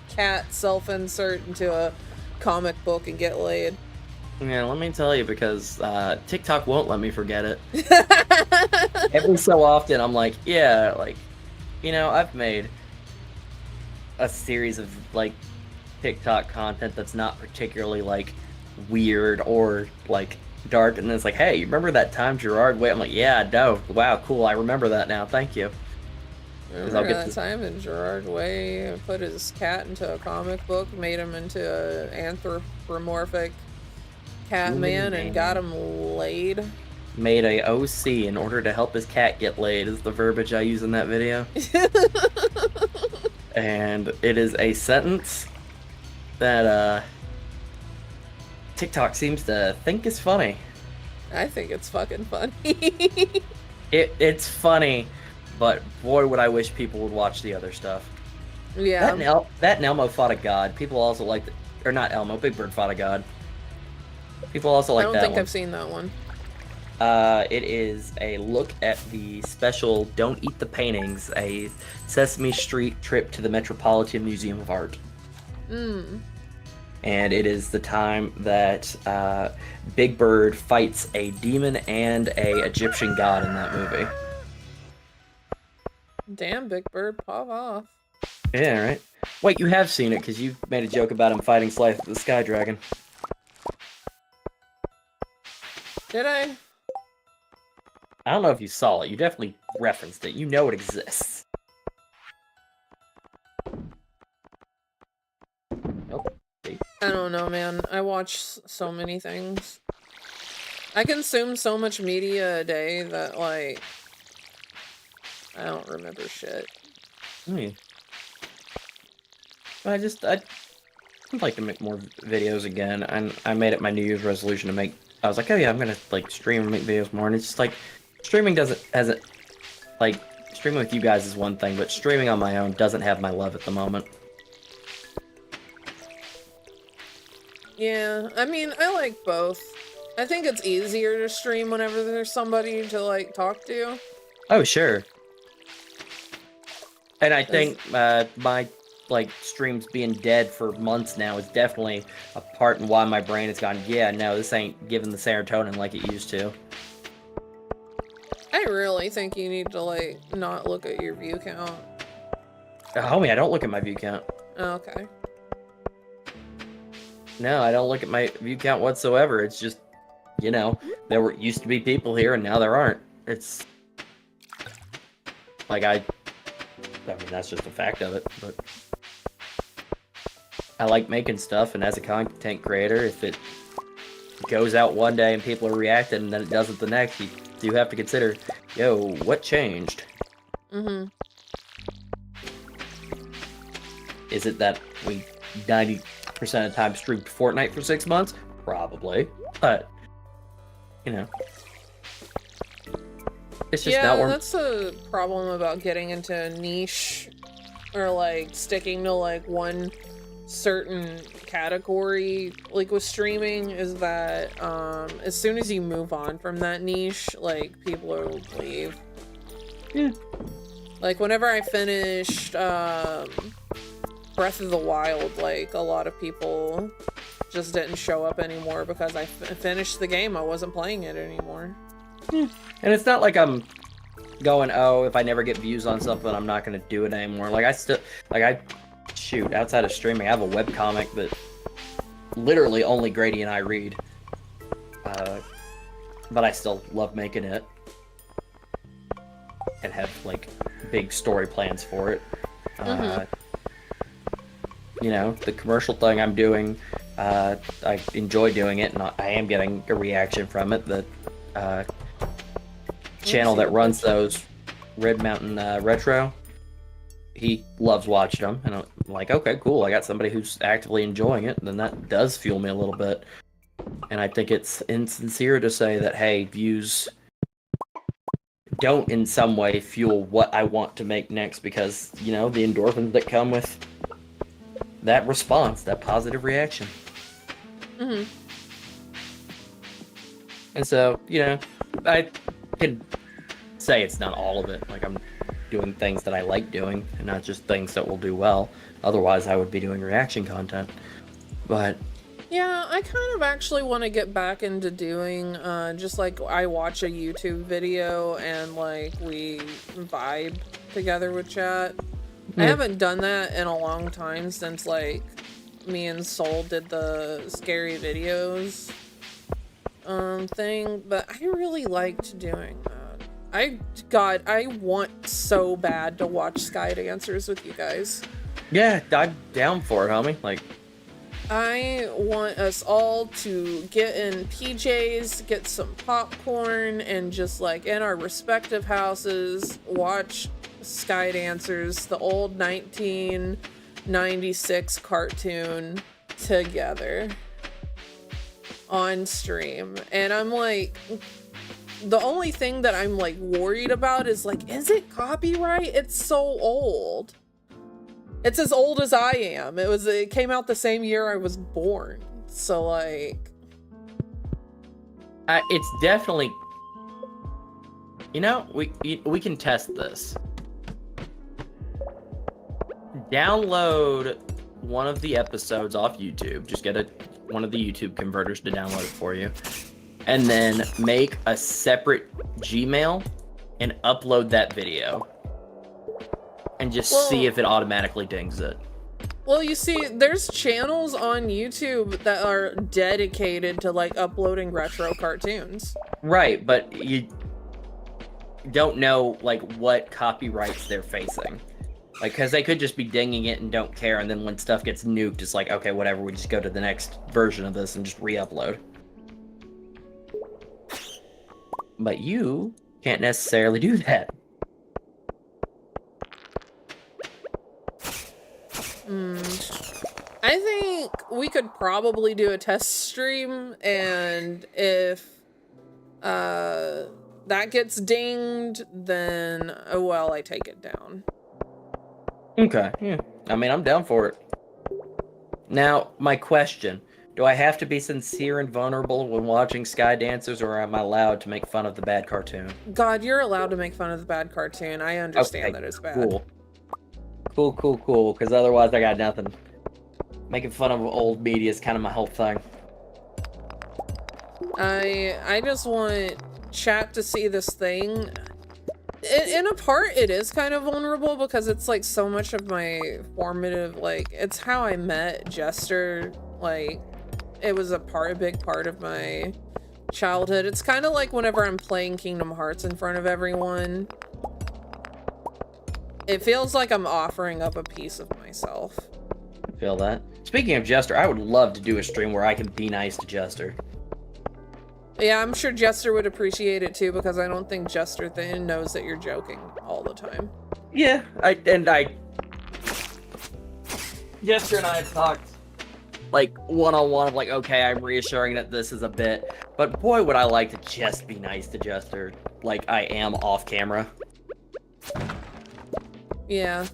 cat self-insert into a comic book and get laid. Yeah, let me tell you, because TikTok won't let me forget it. Every so often, I'm like, yeah, like, you know, I've made a series of, like, TikTok content that's not particularly, like, weird or, like, dark, and then it's like, hey, you remember that time Gerard Way? I'm like, yeah, no, wow, cool, I remember that now, thank you. Remember that time that Gerard Way put his cat into a comic book, made him into an anthropomorphic cat man, and got him laid? Made a OC in order to help his cat get laid is the verbiage I use in that video. And it is a sentence that TikTok seems to think is funny. I think it's fucking funny. It's funny, but boy would I wish people would watch the other stuff. Yeah. That and Elmo fought a god. People also like, or not Elmo, Big Bird fought a god. People also like I that don't think one. I've seen that one. It is a look at the special Don't Eat the Paintings, a Sesame Street trip to the Metropolitan Museum of Art. And it is the time that Big Bird fights a demon and a Egyptian god in that movie. Damn, Big Bird, pop off. Yeah, right. Wait, you have seen it because you made a joke about him fighting Slice the Sky Dragon. Did I? I don't know if you saw it. You definitely referenced it. You know it exists. Nope. I don't know, man. I watch so many things. I consume so much media a day that, like, I don't remember shit. I'd like to make more videos again, and I made it my New Year's resolution to make. I was like, oh yeah, I'm gonna like stream and make videos more, and it's just like streaming hasn't like streaming with you guys is one thing, but streaming on my own doesn't have my love at the moment. Yeah, I mean, I like both. I think it's easier to stream whenever there's somebody to, like, talk to. Oh sure. And I think my like streams being dead for months now is definitely a part in why my brain has gone, yeah, no, this ain't giving the serotonin like it used to. I really think you need to, like, not look at your view count. Homie, I don't look at my view count. Oh, okay. No, I don't look at my view count whatsoever. It's just, you know, there used to be people here and now there aren't. It's like I mean, that's just a fact of it, but I like making stuff, and as a content creator, if it goes out one day and people are reacting and then it doesn't the next, you do have to consider, yo, what changed? Mm-hmm. Is it that we 90% of the time streamed Fortnite for 6 months? Probably, but, you know. It's just not Yeah, where... that's the problem about getting into a niche or, like, sticking to, like, one certain category, like, with streaming, is that, as soon as you move on from that niche, like, people will leave. Yeah. Like, whenever I finished, Breath of the Wild, like, a lot of people just didn't show up anymore because I finished the game. I wasn't playing it anymore. Yeah. And it's not like I'm going, oh, if I never get views on something, I'm not going to do it anymore. Like, shoot, outside of streaming, I have a webcomic that literally only Grady and I read. But I still love making it. And have, like, big story plans for it. You know, the commercial thing I'm doing, I enjoy doing it, and I am getting a reaction from it. The channel that runs those, Red Mountain Retro, he loves watching them, and I'm like, okay, cool, I got somebody who's actively enjoying it, then that does fuel me a little bit. And I think it's insincere to say that, hey, views don't in some way fuel what I want to make next, because, you know, the endorphins that come with that response, that positive reaction. Mm-hmm. And so, you know, I can say it's not all of it. Like, I'm doing things that I like doing, and not just things that will do well. Otherwise, I would be doing reaction content. But yeah, I kind of actually want to get back into doing, just like I watch a YouTube video and like we vibe together with chat. I haven't done that in a long time since like me and Soul did the scary videos thing, but I really liked doing that. I want so bad to watch Sky Dancers with you guys. yeah, I'm down for it, homie. Like, I want us all to get in PJs, get some popcorn, and just like in our respective houses, watch Sky Dancers, the old 1996 cartoon, together on stream. And I'm like, the only thing that I'm like worried about is like, is it copyright? It's so old. It's as old as I am. It came out the same year I was born. So like, it's definitely, you know, we can test this. Download one of the episodes off YouTube. Just get one of the YouTube converters to download it for you, and then make a separate Gmail and upload that video. and just Well- see if it automatically dings it. Well, you see, there's channels on YouTube that are dedicated to like uploading retro cartoons. Right, but you don't know like what copyrights they're facing. Like, because they could just be dinging it and don't care, and then when stuff gets nuked, it's like, okay, whatever, we just go to the next version of this and just re-upload. But you can't necessarily do that. I think we could probably do a test stream, and if that gets dinged, then well, I take it down. Okay, yeah. I mean, I'm down for it. Now, my question. Do I have to be sincere and vulnerable when watching Sky Dancers, or am I allowed to make fun of the bad cartoon? God, you're allowed to make fun of the bad cartoon. I understand Okay, that it's bad. Cool. Cool, because otherwise I got nothing. Making fun of old media is kind of my whole thing. I just want chat to see this thing. In a part, it is kind of vulnerable because it's like so much of my formative, like, it's how I met Jester. Like, it was a big part of my childhood. It's kind of like whenever I'm playing Kingdom Hearts in front of everyone. It feels like I'm offering up a piece of myself. I feel that. Speaking of Jester, I would love to do a stream where I can be nice to Jester. Yeah, I'm sure Jester would appreciate it too, because I don't think Jester knows that you're joking all the time. Yeah, Jester and I have talked like one-on-one of like, okay, I'm reassuring that this is a bit, but boy would I like to just be nice to Jester like I am off camera. Yeah.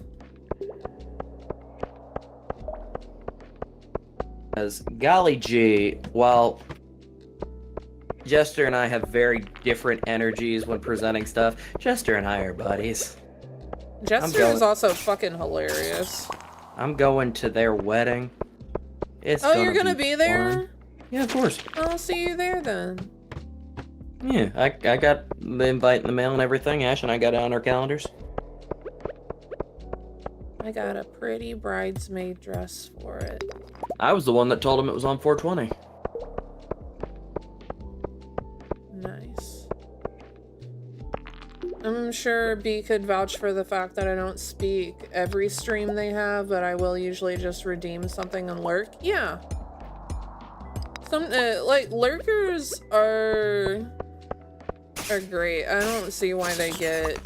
As golly gee, while Jester and I have very different energies when presenting stuff, Jester and I are buddies. Jester is also fucking hilarious. I'm going to their wedding. It's Oh, you're gonna be there? fun. Yeah, of course. I'll see you there then. Yeah, I got the invite in the mail and everything. Ash and I got it on our calendars. I got a pretty bridesmaid dress for it. I was the one that told him it was on 420. Nice. I'm sure B could vouch for the fact that I don't speak every stream they have, but I will usually just redeem something and lurk. Yeah. Some like lurkers are great. I don't see why they get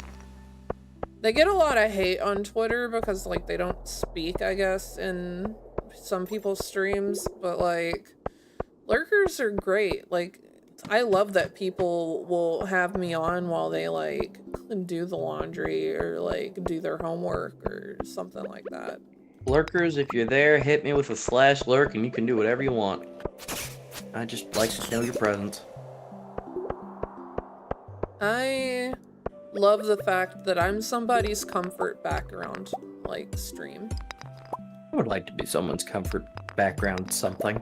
a lot of hate on Twitter because like they don't speak, I guess, in some people's streams, but like lurkers are great. Like I love that people will have me on while they like do the laundry or like do their homework or something like that. Lurkers, if you're there, hit me with a /lurk and you can do whatever you want. I just like to know your presence. I love the fact that I'm somebody's comfort background, like, stream. I would like to be someone's comfort background something.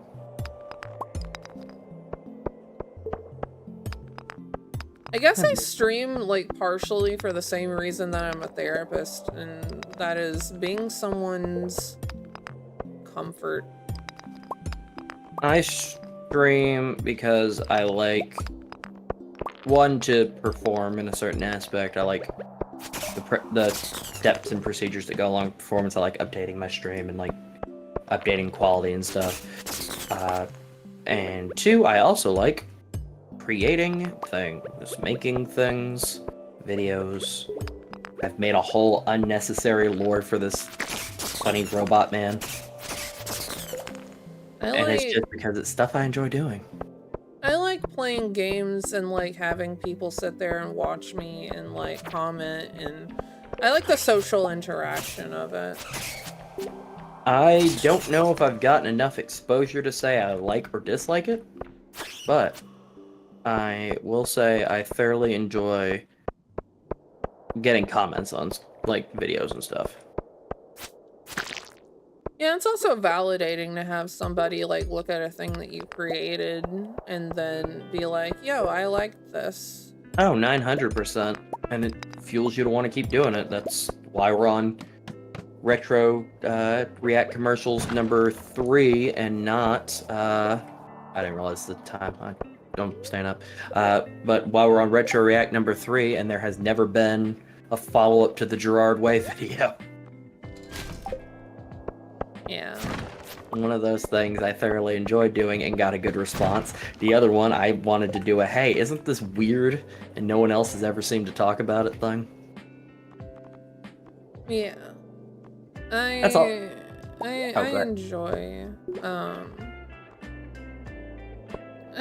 I guess I stream, like, partially for the same reason that I'm a therapist, and that is being someone's comfort. I stream because I like, one, to perform in a certain aspect. I like the steps and procedures that go along with performance. I like updating my stream and like updating quality and stuff. And two, I also like creating things, making things, videos. I've made a whole unnecessary lore for this funny robot man. And it's just because it's stuff I enjoy doing. I like playing games and like having people sit there and watch me and like comment, and I like the social interaction of it. I don't know if I've gotten enough exposure to say I like or dislike it, but I will say I thoroughly enjoy getting comments on like videos and stuff. Yeah, it's also validating to have somebody like look at a thing that you created and then be like, yo, I like this. Oh, 900%. And it fuels you to want to keep doing it. That's why we're on Retro React Commercials number 3 and not I didn't realize the time. I'm staying up. But while we're on Retro React number 3, and there has never been a follow-up to the Gerard Way video. Yeah. One of those things I thoroughly enjoyed doing and got a good response. The other one, I wanted to do a, hey, isn't this weird? And no one else has ever seemed to talk about it thing. Yeah. That's all. I enjoy, I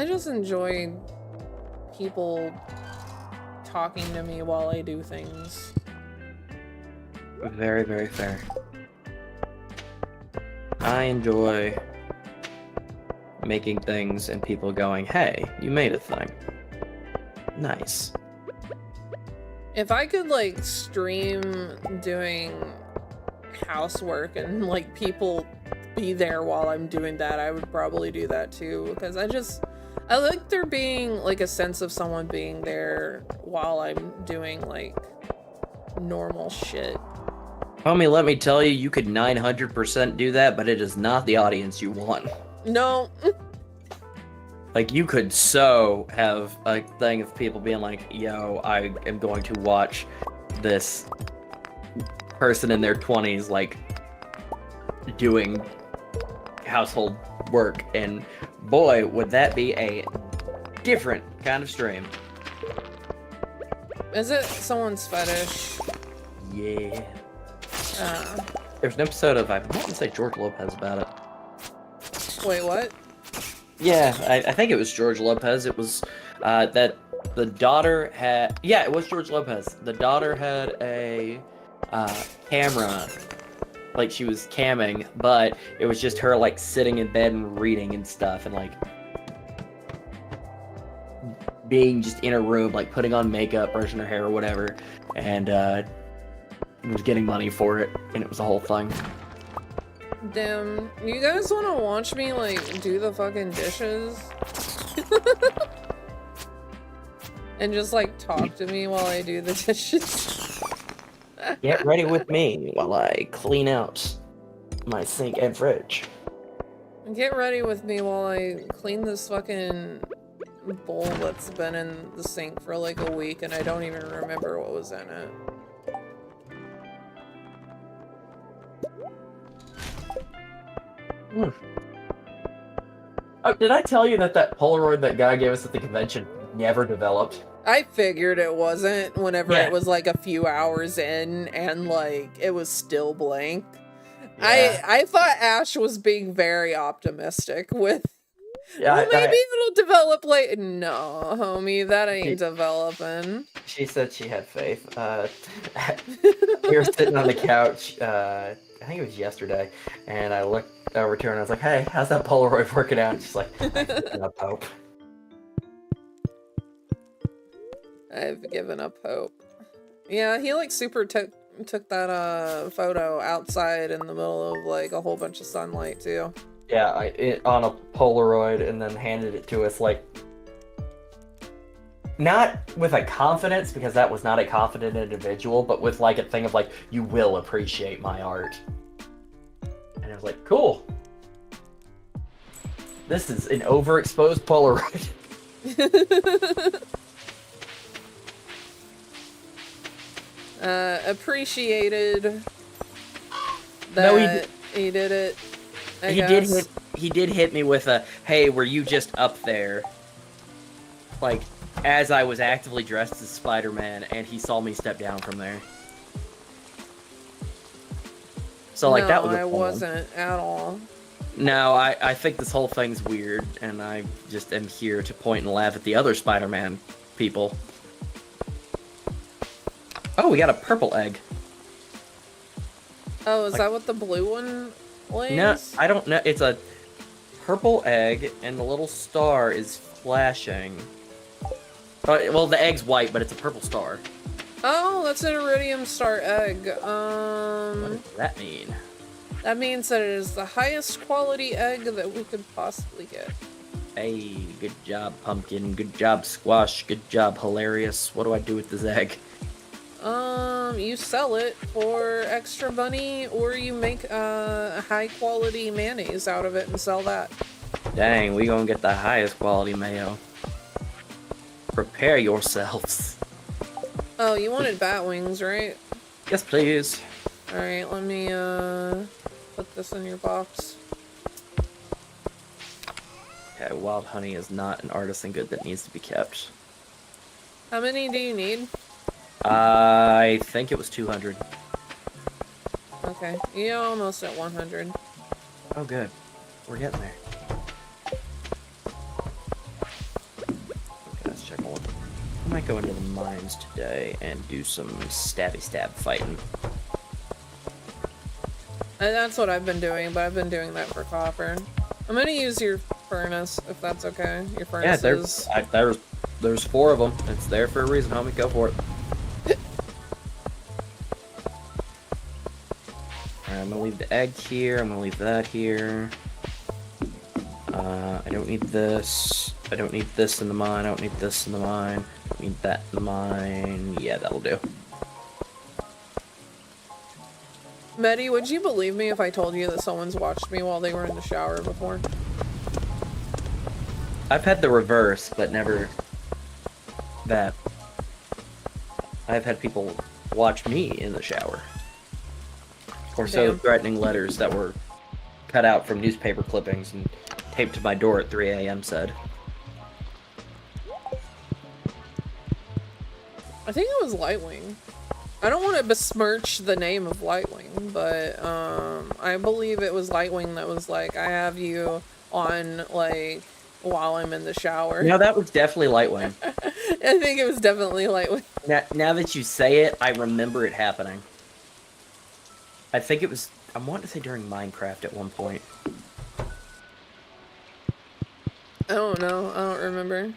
just enjoy people talking to me while I do things. Very, very fair. I enjoy making things and people going, hey, you made a thing. Nice. If I could, like, stream doing housework and, like, people be there while I'm doing that, I would probably do that too, because I like there being, like, a sense of someone being there while I'm doing, like, normal shit. Homie, let me tell you, you could 900% do that, but it is not the audience you want. No. Like, you could so have a thing of people being like, yo, I am going to watch this person in their 20s, like, doing household work, and boy, would that be a different kind of stream. Is it someone's fetish? Yeah. There's an episode of, I want to say George Lopez about it. Wait, what? Yeah, I think it was George Lopez. It was that the daughter had... Yeah, it was George Lopez. The daughter had a camera, like she was camming, but it was just her like sitting in bed and reading and stuff, and like being just in a room, like putting on makeup, brushing her hair or whatever, and was getting money for it, and it was a whole thing. Damn, you guys want to watch me, like, do the fucking dishes? And just, like, talk to me while I do the dishes? Get ready with me while I clean out my sink and fridge. Get ready with me while I clean this fucking bowl that's been in the sink for, like, a week and I don't even remember what was in it. Oh, did I tell you that Polaroid that guy gave us at the convention never developed? I figured it wasn't whenever Yeah. it was like a few hours in and like it was still blank. Yeah. I thought Ash was being very optimistic with Yeah, well, maybe it'll develop late. No, homie, that ain't developing. She said she had faith. We were sitting on the couch, I think it was yesterday, and I looked over to her and I was like, hey, how's that Polaroid working out? And she's like, I've given up hope. I've given up hope. Yeah, he like super took that photo outside in the middle of like a whole bunch of sunlight too. Yeah, on a Polaroid, and then handed it to us like, not with a confidence, because that was not a confident individual, but with like a thing of like, you will appreciate my art. And I was like, cool. This is an overexposed Polaroid. Appreciated that No, he did it. I He guess. did hit me with a, hey, were you just up there? Like, as I was actively dressed as Spider-Man, and he saw me step down from there. So, like, no, that was a I fun wasn't at all. one. No, I think this whole thing's weird, and I just am here to point and laugh at the other Spider-Man people. Oh, we got a purple egg. Oh, is Like- that what the blue one lays? No, I don't know. It's a purple egg, and the little star is flashing. Well, the egg's white, but it's a purple star. Oh, that's an iridium star egg. What does that mean? That means that it is the highest quality egg that we could possibly get. Hey, good job, pumpkin. Good job, squash. Good job, hilarious. What do I do with this egg? You sell it for extra money, or you make high quality mayonnaise out of it and sell that. Dang, we gonna get the highest quality mayo. Prepare yourselves. Oh, you wanted bat wings, right? Yes, please. Alright, let me put this in your box. Okay, wild honey is not an artisan good that needs to be kept. How many do you need? I think it was 200. Okay, you're almost at 100. Oh, good. We're getting there. Okay, let's check on. I might go into the mines today and do some stabby stab fighting. And that's what I've been doing, but I've been doing that for copper. I'm gonna use your furnace, if that's okay. Your Yeah, furnaces. there's 4 of them. It's there for a reason, homie. Go for it. Alright, I'm gonna leave the egg here. I'm gonna leave that here. I don't need this. I don't need this in the mine. I don't need this in the mine. I don't need that in the mine. Yeah, that'll do. Meddy, would you believe me if I told you that someone's watched me while they were in the shower before? I've had the reverse, but never that. I've had people watch me in the shower. Or so Damn. threatening letters that were cut out from newspaper clippings and taped to my door at 3 a.m. said. I think it was Lightwing. I don't want to besmirch the name of Lightwing, but I believe it was Lightwing that was like, I have you on, like, while I'm in the shower. No, that was definitely Lightwing. I think it was definitely Lightwing. Now that you say it, I remember it happening. I think it was, I want to say during Minecraft at one point. I don't know. I don't remember.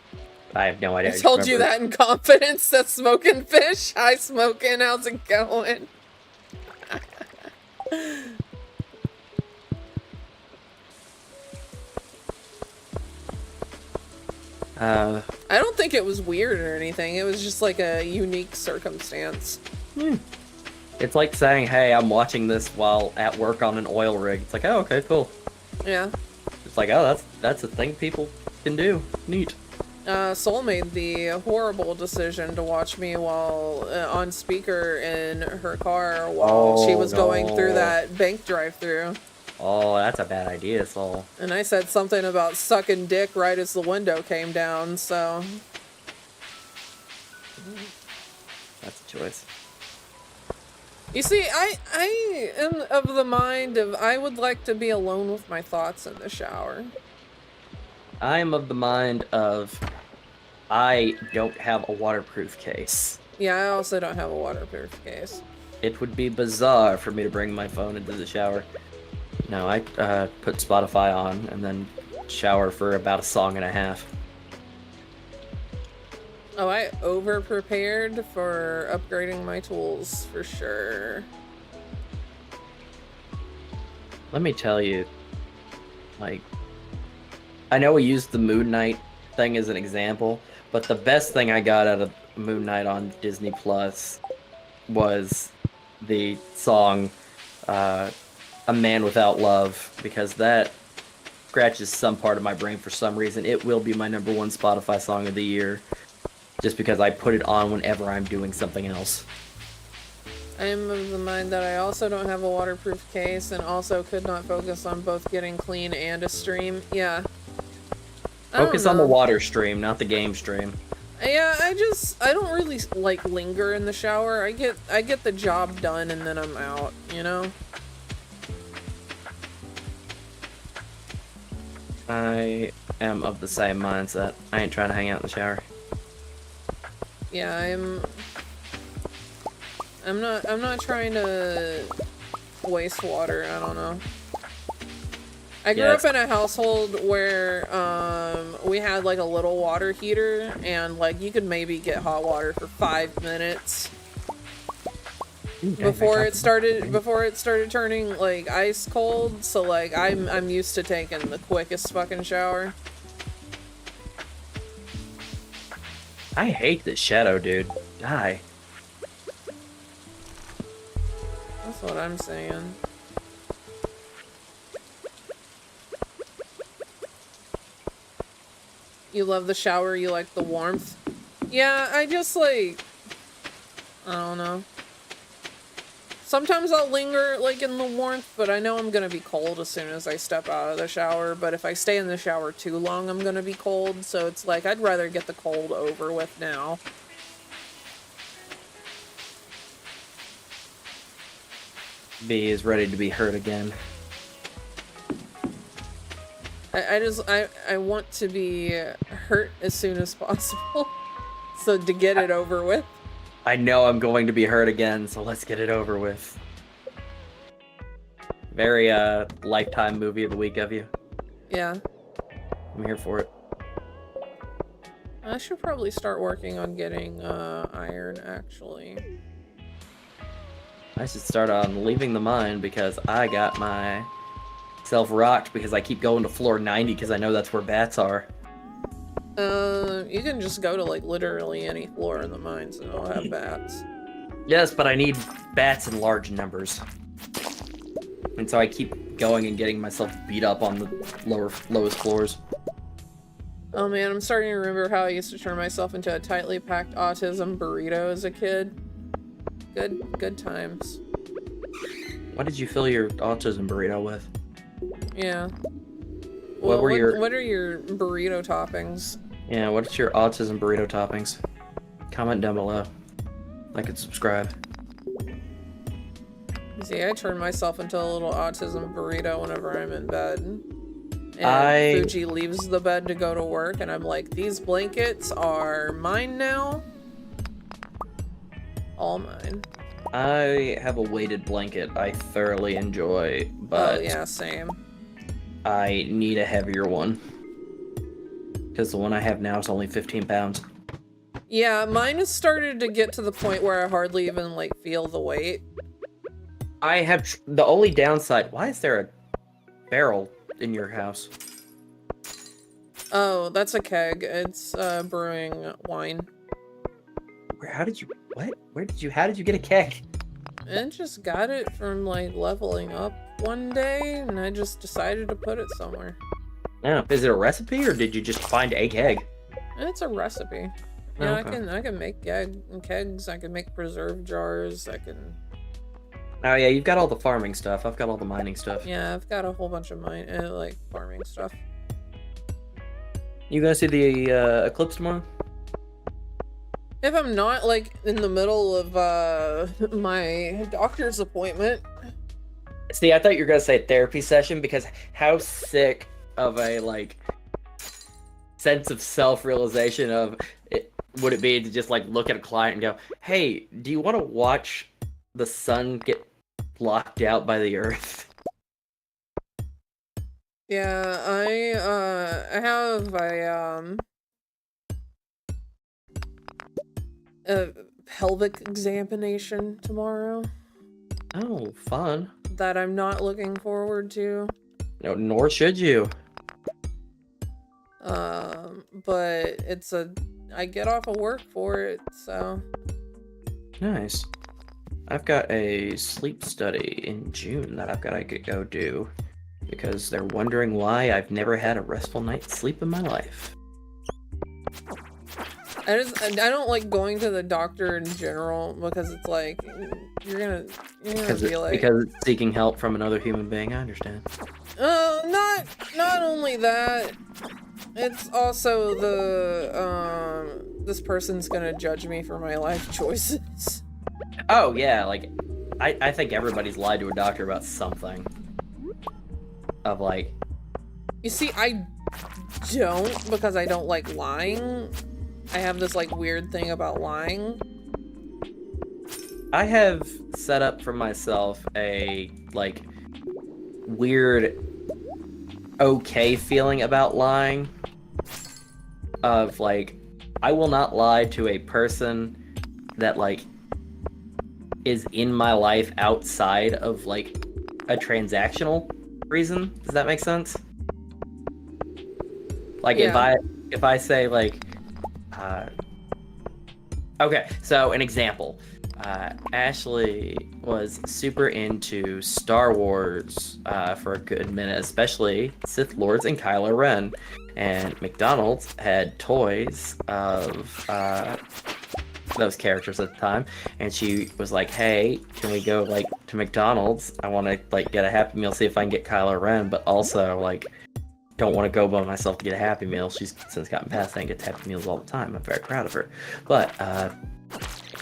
I have no idea. I just told you remember- that in confidence. That's Smoking Fish. Hi, Smoking. How's it going? I don't think it was weird or anything. It was just like a unique circumstance. It's like saying, hey, I'm watching this while at work on an oil rig. It's like, oh, okay, cool. Yeah. It's like, oh, that's a thing people can do. Neat. Soul made the horrible decision to watch me while on speaker in her car while she was going through no. that bank drive-through. Oh, that's a bad idea, Soul. And I said something about sucking dick right as the window came down, so... That's a choice. You see, I am of the mind of I would like to be alone with my thoughts in the shower. I am of the mind of I don't have a waterproof case. Yeah, I also don't have a waterproof case. It would be bizarre for me to bring my phone into the shower. No, I put Spotify on and then shower for about a song and a half. Oh, I over-prepared for upgrading my tools, for sure. Let me tell you, like, I know we used the Moon Knight thing as an example, but the best thing I got out of Moon Knight on Disney Plus was the song A Man Without Love, because that scratches some part of my brain for some reason. It will be my #1 Spotify song of the year, just because I put it on whenever I'm doing something else. I am of the mind that I also don't have a waterproof case and also could not focus on both getting clean and a stream. Yeah. Focus on the water stream, not the game stream. Yeah, I don't really like linger in the shower. I get the job done and then I'm out, you know? I am of the same mindset. I ain't trying to hang out in the shower. Yeah, I'm not trying to waste water. I don't know. I grew up in a household where we had like a little water heater and like you could maybe get hot water for 5 minutes before it started turning like ice cold. So like I'm used to taking the quickest fucking shower. I hate this shadow, dude. Die. what I'm saying. You love the shower, you like the warmth. Yeah, I just like, I don't know. Sometimes I'll linger like in the warmth, but I know I'm gonna be cold as soon as I step out of the shower. But if I stay in the shower too long, I'm gonna be cold. So it's like, I'd rather get the cold over with now. B is ready to be hurt again. I want to be hurt as soon as possible. So to get it over with. I know I'm going to be hurt again, so let's get it over with. Very Lifetime movie of the week of you. Yeah. I'm here for it. I should probably start working on getting iron, actually. I should start on leaving the mine because I got myself rocked because I keep going to floor 90 because I know that's where bats are. You can just go to like literally any floor in the mines and it'll have bats. Yes, but I need bats in large numbers. And so I keep going and getting myself beat up on the lowest floors. Oh man, I'm starting to remember how I used to turn myself into a tightly packed autism burrito as a kid. Good times. What did you fill your autism burrito with? Yeah. What were your... What are your burrito toppings? Yeah, what's your autism burrito toppings? Comment down below. Like and subscribe. See, I turn myself into a little autism burrito whenever I'm in bed. And Fuji leaves the bed to go to work, and I'm like, these blankets are mine now. All mine. I have a weighted blanket I thoroughly enjoy, but... Oh, yeah, same. I need a heavier one. Because the one I have now is only 15 pounds. Yeah, mine has started to get to the point where I hardly even, like, feel the weight. I have... The only downside... Why is there a barrel in your house? Oh, that's a keg. It's, brewing wine. How did you... What? How did you get a keg? I just got it from, like, leveling up one day, and I just decided to put it somewhere. No, is it a recipe, or did you just find a keg? It's a recipe. Oh, Yeah, okay. I can make kegs, I can make preserve jars, I can... Oh yeah, you've got all the farming stuff. I've got all the mining stuff. Yeah, I've got a whole bunch of like, farming stuff. You gonna see the eclipse tomorrow? If I'm not, like, in the middle of, my doctor's appointment. See, I thought you were gonna say therapy session, because how sick of a, like, sense of self-realization of it would it be to just, like, look at a client and go, hey, do you want to watch the sun get blocked out by the earth? Yeah, I have a pelvic examination tomorrow. Oh, fun. That I'm not looking forward to. No, nor should you. But I get off of work for it, so. Nice. I've got a sleep study in June that I've got to go do, because they're wondering why I've never had a restful night's sleep in my life. I don't like going to the doctor in general, because it's like you're gonna be like, because it's seeking help from another human being. I understand. Not only that, it's also this person's gonna judge me for my life choices. Oh yeah, like I think everybody's lied to a doctor about something. Of like, you see, I don't, because I don't like lying. I have this like weird thing about lying. I have set up for myself a like weird okay feeling about lying. Of like, I will not lie to a person that like is in my life outside of like a transactional reason. Does that make sense? Like, yeah. if I say like, okay, so an example. Ashley was super into Star Wars for a good minute, especially Sith Lords and Kylo Ren. And McDonald's had toys of those characters at the time, and she was like, "Hey, can we go like to McDonald's? I want to like get a Happy Meal, see if I can get Kylo Ren, but also like don't want to go by myself to get a Happy Meal." She's since gotten past that and gets Happy Meals all the time. I'm very proud of her, but I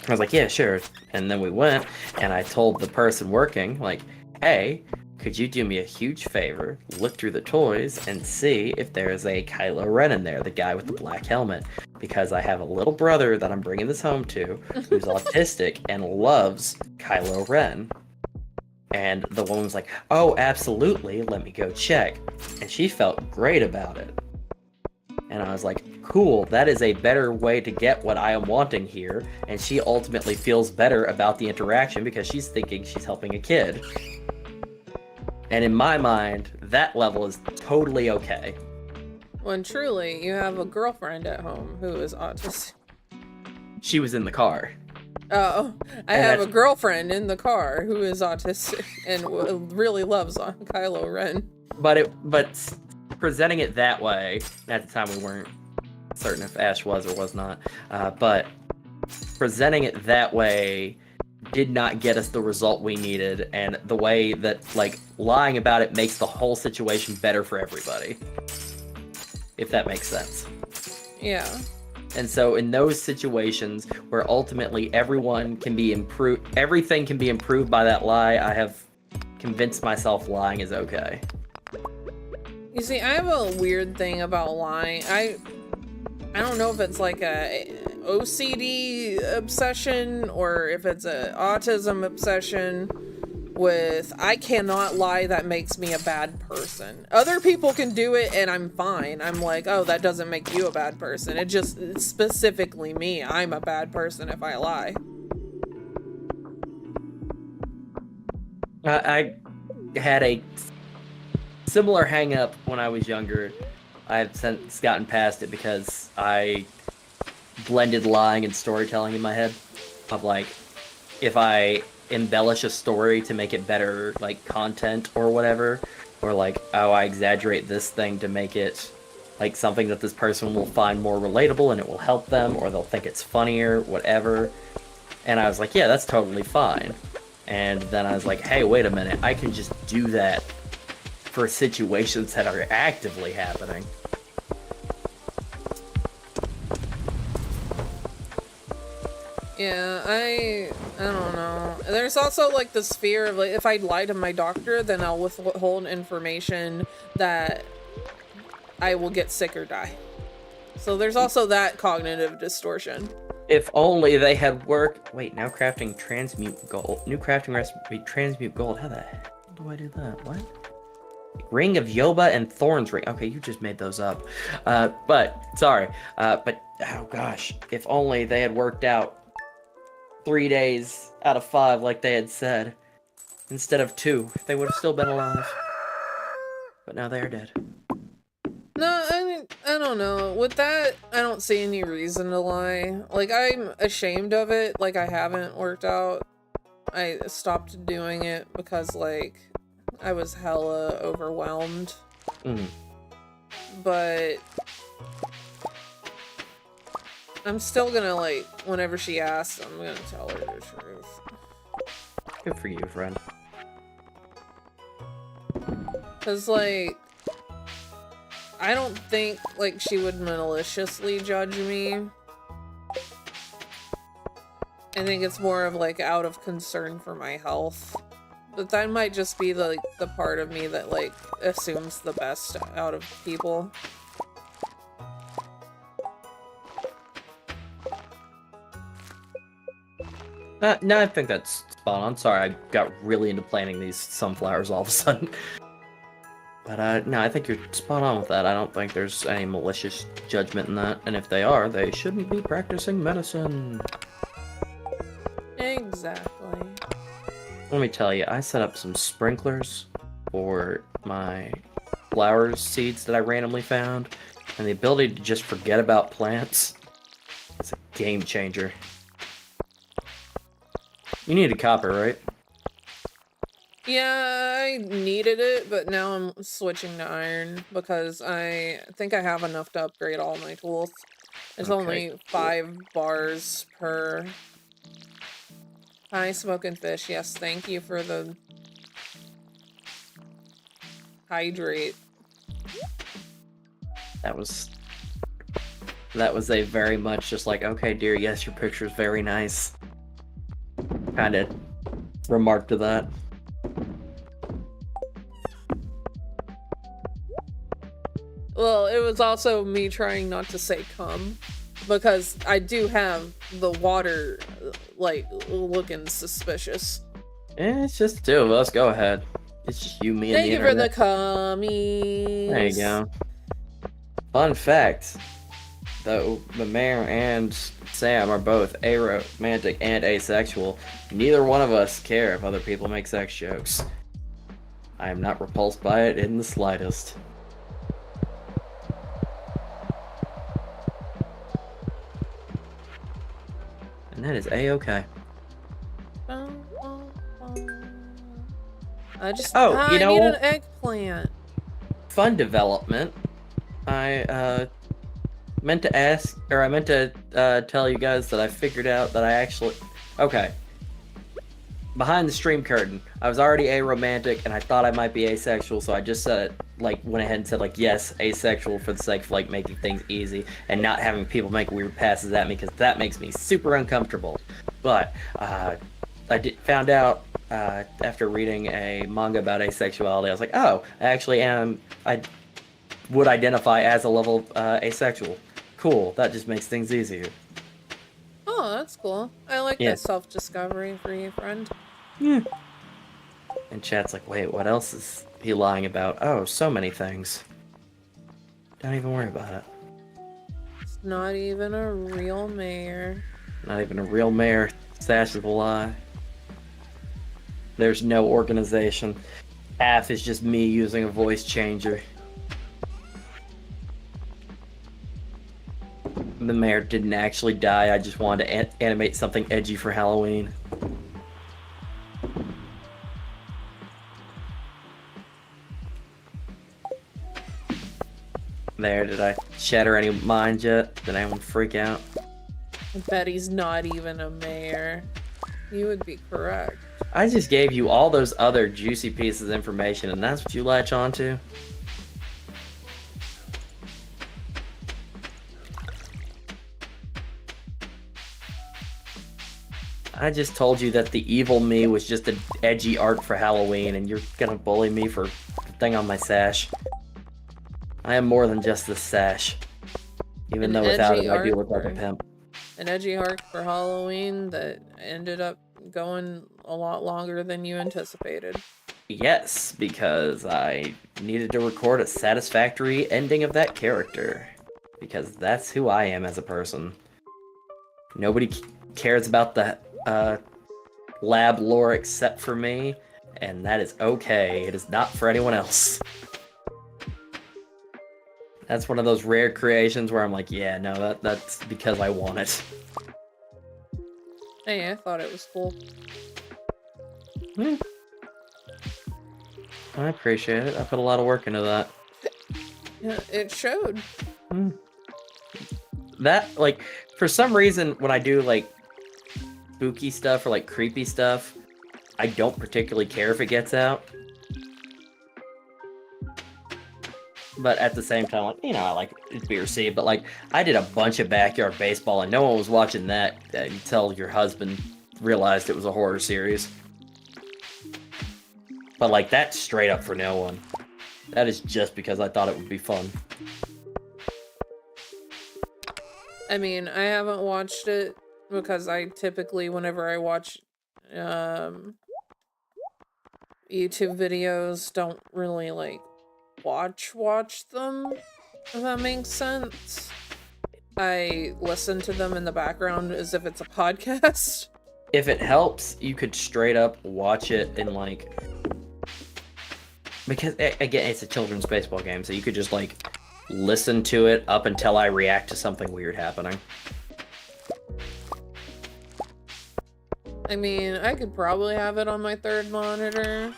was like, "Yeah, sure." And then we went, and I told the person working, like, "Hey, could you do me a huge favor, look through the toys and see if there's a Kylo Ren in there, the guy with the black helmet? Because I have a little brother that I'm bringing this home to who's autistic and loves Kylo Ren." And the woman was like, "Oh, absolutely, let me go check." And she felt great about it. And I was like, cool, that is a better way to get what I am wanting here. And she ultimately feels better about the interaction because she's thinking she's helping a kid. And in my mind, that level is totally okay. When truly, you have a girlfriend at home who is autistic. She was in the car. Oh, I have a girlfriend in the car who is autistic and really loves Kylo Ren. But presenting it that way, at the time we weren't certain if Ash was or was not, but presenting it that way did not get us the result we needed, and the way that, like, lying about it makes the whole situation better for everybody. If that makes sense. Yeah. And so in those situations where ultimately everyone can be improved, everything can be improved by that lie, I have convinced myself lying is okay. You see, I have a weird thing about lying. I don't know if it's like a OCD obsession or if it's a autism obsession with I cannot lie, that makes me a bad person. Other people can do it and I'm fine. I'm like, oh, that doesn't make you a bad person. It's specifically me. I'm a bad person if I lie. I had a similar hang up when I was younger. I've since gotten past it because I blended lying and storytelling in my head. Of like, if I embellish a story to make it better, like content or whatever, or like, oh, I exaggerate this thing to make it like something that this person will find more relatable and it will help them, or they'll think it's funnier, whatever. And I was like, yeah, that's totally fine. And then I was like, hey, wait a minute, I can just do that for situations that are actively happening. Yeah, I don't know. There's also like this fear of like, if I lie to my doctor, then I'll withhold information that I will get sick or die. So there's also that cognitive distortion. If only they had worked. Wait, now crafting transmute gold. New crafting recipe, transmute gold. How the hell do I do that? What? Ring of Yoba and Thorns ring. Okay, you just made those up. But oh gosh, if only they had worked out 3 days out of 5 like they had said, instead of 2, they would have still been alive. But now they are dead. No, I don't know. With that, I don't see any reason to lie. Like, I'm ashamed of it. Like, I haven't worked out. I stopped doing it because, like, I was hella overwhelmed. Mm. But I'm still gonna, like, whenever she asks, I'm gonna tell her the truth. Good for you, friend. Cause, like, I don't think, like, she would maliciously judge me. I think it's more of, like, out of concern for my health. But that might just be, the part of me that, like, assumes the best out of people. No, I think that's spot on. Sorry, I got really into planting these sunflowers all of a sudden. But no, I think you're spot on with that. I don't think there's any malicious judgment in that. And if they are, they shouldn't be practicing medicine. Exactly. Let me tell you, I set up some sprinklers for my flowers seeds that I randomly found. And the ability to just forget about plants, it's a game changer. You need a copper, right? Yeah, I needed it, but now I'm switching to iron because I think I have enough to upgrade all my tools. It's Okay, only cool. 5 bars per. Hi, Smoking Fish. Yes, thank you for the hydrate. That was a very much just like, okay, dear, yes, your picture's very nice. Kind of remark to that. Well, it was also me trying not to say cum because I do have the water like looking suspicious. It's just the two of us. Go ahead. It's just you, me, and Thank the you for the internet. cummies. There you go. Fun fact, though the mayor and Sam are both aromantic and asexual, neither one of us care if other people make sex jokes. I am not repulsed by it in the slightest. And that is a-okay. I just Oh, you I know- need an eggplant. Fun development. I meant to ask, or I meant to tell you guys that I figured out that I actually... Okay. Behind the stream curtain, I was already aromantic, and I thought I might be asexual, so I just said, like, went ahead and said, like, yes, asexual for the sake of, like, making things easy, and not having people make weird passes at me, because that makes me super uncomfortable. But, I found out, after reading a manga about asexuality, I was like, oh, I actually am... I would identify as a level asexual. Cool, that just makes things easier. Oh, that's cool. I like Yeah. that self-discovery for you, friend. Yeah. And chat's like, wait, what else is he lying about? Oh, so many things. Don't even worry about it. It's not even a real mayor. Not even a real mayor. Sash is a lie. There's no organization. Half is just me using a voice changer. The mayor didn't actually die. I just wanted to animate something edgy for Halloween. There, did I shatter any minds yet? Did anyone freak out? I bet he's not even a mayor. You would be correct. I just gave you all those other juicy pieces of information, and that's what you latch onto? I just told you that the evil me was just an edgy art for Halloween, and you're gonna bully me for the thing on my sash. I am more than just the sash. Even An though without edgy it, I do art look like a for- pimp. An edgy arc for Halloween that ended up going a lot longer than you anticipated. Yes, because I needed to record a satisfactory ending of that character. Because that's who I am as a person. Nobody cares about the lab lore except for me, and that is okay. It is not for anyone else. That's one of those rare creations where I'm like, yeah, no, that's because I want it. Hey, I thought it was cool. I appreciate it. I put a lot of work into that. Yeah, it showed. That, like, for some reason, when I do, like, spooky stuff or, like, creepy stuff, I don't particularly care if it gets out. But at the same time, like, you know, I like it to be received. But, like, I did a bunch of backyard baseball, and no one was watching that until your husband realized it was a horror series. But, like, that's straight up for no one. That is just because I thought it would be fun. I mean, I haven't watched it because I typically, whenever I watch YouTube videos, don't really, like, watch them, if that makes sense. I listen to them in the background as if it's a podcast. If it helps, you could straight up watch it in, like... Because, again, it's a children's baseball game, so you could just, like, listen to it up until I react to something weird happening. I mean, I could probably have it on my third monitor.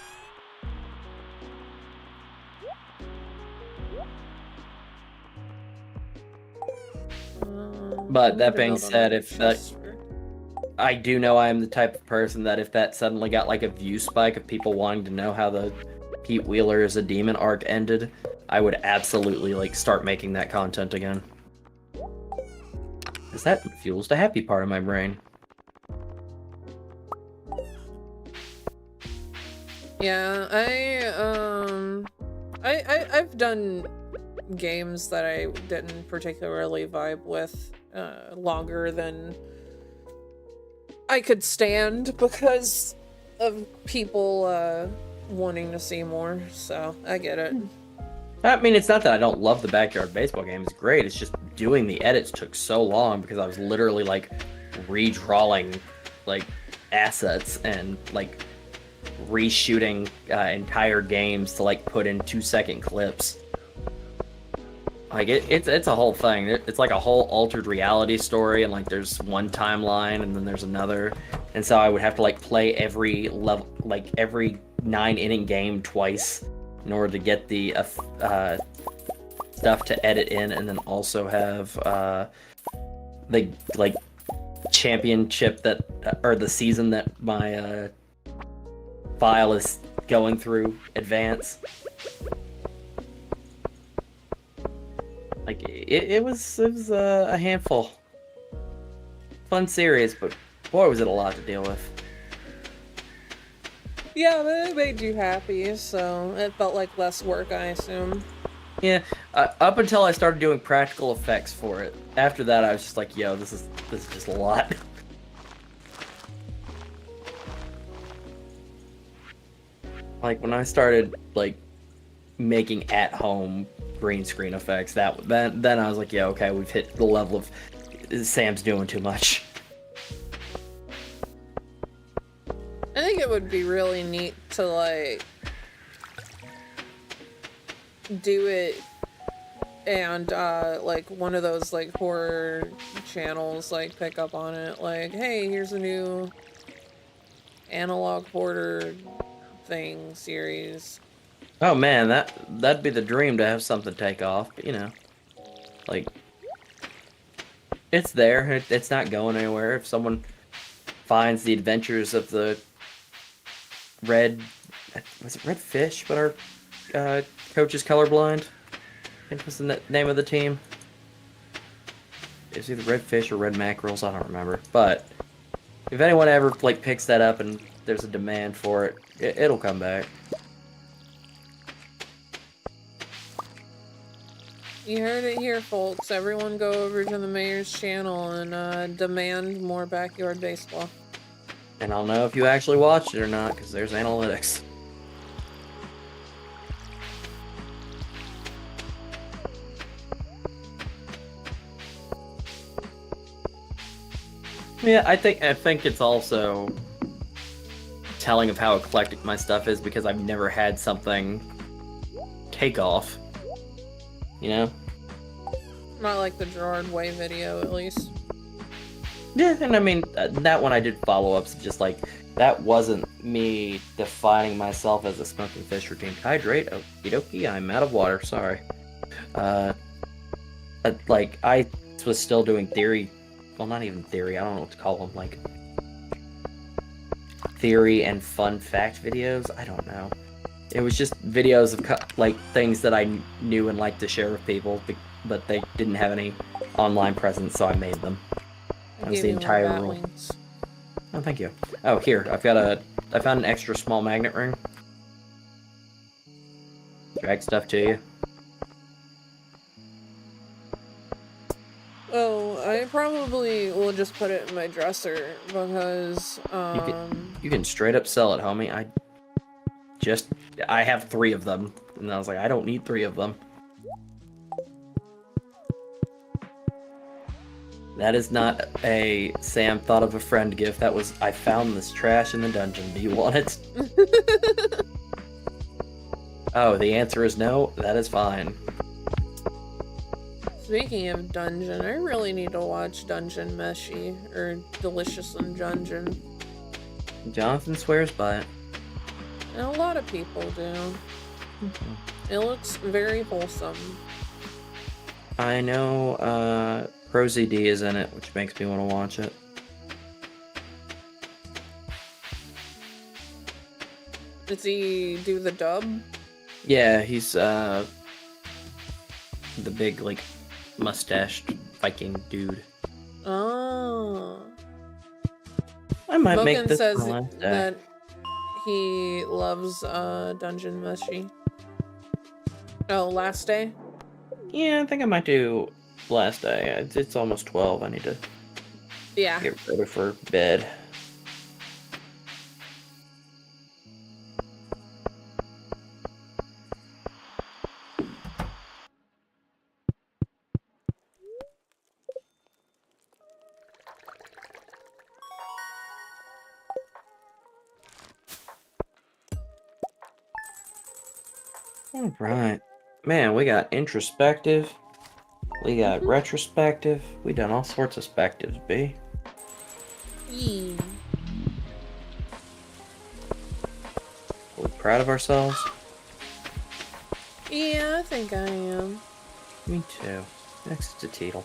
But that I being need to build said, another if that, chest for- I do know I am the type of person that if that suddenly got like a view spike of people wanting to know how the Pete Wheeler is a demon arc ended, I would absolutely like start making that content again. Because that fuels the happy part of my brain. Yeah, I've done games that I didn't particularly vibe with longer than I could stand because of people wanting to see more, so I get it. I mean, it's not that I don't love the backyard baseball game. It's great. It's just doing the edits took so long because I was literally like redrawing like assets and like reshooting entire games to like put in 2-second clips. Like it's a whole thing. It's like a whole altered reality story, and like there's one timeline and then there's another, and so I would have to like play every level, like every 9-inning game twice in order to get the stuff to edit in, and then also have the like championship that or the season that my file is going through advance. Like it was a handful. Fun series, but boy was it a lot to deal with. Yeah, but it made you happy, so it felt like less work, I assume. Yeah, up until I started doing practical effects for it. After that, I was just like, yo, this is just a lot. Like when I started like making at home green screen effects, then I was like, yeah, okay, we've hit the level of Sam's doing too much. I think it would be really neat to like do it and like one of those like horror channels like pick up on it, like, hey, here's a new analog hoarder thing series. Oh man, that'd be the dream to have something take off, but you know, like it's there. It's not going anywhere. If someone finds the adventures of the was it red fish, but our coach is colorblind. I think was the name of the team. It's either red fish or red mackerels. I don't remember. But if anyone ever like picks that up and there's a demand for it, it'll come back. You heard it here, folks. Everyone go over to the mayor's channel and demand more backyard baseball. And I'll know if you actually watched it or not, because there's analytics. Yeah, I think it's also telling of how eclectic my stuff is because I've never had something take off. You know? Not like the Gerard Way video, at least. Yeah, and I mean, that one I did follow-ups, just like, that wasn't me defining myself as a smoking fish routine. Hydrate, okie dokie, I'm out of water, sorry. Like, I was still doing theory, well, not even theory, I don't know what to call them, like, theory and fun fact videos, I don't know. It was just videos of, like, things that I knew and liked to share with people, but they didn't have any online presence, so I made them. That was the entire rule. Oh, thank you. Oh, here, I found an extra small magnet ring. Drag stuff to you. Oh, I probably will just put it in my dresser because, You can straight up sell it, homie. I have 3 of them, and I was like, I don't need 3 of them. That is not a Sam thought of a friend gift. That was, I found this trash in the dungeon. Do you want it? Oh, the answer is no? That is fine. Speaking of dungeon, I really need to watch Dungeon Meshi, or Delicious in Dungeon. Jonathan swears by it. And a lot of people do. It looks very wholesome. I know Prosy D is in it, which makes me want to watch it. Does he do the dub? Yeah, he's the big like mustached Viking dude. Oh. I might make Boken this says my last day. that he loves Dungeon Meshi. Oh, last day? Yeah, I think I might do last day. It's almost 12. I need to Yeah. get ready for bed. All right, man. We got introspective. We got retrospective. We done all sorts of spectives, B. Yee. We're proud of ourselves. Yeah, I think I am. Me too. Next to Teetle.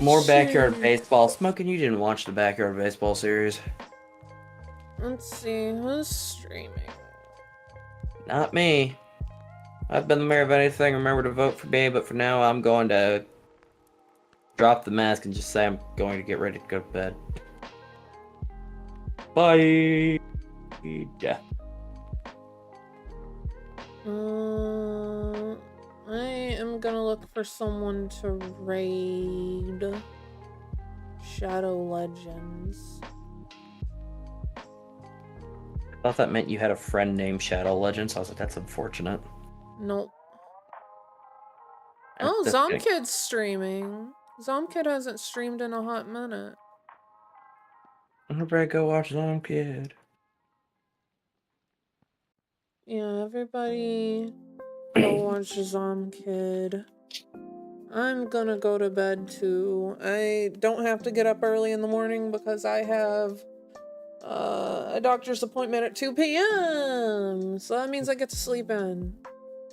More backyard baseball. Smoking, you didn't watch the backyard baseball series. Let's see, who's streaming? Not me. I've been the mayor of anything. Remember to vote for me, but for now, I'm going to drop the mask and just say I'm going to get ready to go to bed. Bye. Yeah. I am gonna look for someone to raid Shadow Legends. I thought that meant you had a friend named Shadow Legends. So I was like, that's unfortunate. Nope. That's Oh, just kidding. Zomkid's streaming. Zomkid hasn't streamed in a hot minute. Everybody go watch Zomkid. Yeah, everybody go watch Zomkid. I'm gonna go to bed too. I don't have to get up early in the morning because I have a doctor's appointment at 2 p.m. So that means I get to sleep in.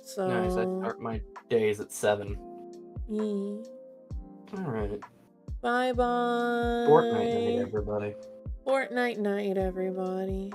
So Nice. I start my days at 7. yeah. Alright. Bye bye. Fortnite night, everybody. Fortnite night, everybody.